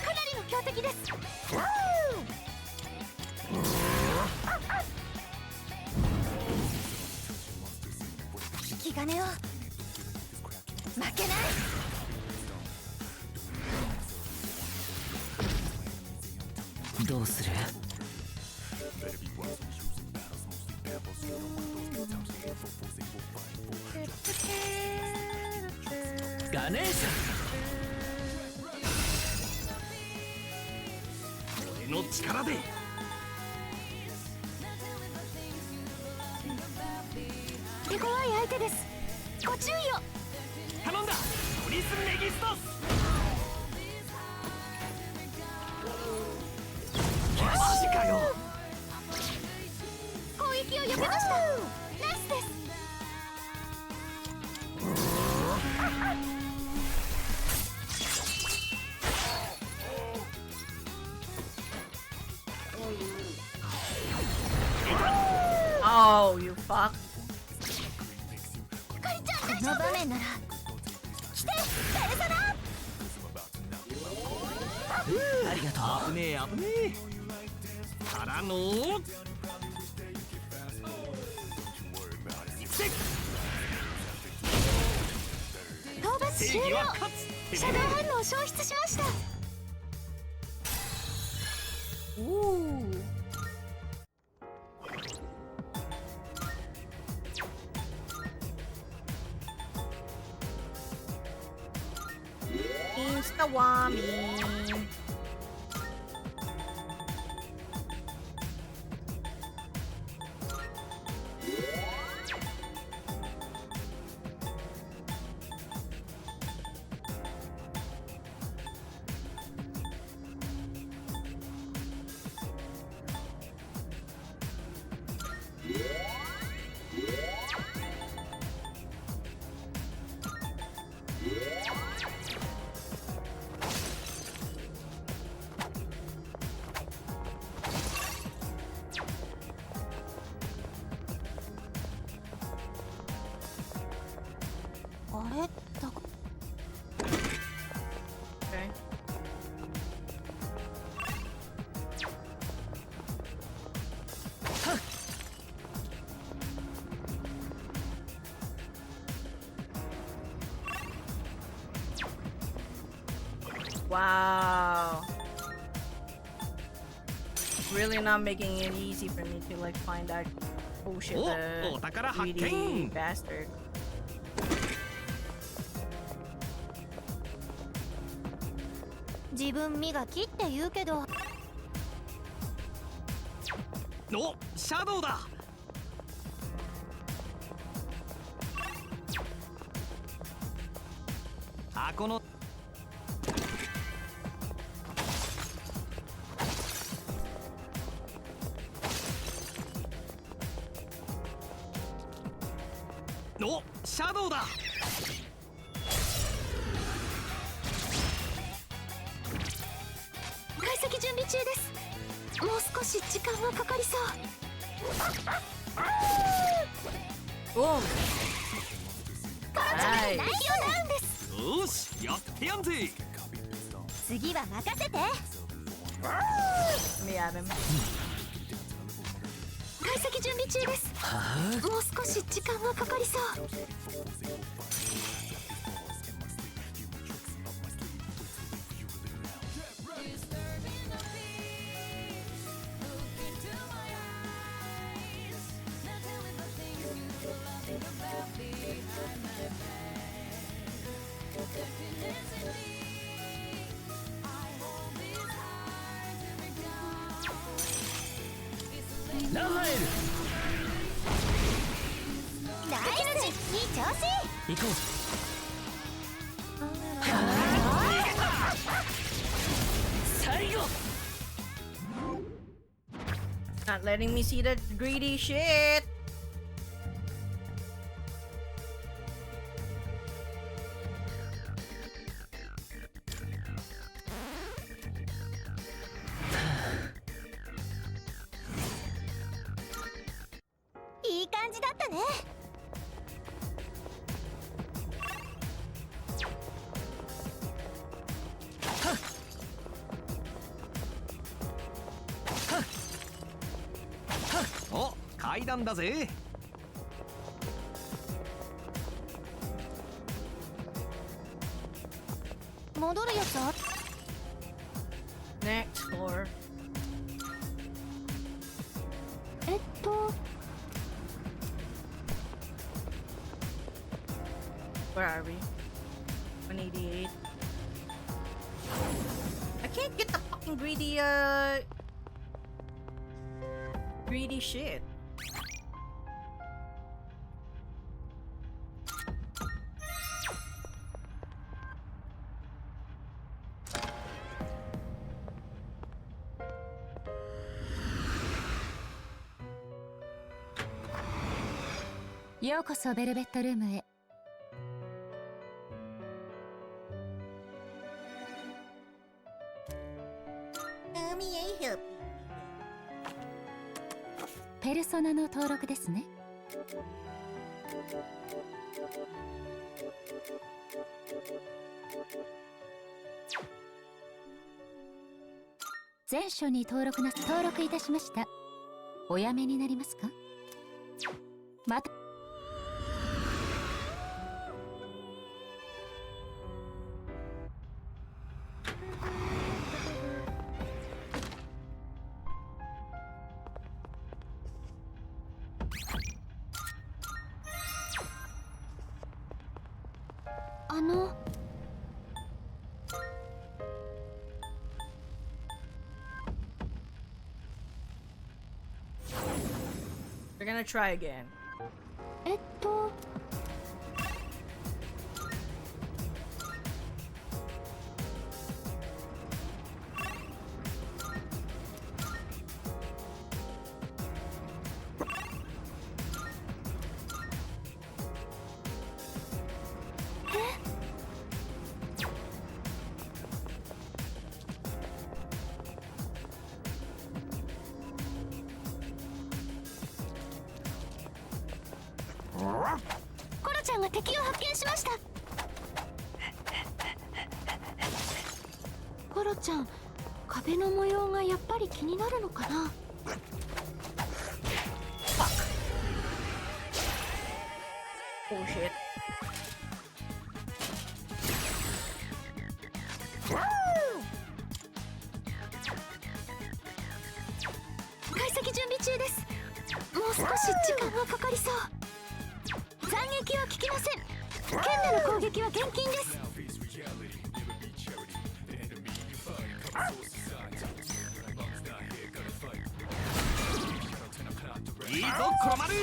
かなりの強敵です。引き金を負けない。どうする？ガネーシ俺の力で。手強い相手です。ご注意を。頼んだ。トリスメギストス。マジかよ。攻撃を避けました。ナイスです。 Oh, you fuck. この場面なら来てペルソナ。ありがとう。危ねえ危ねえ。からの討伐終了。シャドウ反応を消失しました。 Ooh. Insta-wami. Okay. Wow. Really not making it easy for me to like find that bullshit greedy bastard. 自分磨きって言うけど。お、シャドウだ。箱のお、シャドウだ。解析準備中です。もう少し時間がかかりそう。Boom. コロちゃん、内容なんです。よし、やってやんぜ。次は任せて。Let me at him. 解析準備中です。もう少し時間がかかりそう。ラファエルナイス、いい調子。行こう。 Not letting me see the greedy shit.いい感じだったね。お、階段だぜ。戻るやつあっ Next floor. Where are we? 188. I can't get the fucking greedy shit.「ようこそベルベットルームへ」。ペルソナの登録ですね。全書に登録いたしました。おやめになりますか？また。We're gonna try again. コロちゃんが敵を発見しました。コロちゃん、壁の模様がやっぱり気になるのかな。Bullshit. 時間がかかりそう。斬撃は効きません。剣での攻撃は厳禁です。いいぞ黒丸。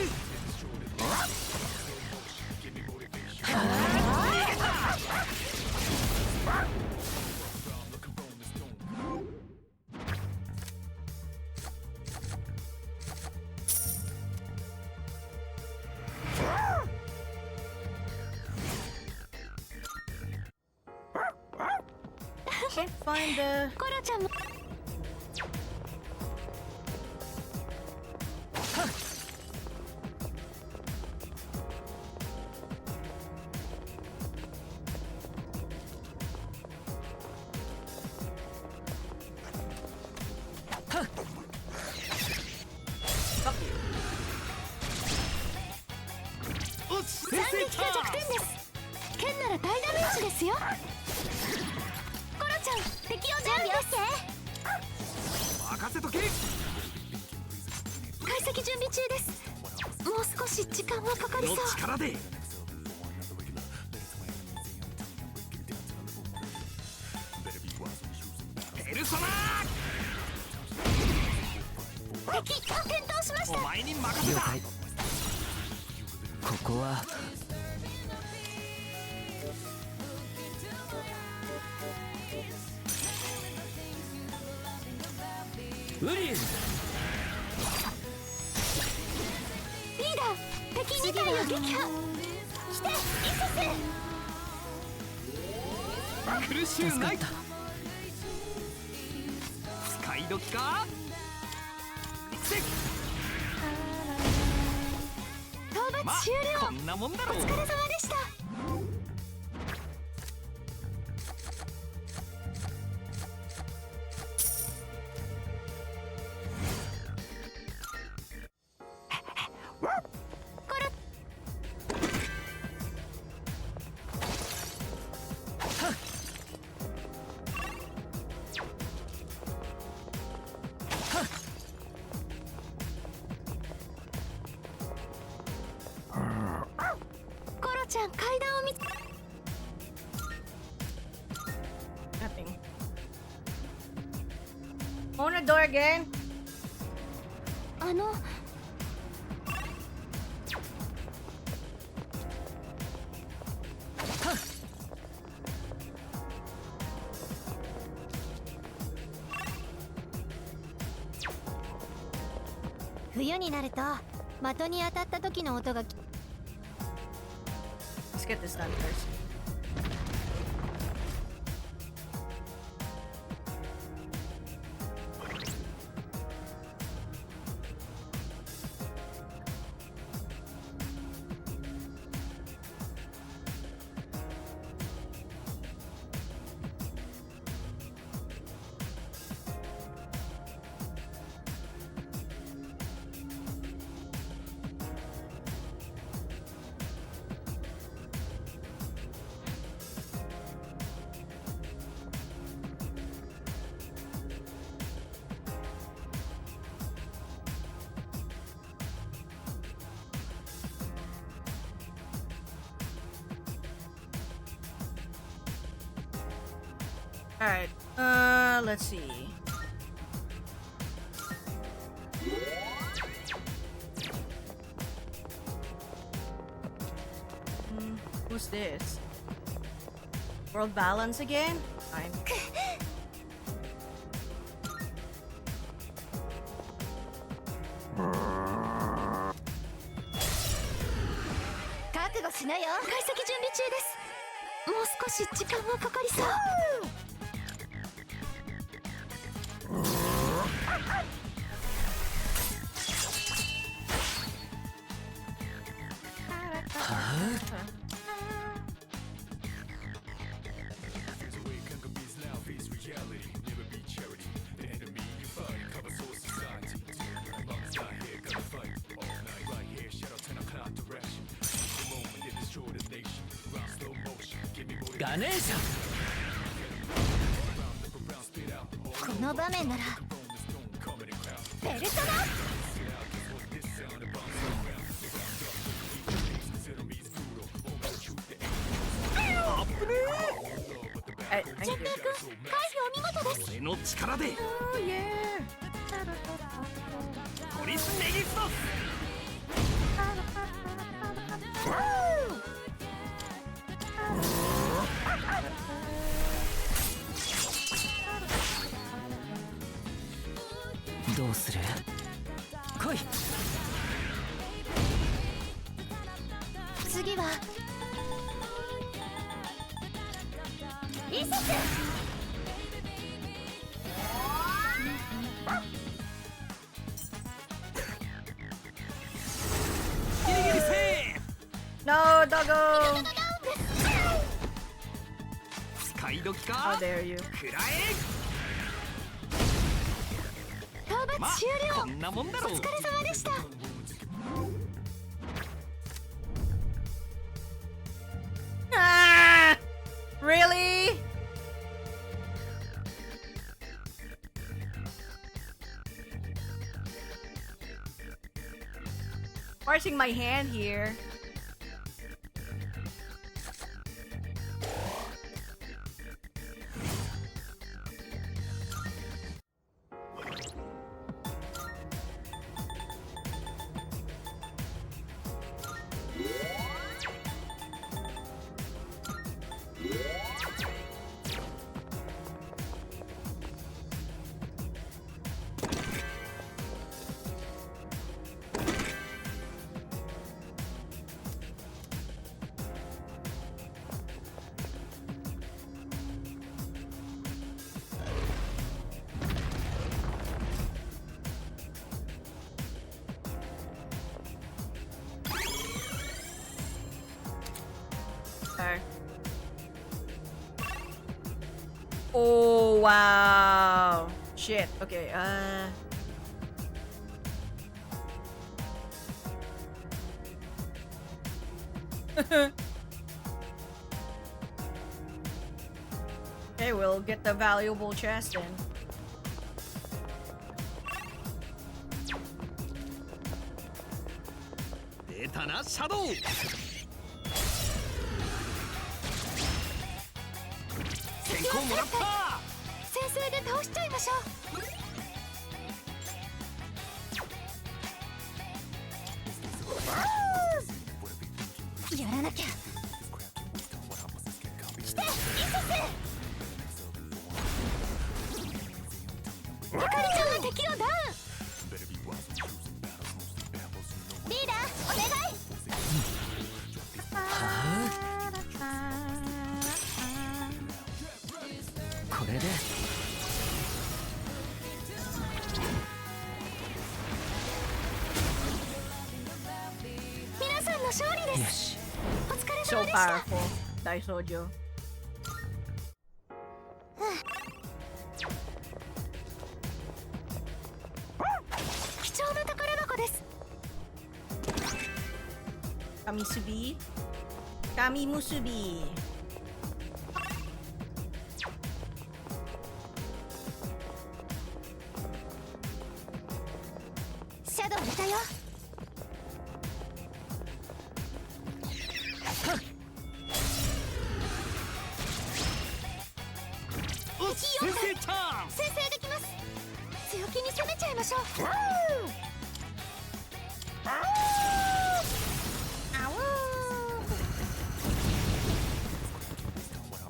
Can't find the. コロちゃんも斬撃が弱点です。剣なら大ダメージですよ。コロちゃん、敵を準備して。任せとけ。解析準備中です。もう少し時間はかかりそう。の力で。ペルソナ敵、転倒しましおた。前に任せた。ここはウリュウ。リーダー、敵2体を撃破してイ苦しゅうない。使い時か。セス討伐まあ終了。こんなもんだろう。お疲れ様でした。コロちゃん、階段を見つ Nothing. Open the door again. 冬になると的に当たった時の音が Let's get this done first. Alright, let's see. Who's this? World balance again? Fine. 覚悟しなよ。解析準備中です。もう少し時間がかかりそう。ガネーシャ。この場面ならペルソナ。Thank 順 you. 平くん回避お見事です。俺の力で Oh yeah. トリスメギストス。どうする？来い。次はリセス。ギリギリセーフ。 No, doggo. 使い時 How か。 dare you? くらえ。討伐まあ終了。こんなもんだろう。お疲れ様でした。 Ah! Really? Forcing my hand here. Okay. Oh wow. Shit. Okay. Okay, we'll get the valuable chest then. 出たなシャドウ。先行もらった。先制で倒しちゃいましょう。やらなきゃ。来てリセス。あかりちゃんの敵をダウン。リーダーお願い。これで皆さんの勝利です。よし。お疲れ So 様でした。 powerful. Daisojo. 貴重な宝箱です。 Kamisubi. Kamimusubi. シャドウいたよ。おっ先生チャンス。先制できます。強気に攻めちゃいましょう。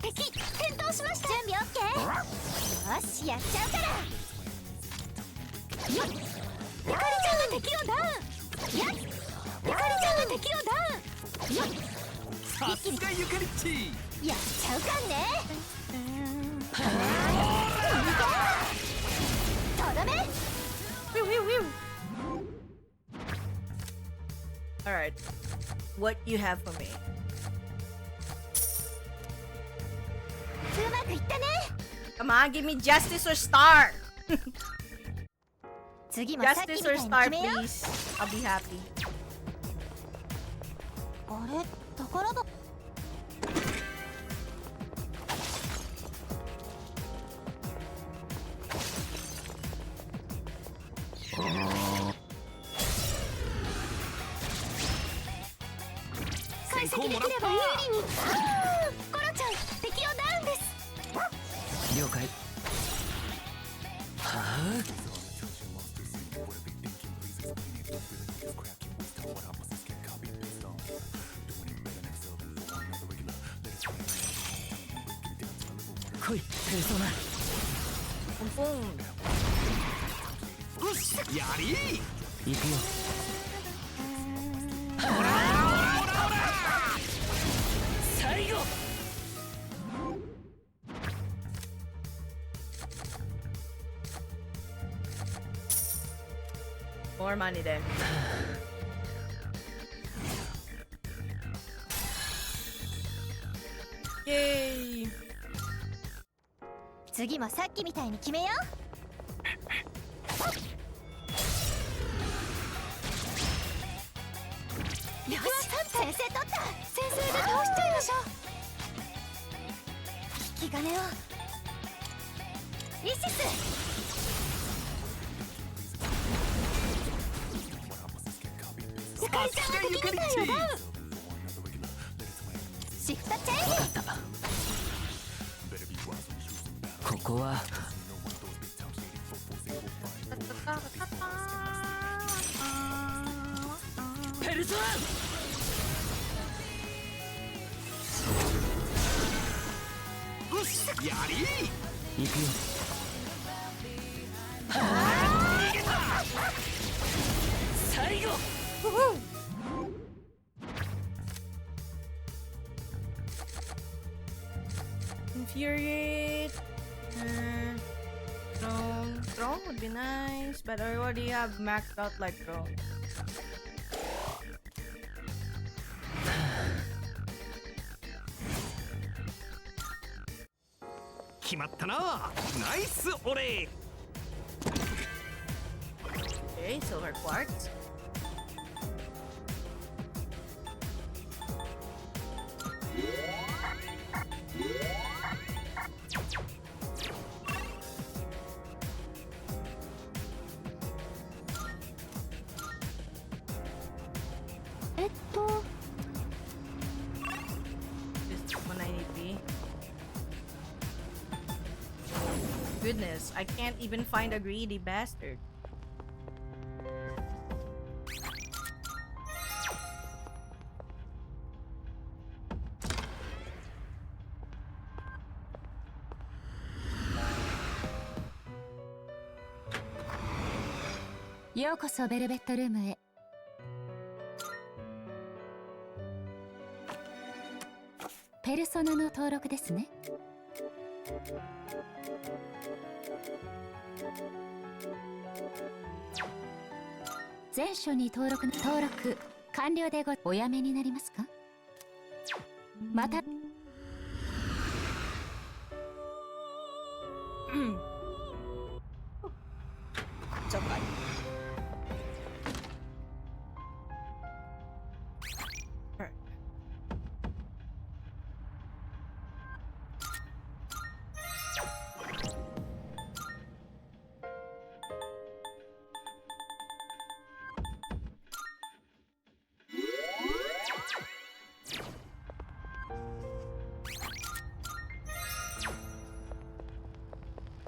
敵転倒しました。準備オッケー。よしやっちゃうから。よっ。ゆかりちゃんの敵をダウン。やっ。ゆかりちゃんの敵をダウン。よっ。さすがゆかりっち。やっちゃうかんね。とどめ。 Whew, whew, whew. Alright. What you have for me? うまくいったね。 Come on, give me justice or star. 次もさっきみ Justice た or いに star, 決めよう。 please. I'll be happy. あれ宝箱。解析できれば有利に。コロちゃん敵をダウンです。了解。はあ。来い、ペルソナ。よし、やり行くよ。最後。More money then. Yay! 次もさっきみたいに決めよう。よし、先生取った。先生で倒しちゃいましょう。引き金をイシス。ゆかりちゃんが敵みたいよ。ダウン。シフトチェンジ。分かった。ここはペルソナ。よし、やり行くよ。逃げた。最後。Infuriate. Throne would be nice, but I already have maxed out like throne. 決まったな。ナイスオレ。 Okay, silver quartz. Just 193. Goodness, I can't even find a greedy bastard. Welcome ようこそベルベットルームへ。ペルソナの登録ですね。全書に登録完了でおやめになりますか？また。It's okay. Alright.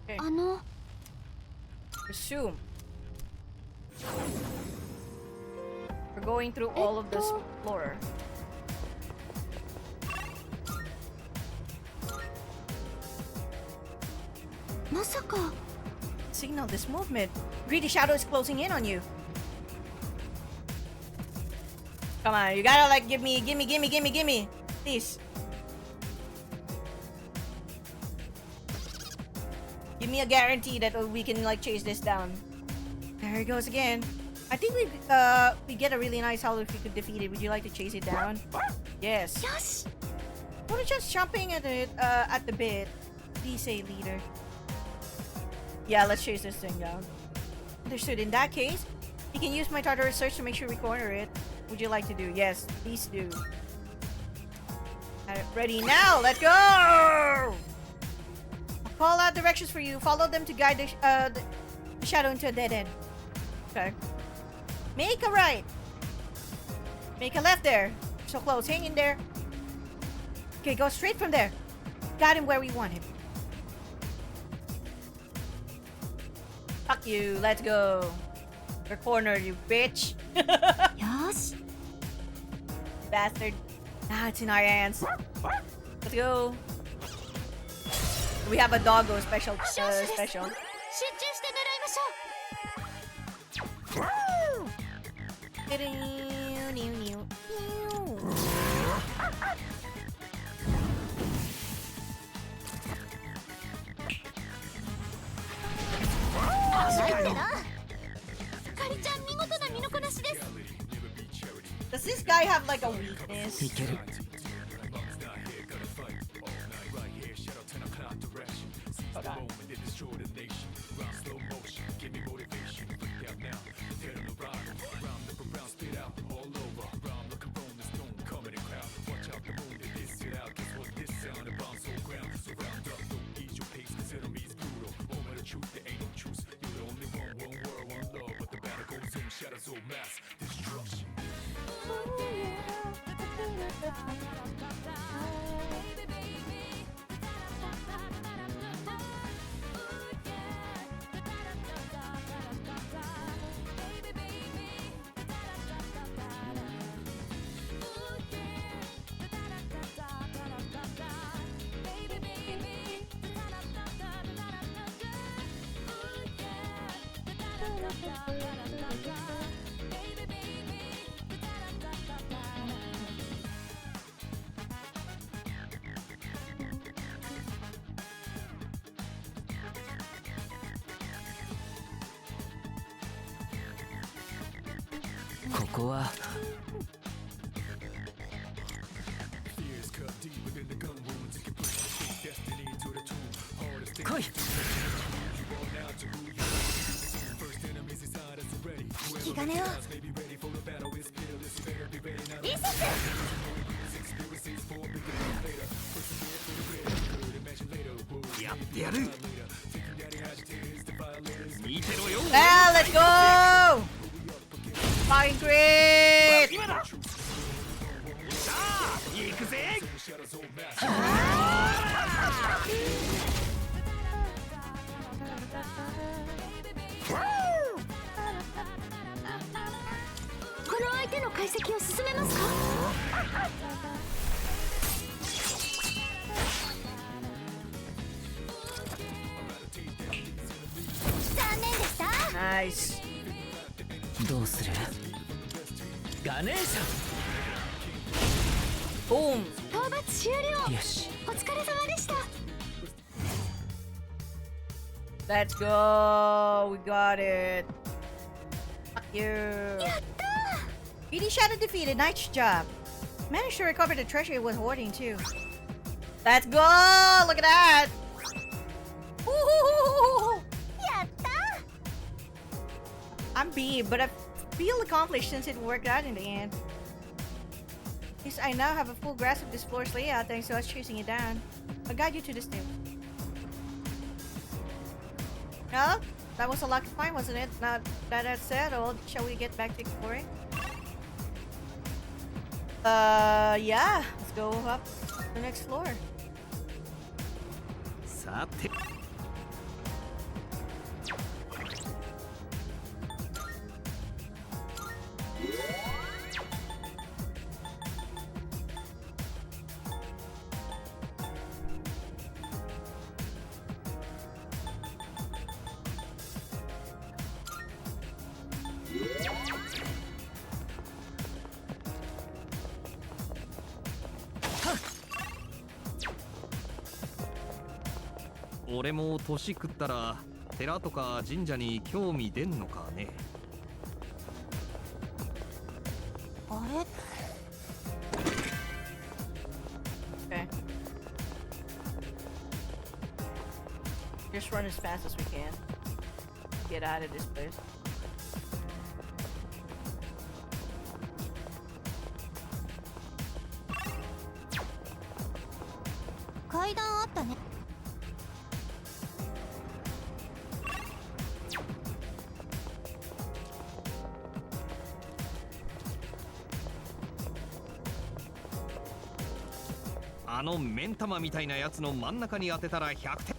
Okay. Resume. We're going through all of this floor. Masaka. Signal this movement. Greedy Shadow is closing in on you. Come on, you gotta like give me. Please. Give me a guarantee that we can like chase this down. There he goes again. I think we get a really nice howl if we could defeat it. Would you like to chase it down? Yes. Yes. What is just jumping at it at the bit? Please say leader. Yeah, let's chase this thing down. Understood. In that case, you can use my Tartarus search to make sure we corner it. Would you like to do? Yes, please do. Ready now. Let's go. I'll call out directions for you. Follow them to guide the shadow into a dead end. Okay. Make a right. Make a left there. So close. Hang in there. Okay, go straight from there. Got him where we want him. Fuck you, let's go. Your corner, you bitch. よし Bastard. Now it's in our hands. Let's go. We have a doggo special. 少々です special. 集中して狙いましょうないってなかりちゃん見事な身のこなしです Does this guy have like a weakness? いける Hold on.ここは来い引き金をリセッやってやる見てろよ Ah, let's go! Fucking great! 今ださあ行くぜこの相手の解析を進めますか残念でした Nice. どうするガネーシ Boom. 討伐終了ョンよしお疲れ様でした Let's go. We got it. Fuck you. やった BD Shadow defeated. Nice job. Managed to recover the treasure it was hoarding too. Let's go. Look at that. Woohoo. やった I'm B, but I feel accomplished since it worked out in the end. At least I now have a full grasp of this floor's layout thanks to us chasing it down. I'll guide you to the step. No? That was a lucky find, wasn't it? Now that that's settled, shall we get back to exploring? Yeah. Let's go up to the next floor. さて俺も年食ったら寺とか神社に興味出んのかねあれ Okay. Just run as fast as we can. Get out of this place. 階段あったねあの目ん玉みたいなやつの真ん中に当てたら100点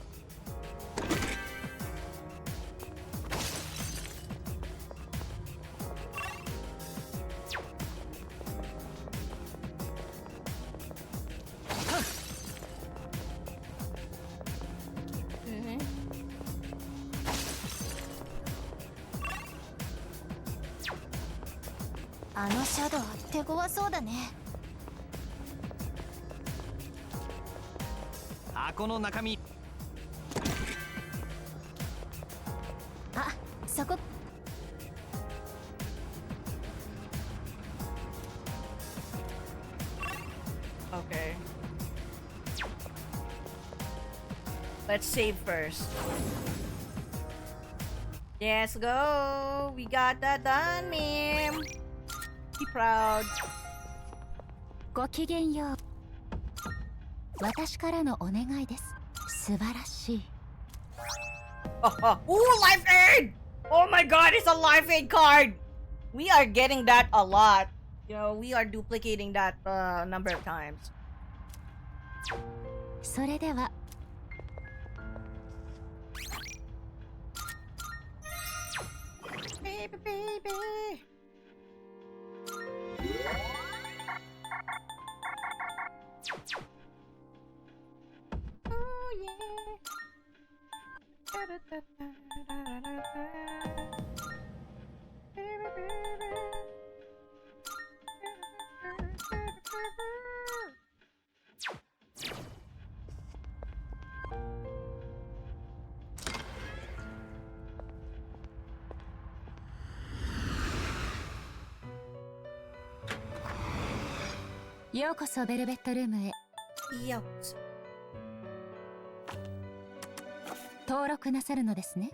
あのシャドウ手強そうだね。箱の中身。あ、そこ。Okay. Let's save first. Let's go. We got that done, ma'am. Be proud. ごきげんよう。私からのお願いです。素晴らしい。Ooh, life aid! Oh my god, it's a life aid card! We are getting that a lot. You know, we are duplicating that number of times. それでは。Baby, baby. Oh yeah. Baby, baby. ようこそベルベットルームへ。よ登録なさるのですね。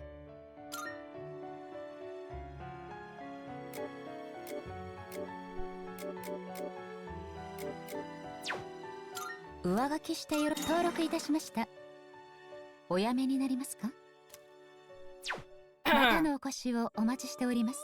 上書きして登録いたしました。おやめになりますか？またのお越しをお待ちしております。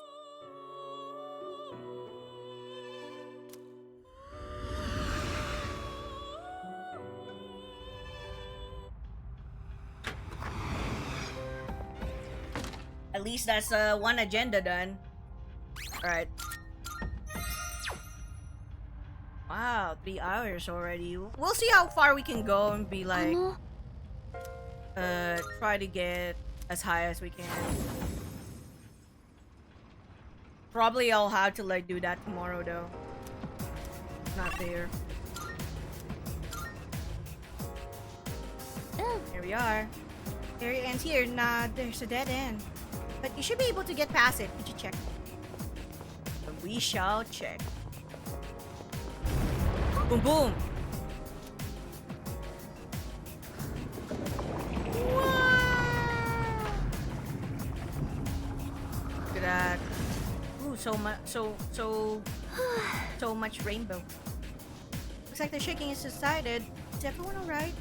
At least that's one agenda done. Alright. Wow, 3 hours already. We'll see how far we can go and be like try to get as high as we can. Probably I'll have to like do that tomorrow though. Not there. Here we are. Here it ends here. Nah, there's a dead end. But you should be able to get past it. Could you check? We shall check. Boom boom. Wow. Look at that. Ooh, so much rainbow. Looks like the shaking is subsided. Is everyone alright?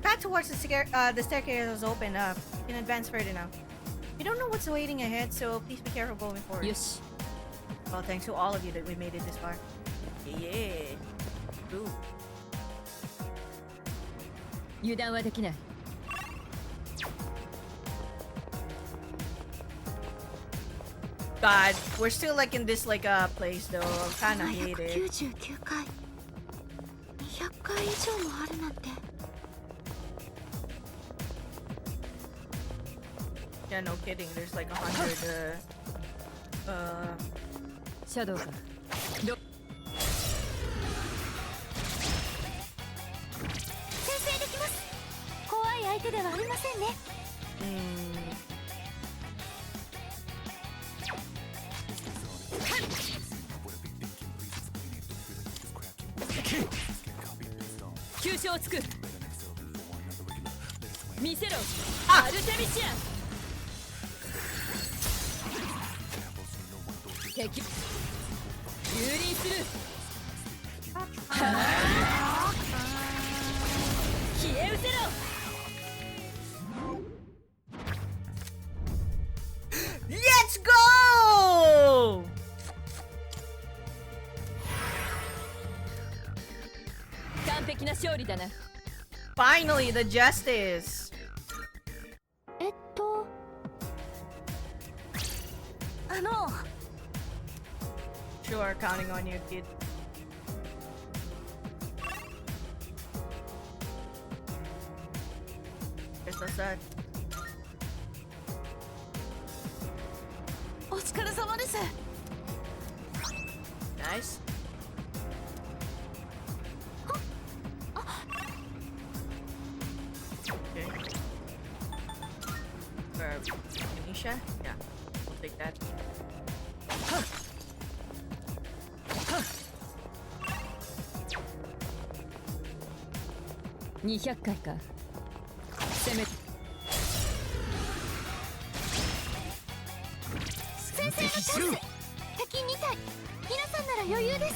Back towards the staircase is open up. You can advance further now. You don't know what's waiting ahead, so please be careful going forward. Yes. Well, thanks to all of you that we made it this far. Yeah. Ooh. 油断はできない。God, we're still like in this like place though. I kinda hate it. 199回。200回以上もあるなんて。Yeah, no kidding. There's like 100. シャドウか。先制できます。怖い相手ではありませんね。急所をつく。見せろ。アルテミシア。敵蹂躙する。消え失せろ。Let's go! 完璧な勝利だな。Finally, the justice. Sure, counting on you, kid. Guess that's that. お疲れ様です。Nice. Okay. Anisha? Yeah. We'll take that. 200回か攻め先生のチャンス。敵2体。皆さんなら余裕です。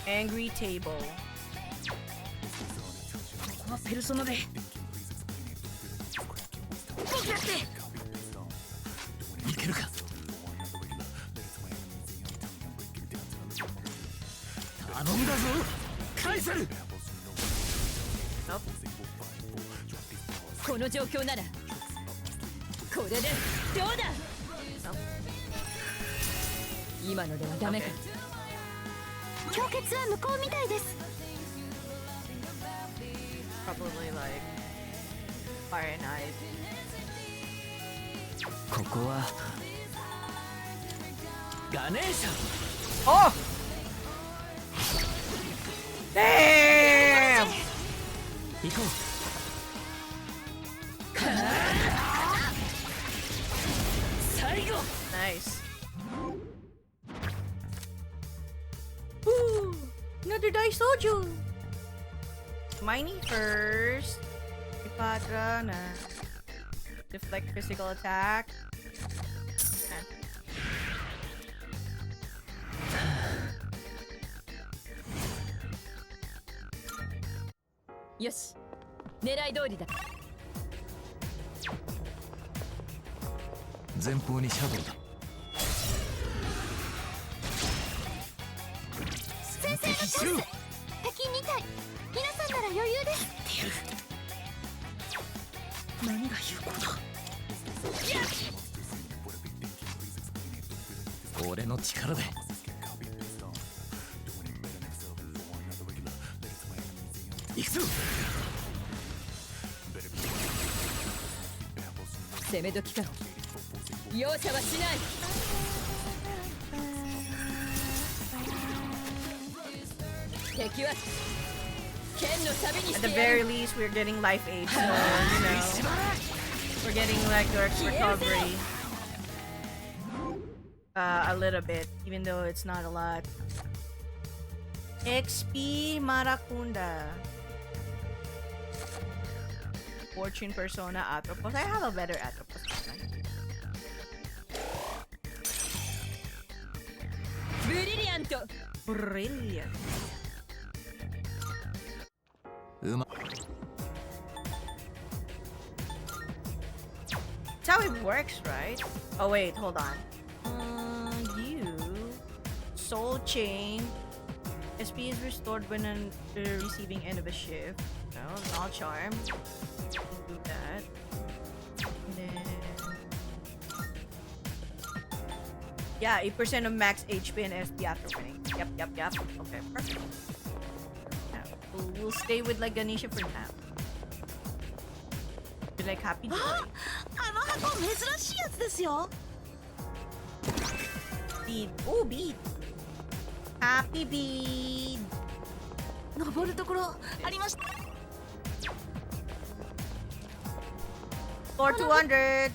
Angry table. ここはペルソナで僕やっていけるか。頼んだぞカイサル。この状況ならこれでどうだ。今のではダメか。氷結は向こうみたいです。 Probably like fire and ice. ここはガネーシャ。 Oh! Damn! 行こう。最後。 Nice. Ooh, another dice soju. Miney first. Ipatra na. Deflect physical attack. Okay. よし狙い通りだ。前方にシャドウだ。先生のチャンス。敵2体。皆さんなら余裕です。何が有効だ。俺の力で。行くぞ。攻め時か。容赦はしない。敵は剣のサビにし At て the や very る。 least, we're getting life aid, so, you know, we're getting like our recovery. A little bit, even though it's not a lot. XP Maracunda. Fortune Persona Atropos. I have a better Atropos. Brilliant. Brilliant. うま。 That's how it works, right? Oh wait, hold on. You Soul Chain. SP is restored when receiving end of a shift. No, not charm. Do that. And then yeah, 8% of max HP and SP after winning. Yep. Okay, perfect. Yeah, we'll stay with like Ganesha for now. Be like happy Joy. あの箱珍しいやつですよ。 Bead. Oh, bead. Happy bead. 登るところありました。 For 200.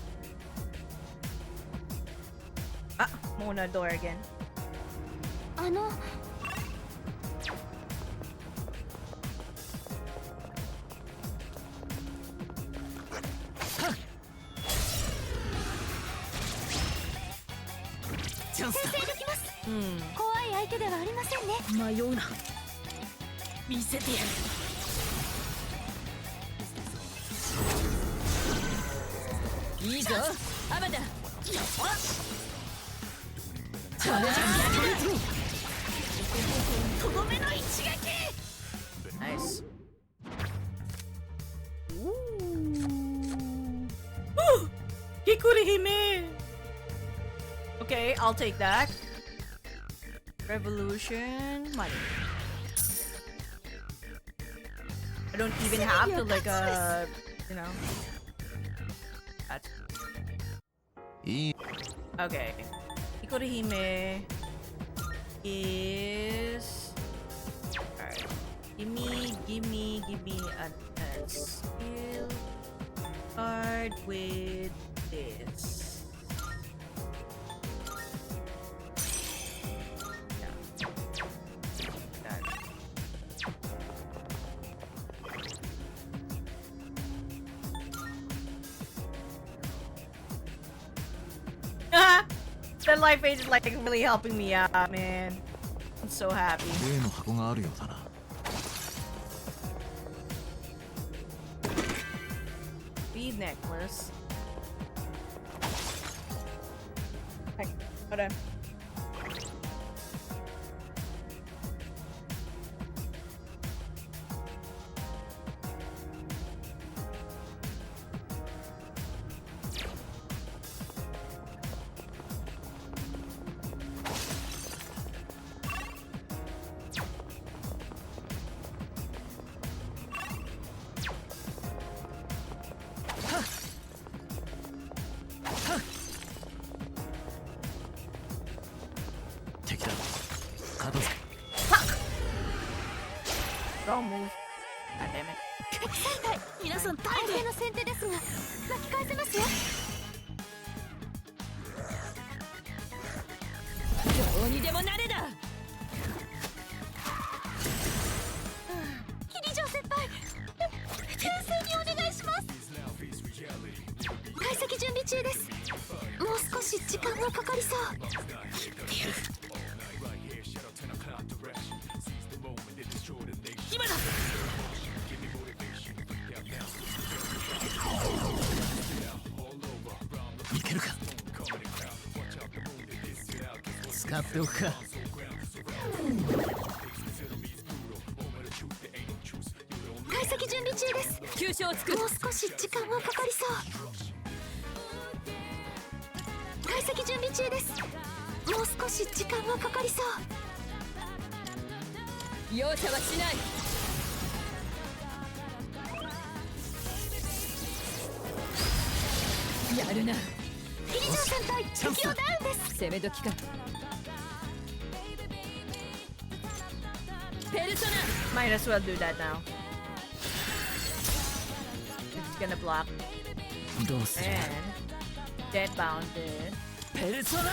Ah, Mona door again. チャンスだ。先制できます。 Hmm. 怖い相手ではありませんね。迷うな。見せてやる。いいぞアマダ。とどめの一撃。 Nice. Ooh. Hikurihime. Okay, I'll take that. Revolution money. I don't even have to like you know. That's いい。 okay. Hikurihime. is... Alright. Give me a skill card with this. Yeah. Got it. That life page is like really helping me out, man. I'm so happy. 例の箱があるようだな。Bead necklace. Hey, hold on. Don't move. God damn it. 皆さん大抵の先手ですが巻き返せますよ。どうにでもなれだ。キリジョー先輩、冷静にお願いします。解析準備中です。もう少し時間がかかりそう。今だ。いけるか。使っておくか。解析準備中です。急所を作る。もう少し時間がかかりそう。解析準備中です。もう少し時間がかかりそう。容赦はしない。やるな。キリジョー先輩、敵をダウンです。攻め時か。ペルソナ。 Might as well do that now. It's gonna block どうする。 and dead bounded. ペルソナ。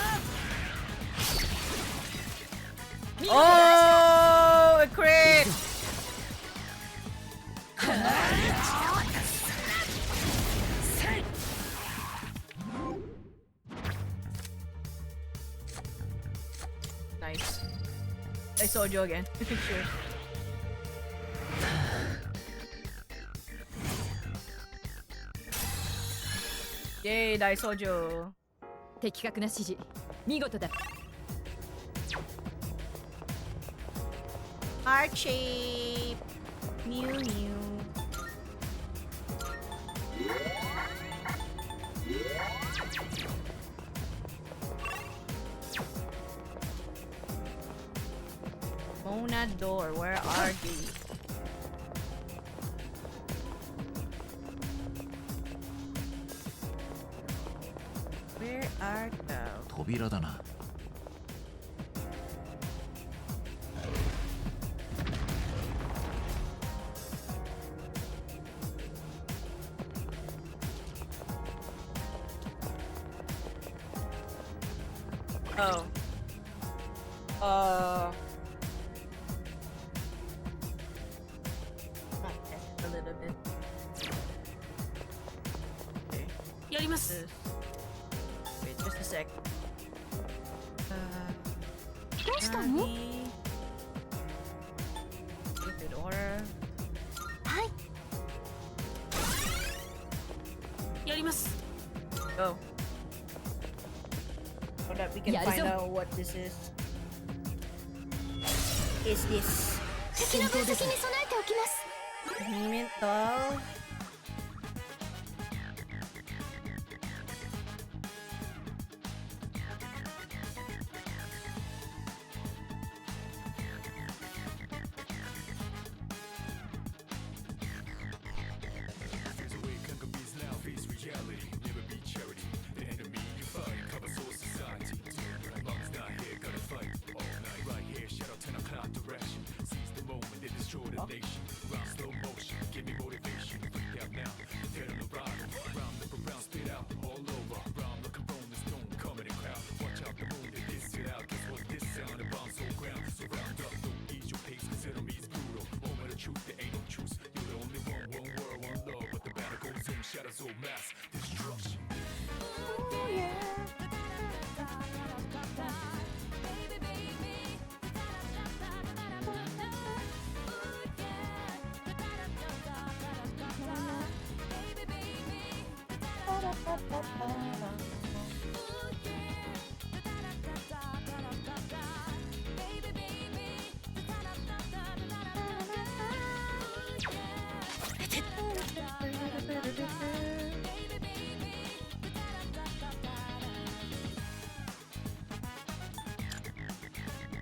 Oh, a crit! Nice. I saw you again. Sure. Yay, I saw you. 的確な指示。見事だ。Heart shape. Mew mew. Mona door, where are these? Where are those? 扉だな。Oh. A little bit. Okay. やります。 Wait, just a sec. どうしたの？ Good order. はい。やります。 Go. So that we can Yeah, find so- out what this is. Is this 敵の分析に備えておきます。 payment doll?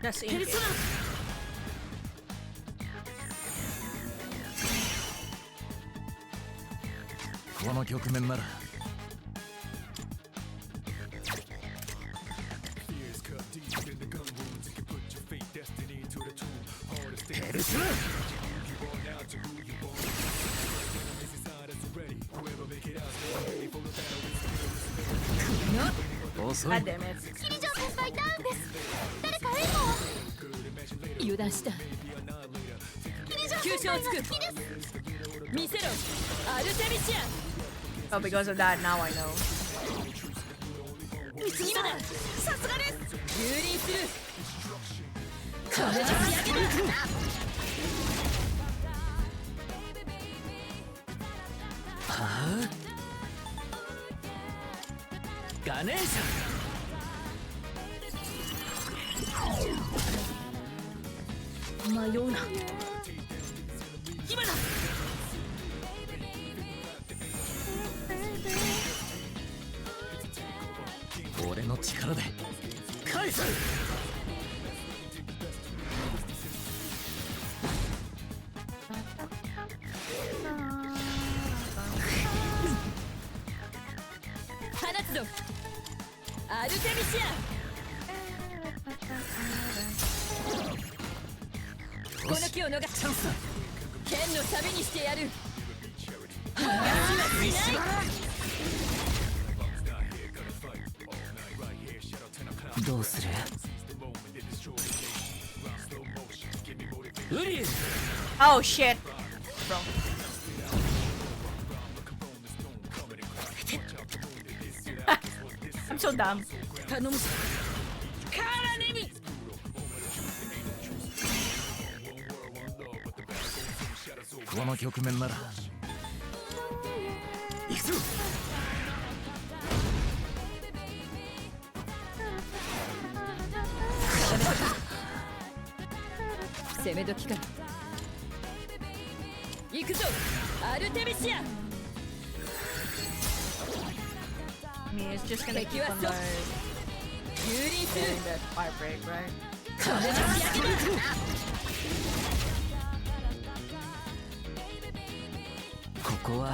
Just in case. この局面ならペルソナ遅い God damn it. キリジョー先輩ダウンです。誰か援護を。油断したキリジョー急所を先輩がつく好きです。見せろアルテミシ Oh, because of that, now I know. 今ださすがです。蹂躙する必ず仕上げだはあガネーシャ迷うな今だ。俺の力で返す放つぞアルテミシアこの木を逃すチャンスだ剣のサビにしてやるどうする？ウリ Oh shit. Bro. I'm so dumb. 頼むぞカーラネミこの局面なら行くぞ攻め時か行くぞアルテミシア I mean, it's just gonna keep on like 蹂躙する getting that fire break, right? 必ず仕上げだここは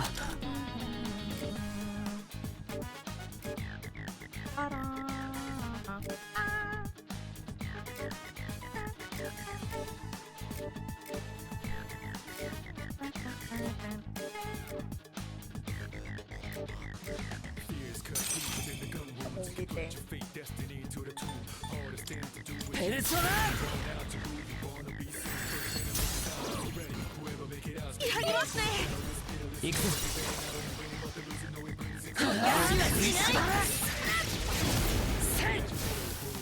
ペルソナやりますね。行くぞ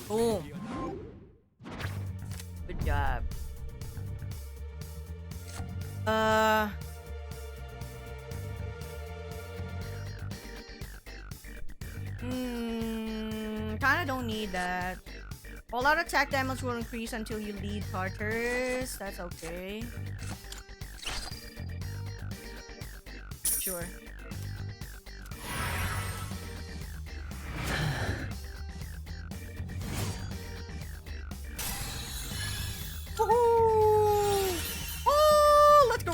Boom. Good job. Kinda don't need that. All out attack damage will increase until you lead Tartars. That's okay. Sure. Woohoo! Oh, let's go!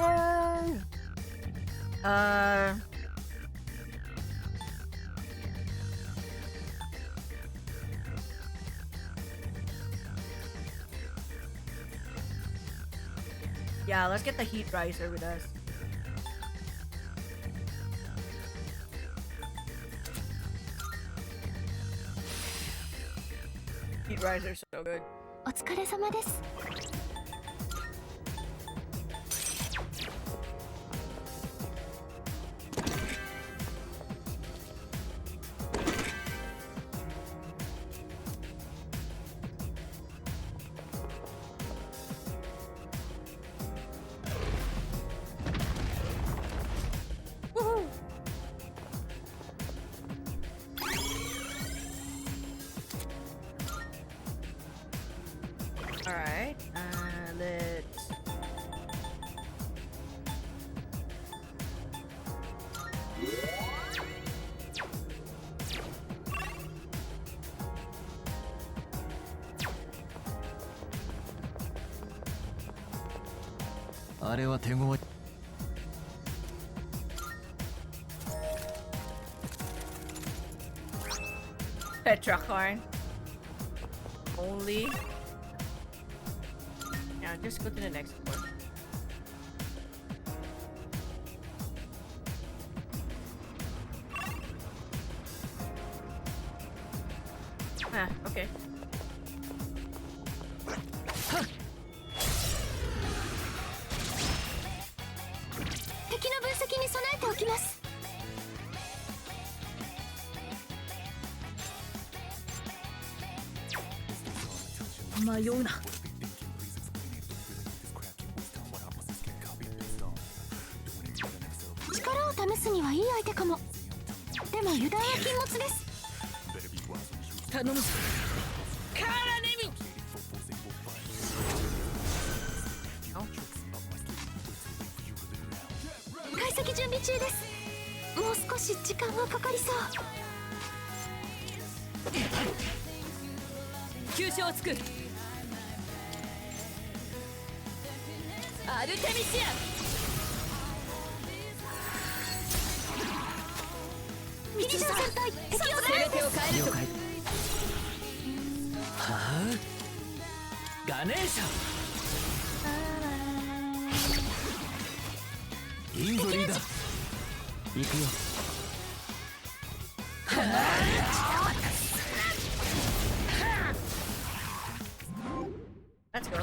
Yeah, let's get the heat riser with us. Heat riser's so good. お疲れ様です。あれは手強い。Petracorn. Only. Yeah, just go to the next one. Ah, okay. 敵の分析に備えておきます。迷うな。力を試すにはいい相手かも。でも油断は禁物です。頼むぞ。カーラネミ。解析準備中です。もう少し時間がかかりそう。急所を作る。アルテミシア。ミリジョン先輩、敵を攻め手を変えると。はあ、ガネーシャ。いいぞリーダー。行くよ。Let's go.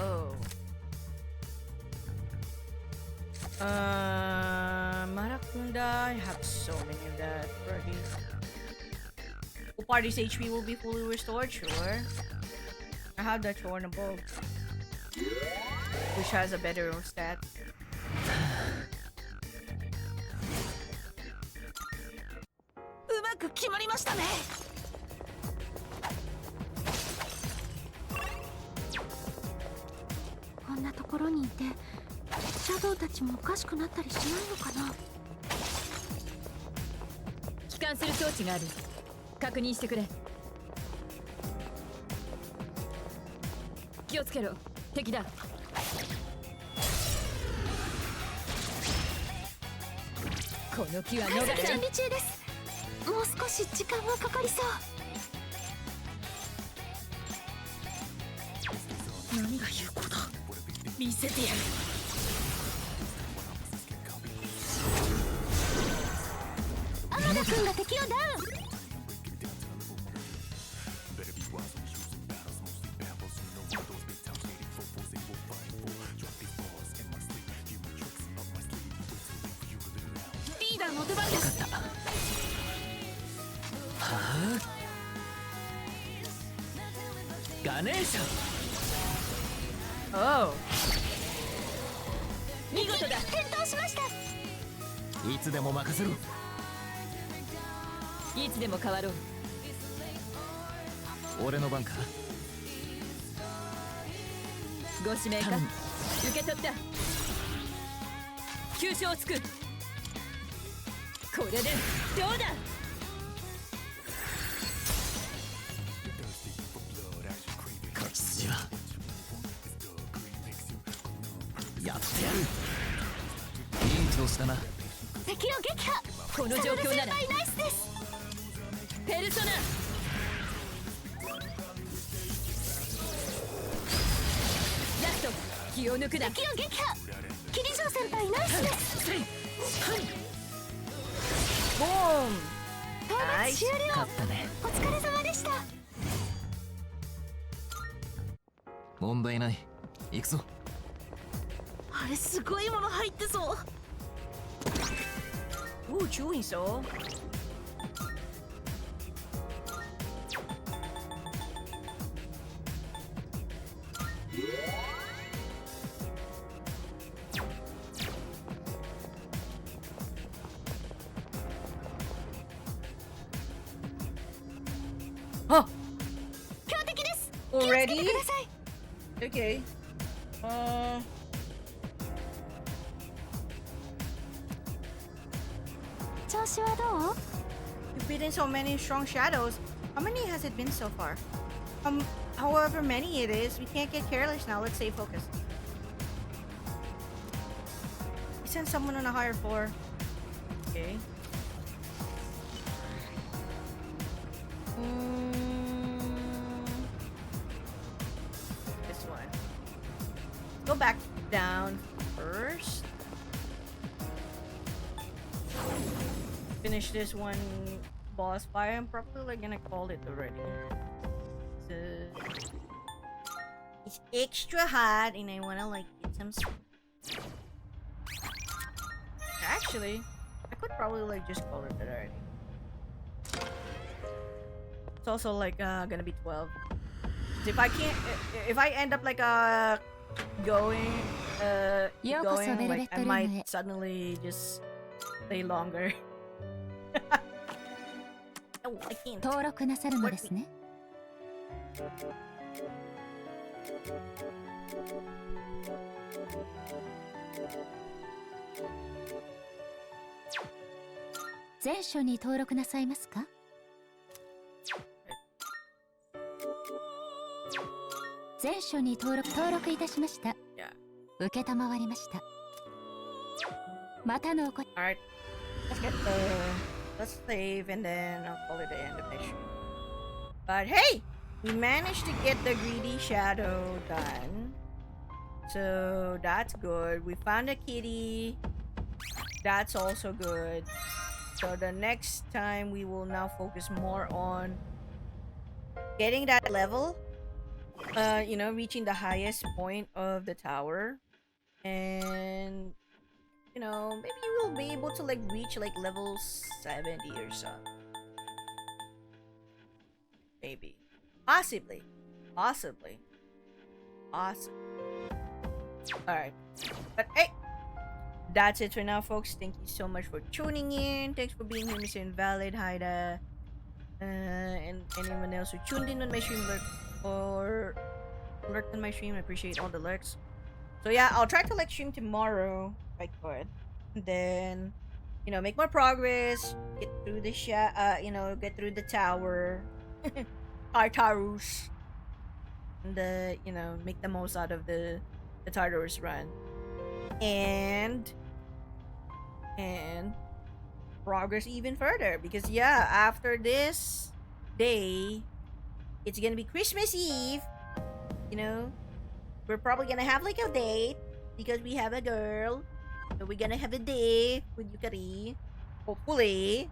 Maracunda. I have so many of that already. Whole party's HP will be fully restored. Sure. I have that Thorn above, which has a better stat. うまく決まりましたね。こんなところにいて、シャドウたちもおかしくなったりしないのかな。帰還する装置がある。確認してくれ。気をつけろ。敵だ。この木は逃対策準れない。備中です。もう少し時間がかかりそう。何が有効だ。見せてやる。天野くんが敵をダウン。リーダーの出番です。はあ、ガネーシャ。 Oh. 見事だ。転倒しました。いつでも任せろ。いつでも変わろう。俺の番か。ご指名か。頼む。受け取った。急所をつく。これでどうだ。勝ち筋はやってやる。いい調子だな。敵を撃破。この状況ならサル先輩ナイスです。ペルソナ。ラスト。気を抜くな。敵を撃破。キリジョウ先輩ナイスです。Boom. 討伐終了。勝ったね。お疲れ様でした。問題ない。行くぞ。あれすごいもの入ってそう。 Ooh, chewing soul. Oh, 強敵です。 already? 気をつけてください。 Okay. 調子はどう？ You've beaten so many strong shadows. How many has it been so far? However many it is, we can't get careless now. Let's stay focused. send someone on a higher floor. Okay. This one. Go back down first. Finish this one boss fight. I'm probably like gonna call it already. So it's extra hot and I wanna like get some. Actually, I could probably like just call it already. It's also like gonna be 12. If I can't, if I end up like going like I might suddenly just stay longer. Oh, I can't. 登録なさるのですね。全書に登録なさいますか？全書に登録いたしました。受けたまわりました。またのおこ。Alright, let's save and then I'll call it the end of the stream. But hey, we managed to get the greedy shadow done, so that's good. We found a kitty. That's also good. So the next time we will now focus more on getting that level. You know, reaching the highest point of the tower, and you know, maybe we'll be able to like reach like level 70 or so. Maybe, possibly. Awesome. All right, but hey, that's it for now, folks. Thank you so much for tuning in. Thanks for being here, Mr. Invalid, Haida, and anyone else who tuned in on my stream or lurked on my stream. I appreciate all the lurks. So yeah, I'll try to like stream tomorrow if I could. And then, you know, make more progress, get through the you know, get through the tower. Tartarus. And you know, make the most out of the Tartarus run. And progress even further, because yeah, after this day it's gonna be Christmas Eve. You know, we're probably gonna have like a date because we have a girl. So we're gonna have a date with Yukari. Hopefully.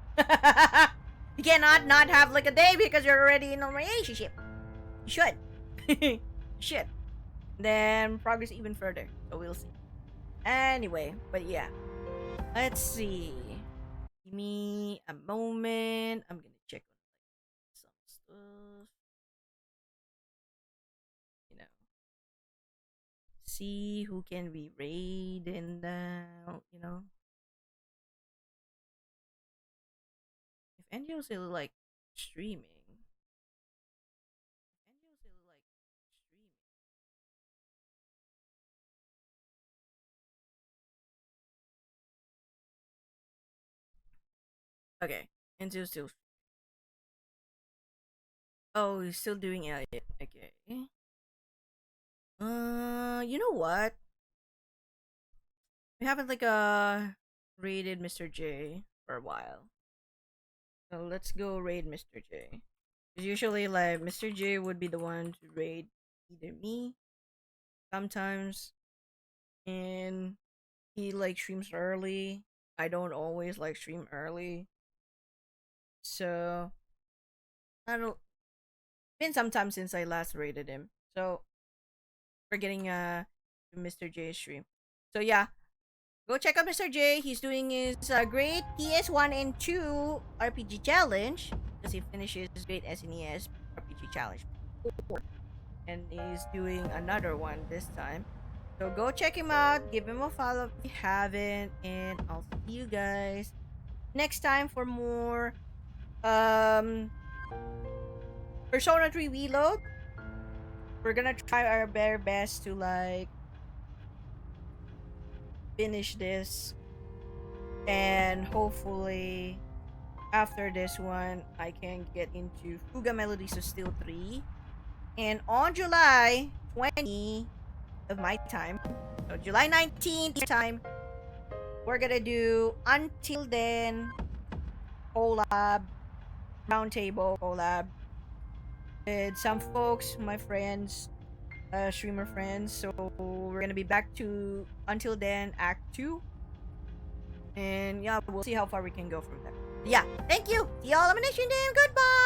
You cannot not have like a date because you're already in a relationship. You should. You should. Then progress even further. So we'll see. Anyway, but yeah. Let's see. Give me a moment. I'm gonna check on some stuff. You know, see who can we raid and you know, if Angio's still like streaming. Okay, Angio's still. Oh, he's still doing it. Okay. You know what? We haven't like raided Mr. J for a while. So let's go raid Mr. J. Because usually like Mr. J would be the one to raid either me sometimes, and he like streams early. I don't always like stream early. So I don't, been some time since I last raided him. So we're getting Mr. J's stream. So yeah, go check out Mr. J. He's doing his great PS1 and 2 RPG challenge because he finishes his great SNES RPG challenge before, and he's doing another one this time. So go check him out, give him a follow if you haven't, and I'll see you guys next time for more Persona 3 Reload. We're gonna try our very best to like finish this, and hopefully after this one I can get into Fuga Melodies of Steel 3, and on July 20 of my time, so July 19th time, we're gonna do Until Then collab, roundtable collab with some folks, my friends, streamer friends. So we're gonna be back to Until Then Act 2. And yeah, we'll see how far we can go from there. Yeah, thank you. See y'all on the next stream. Goodbye.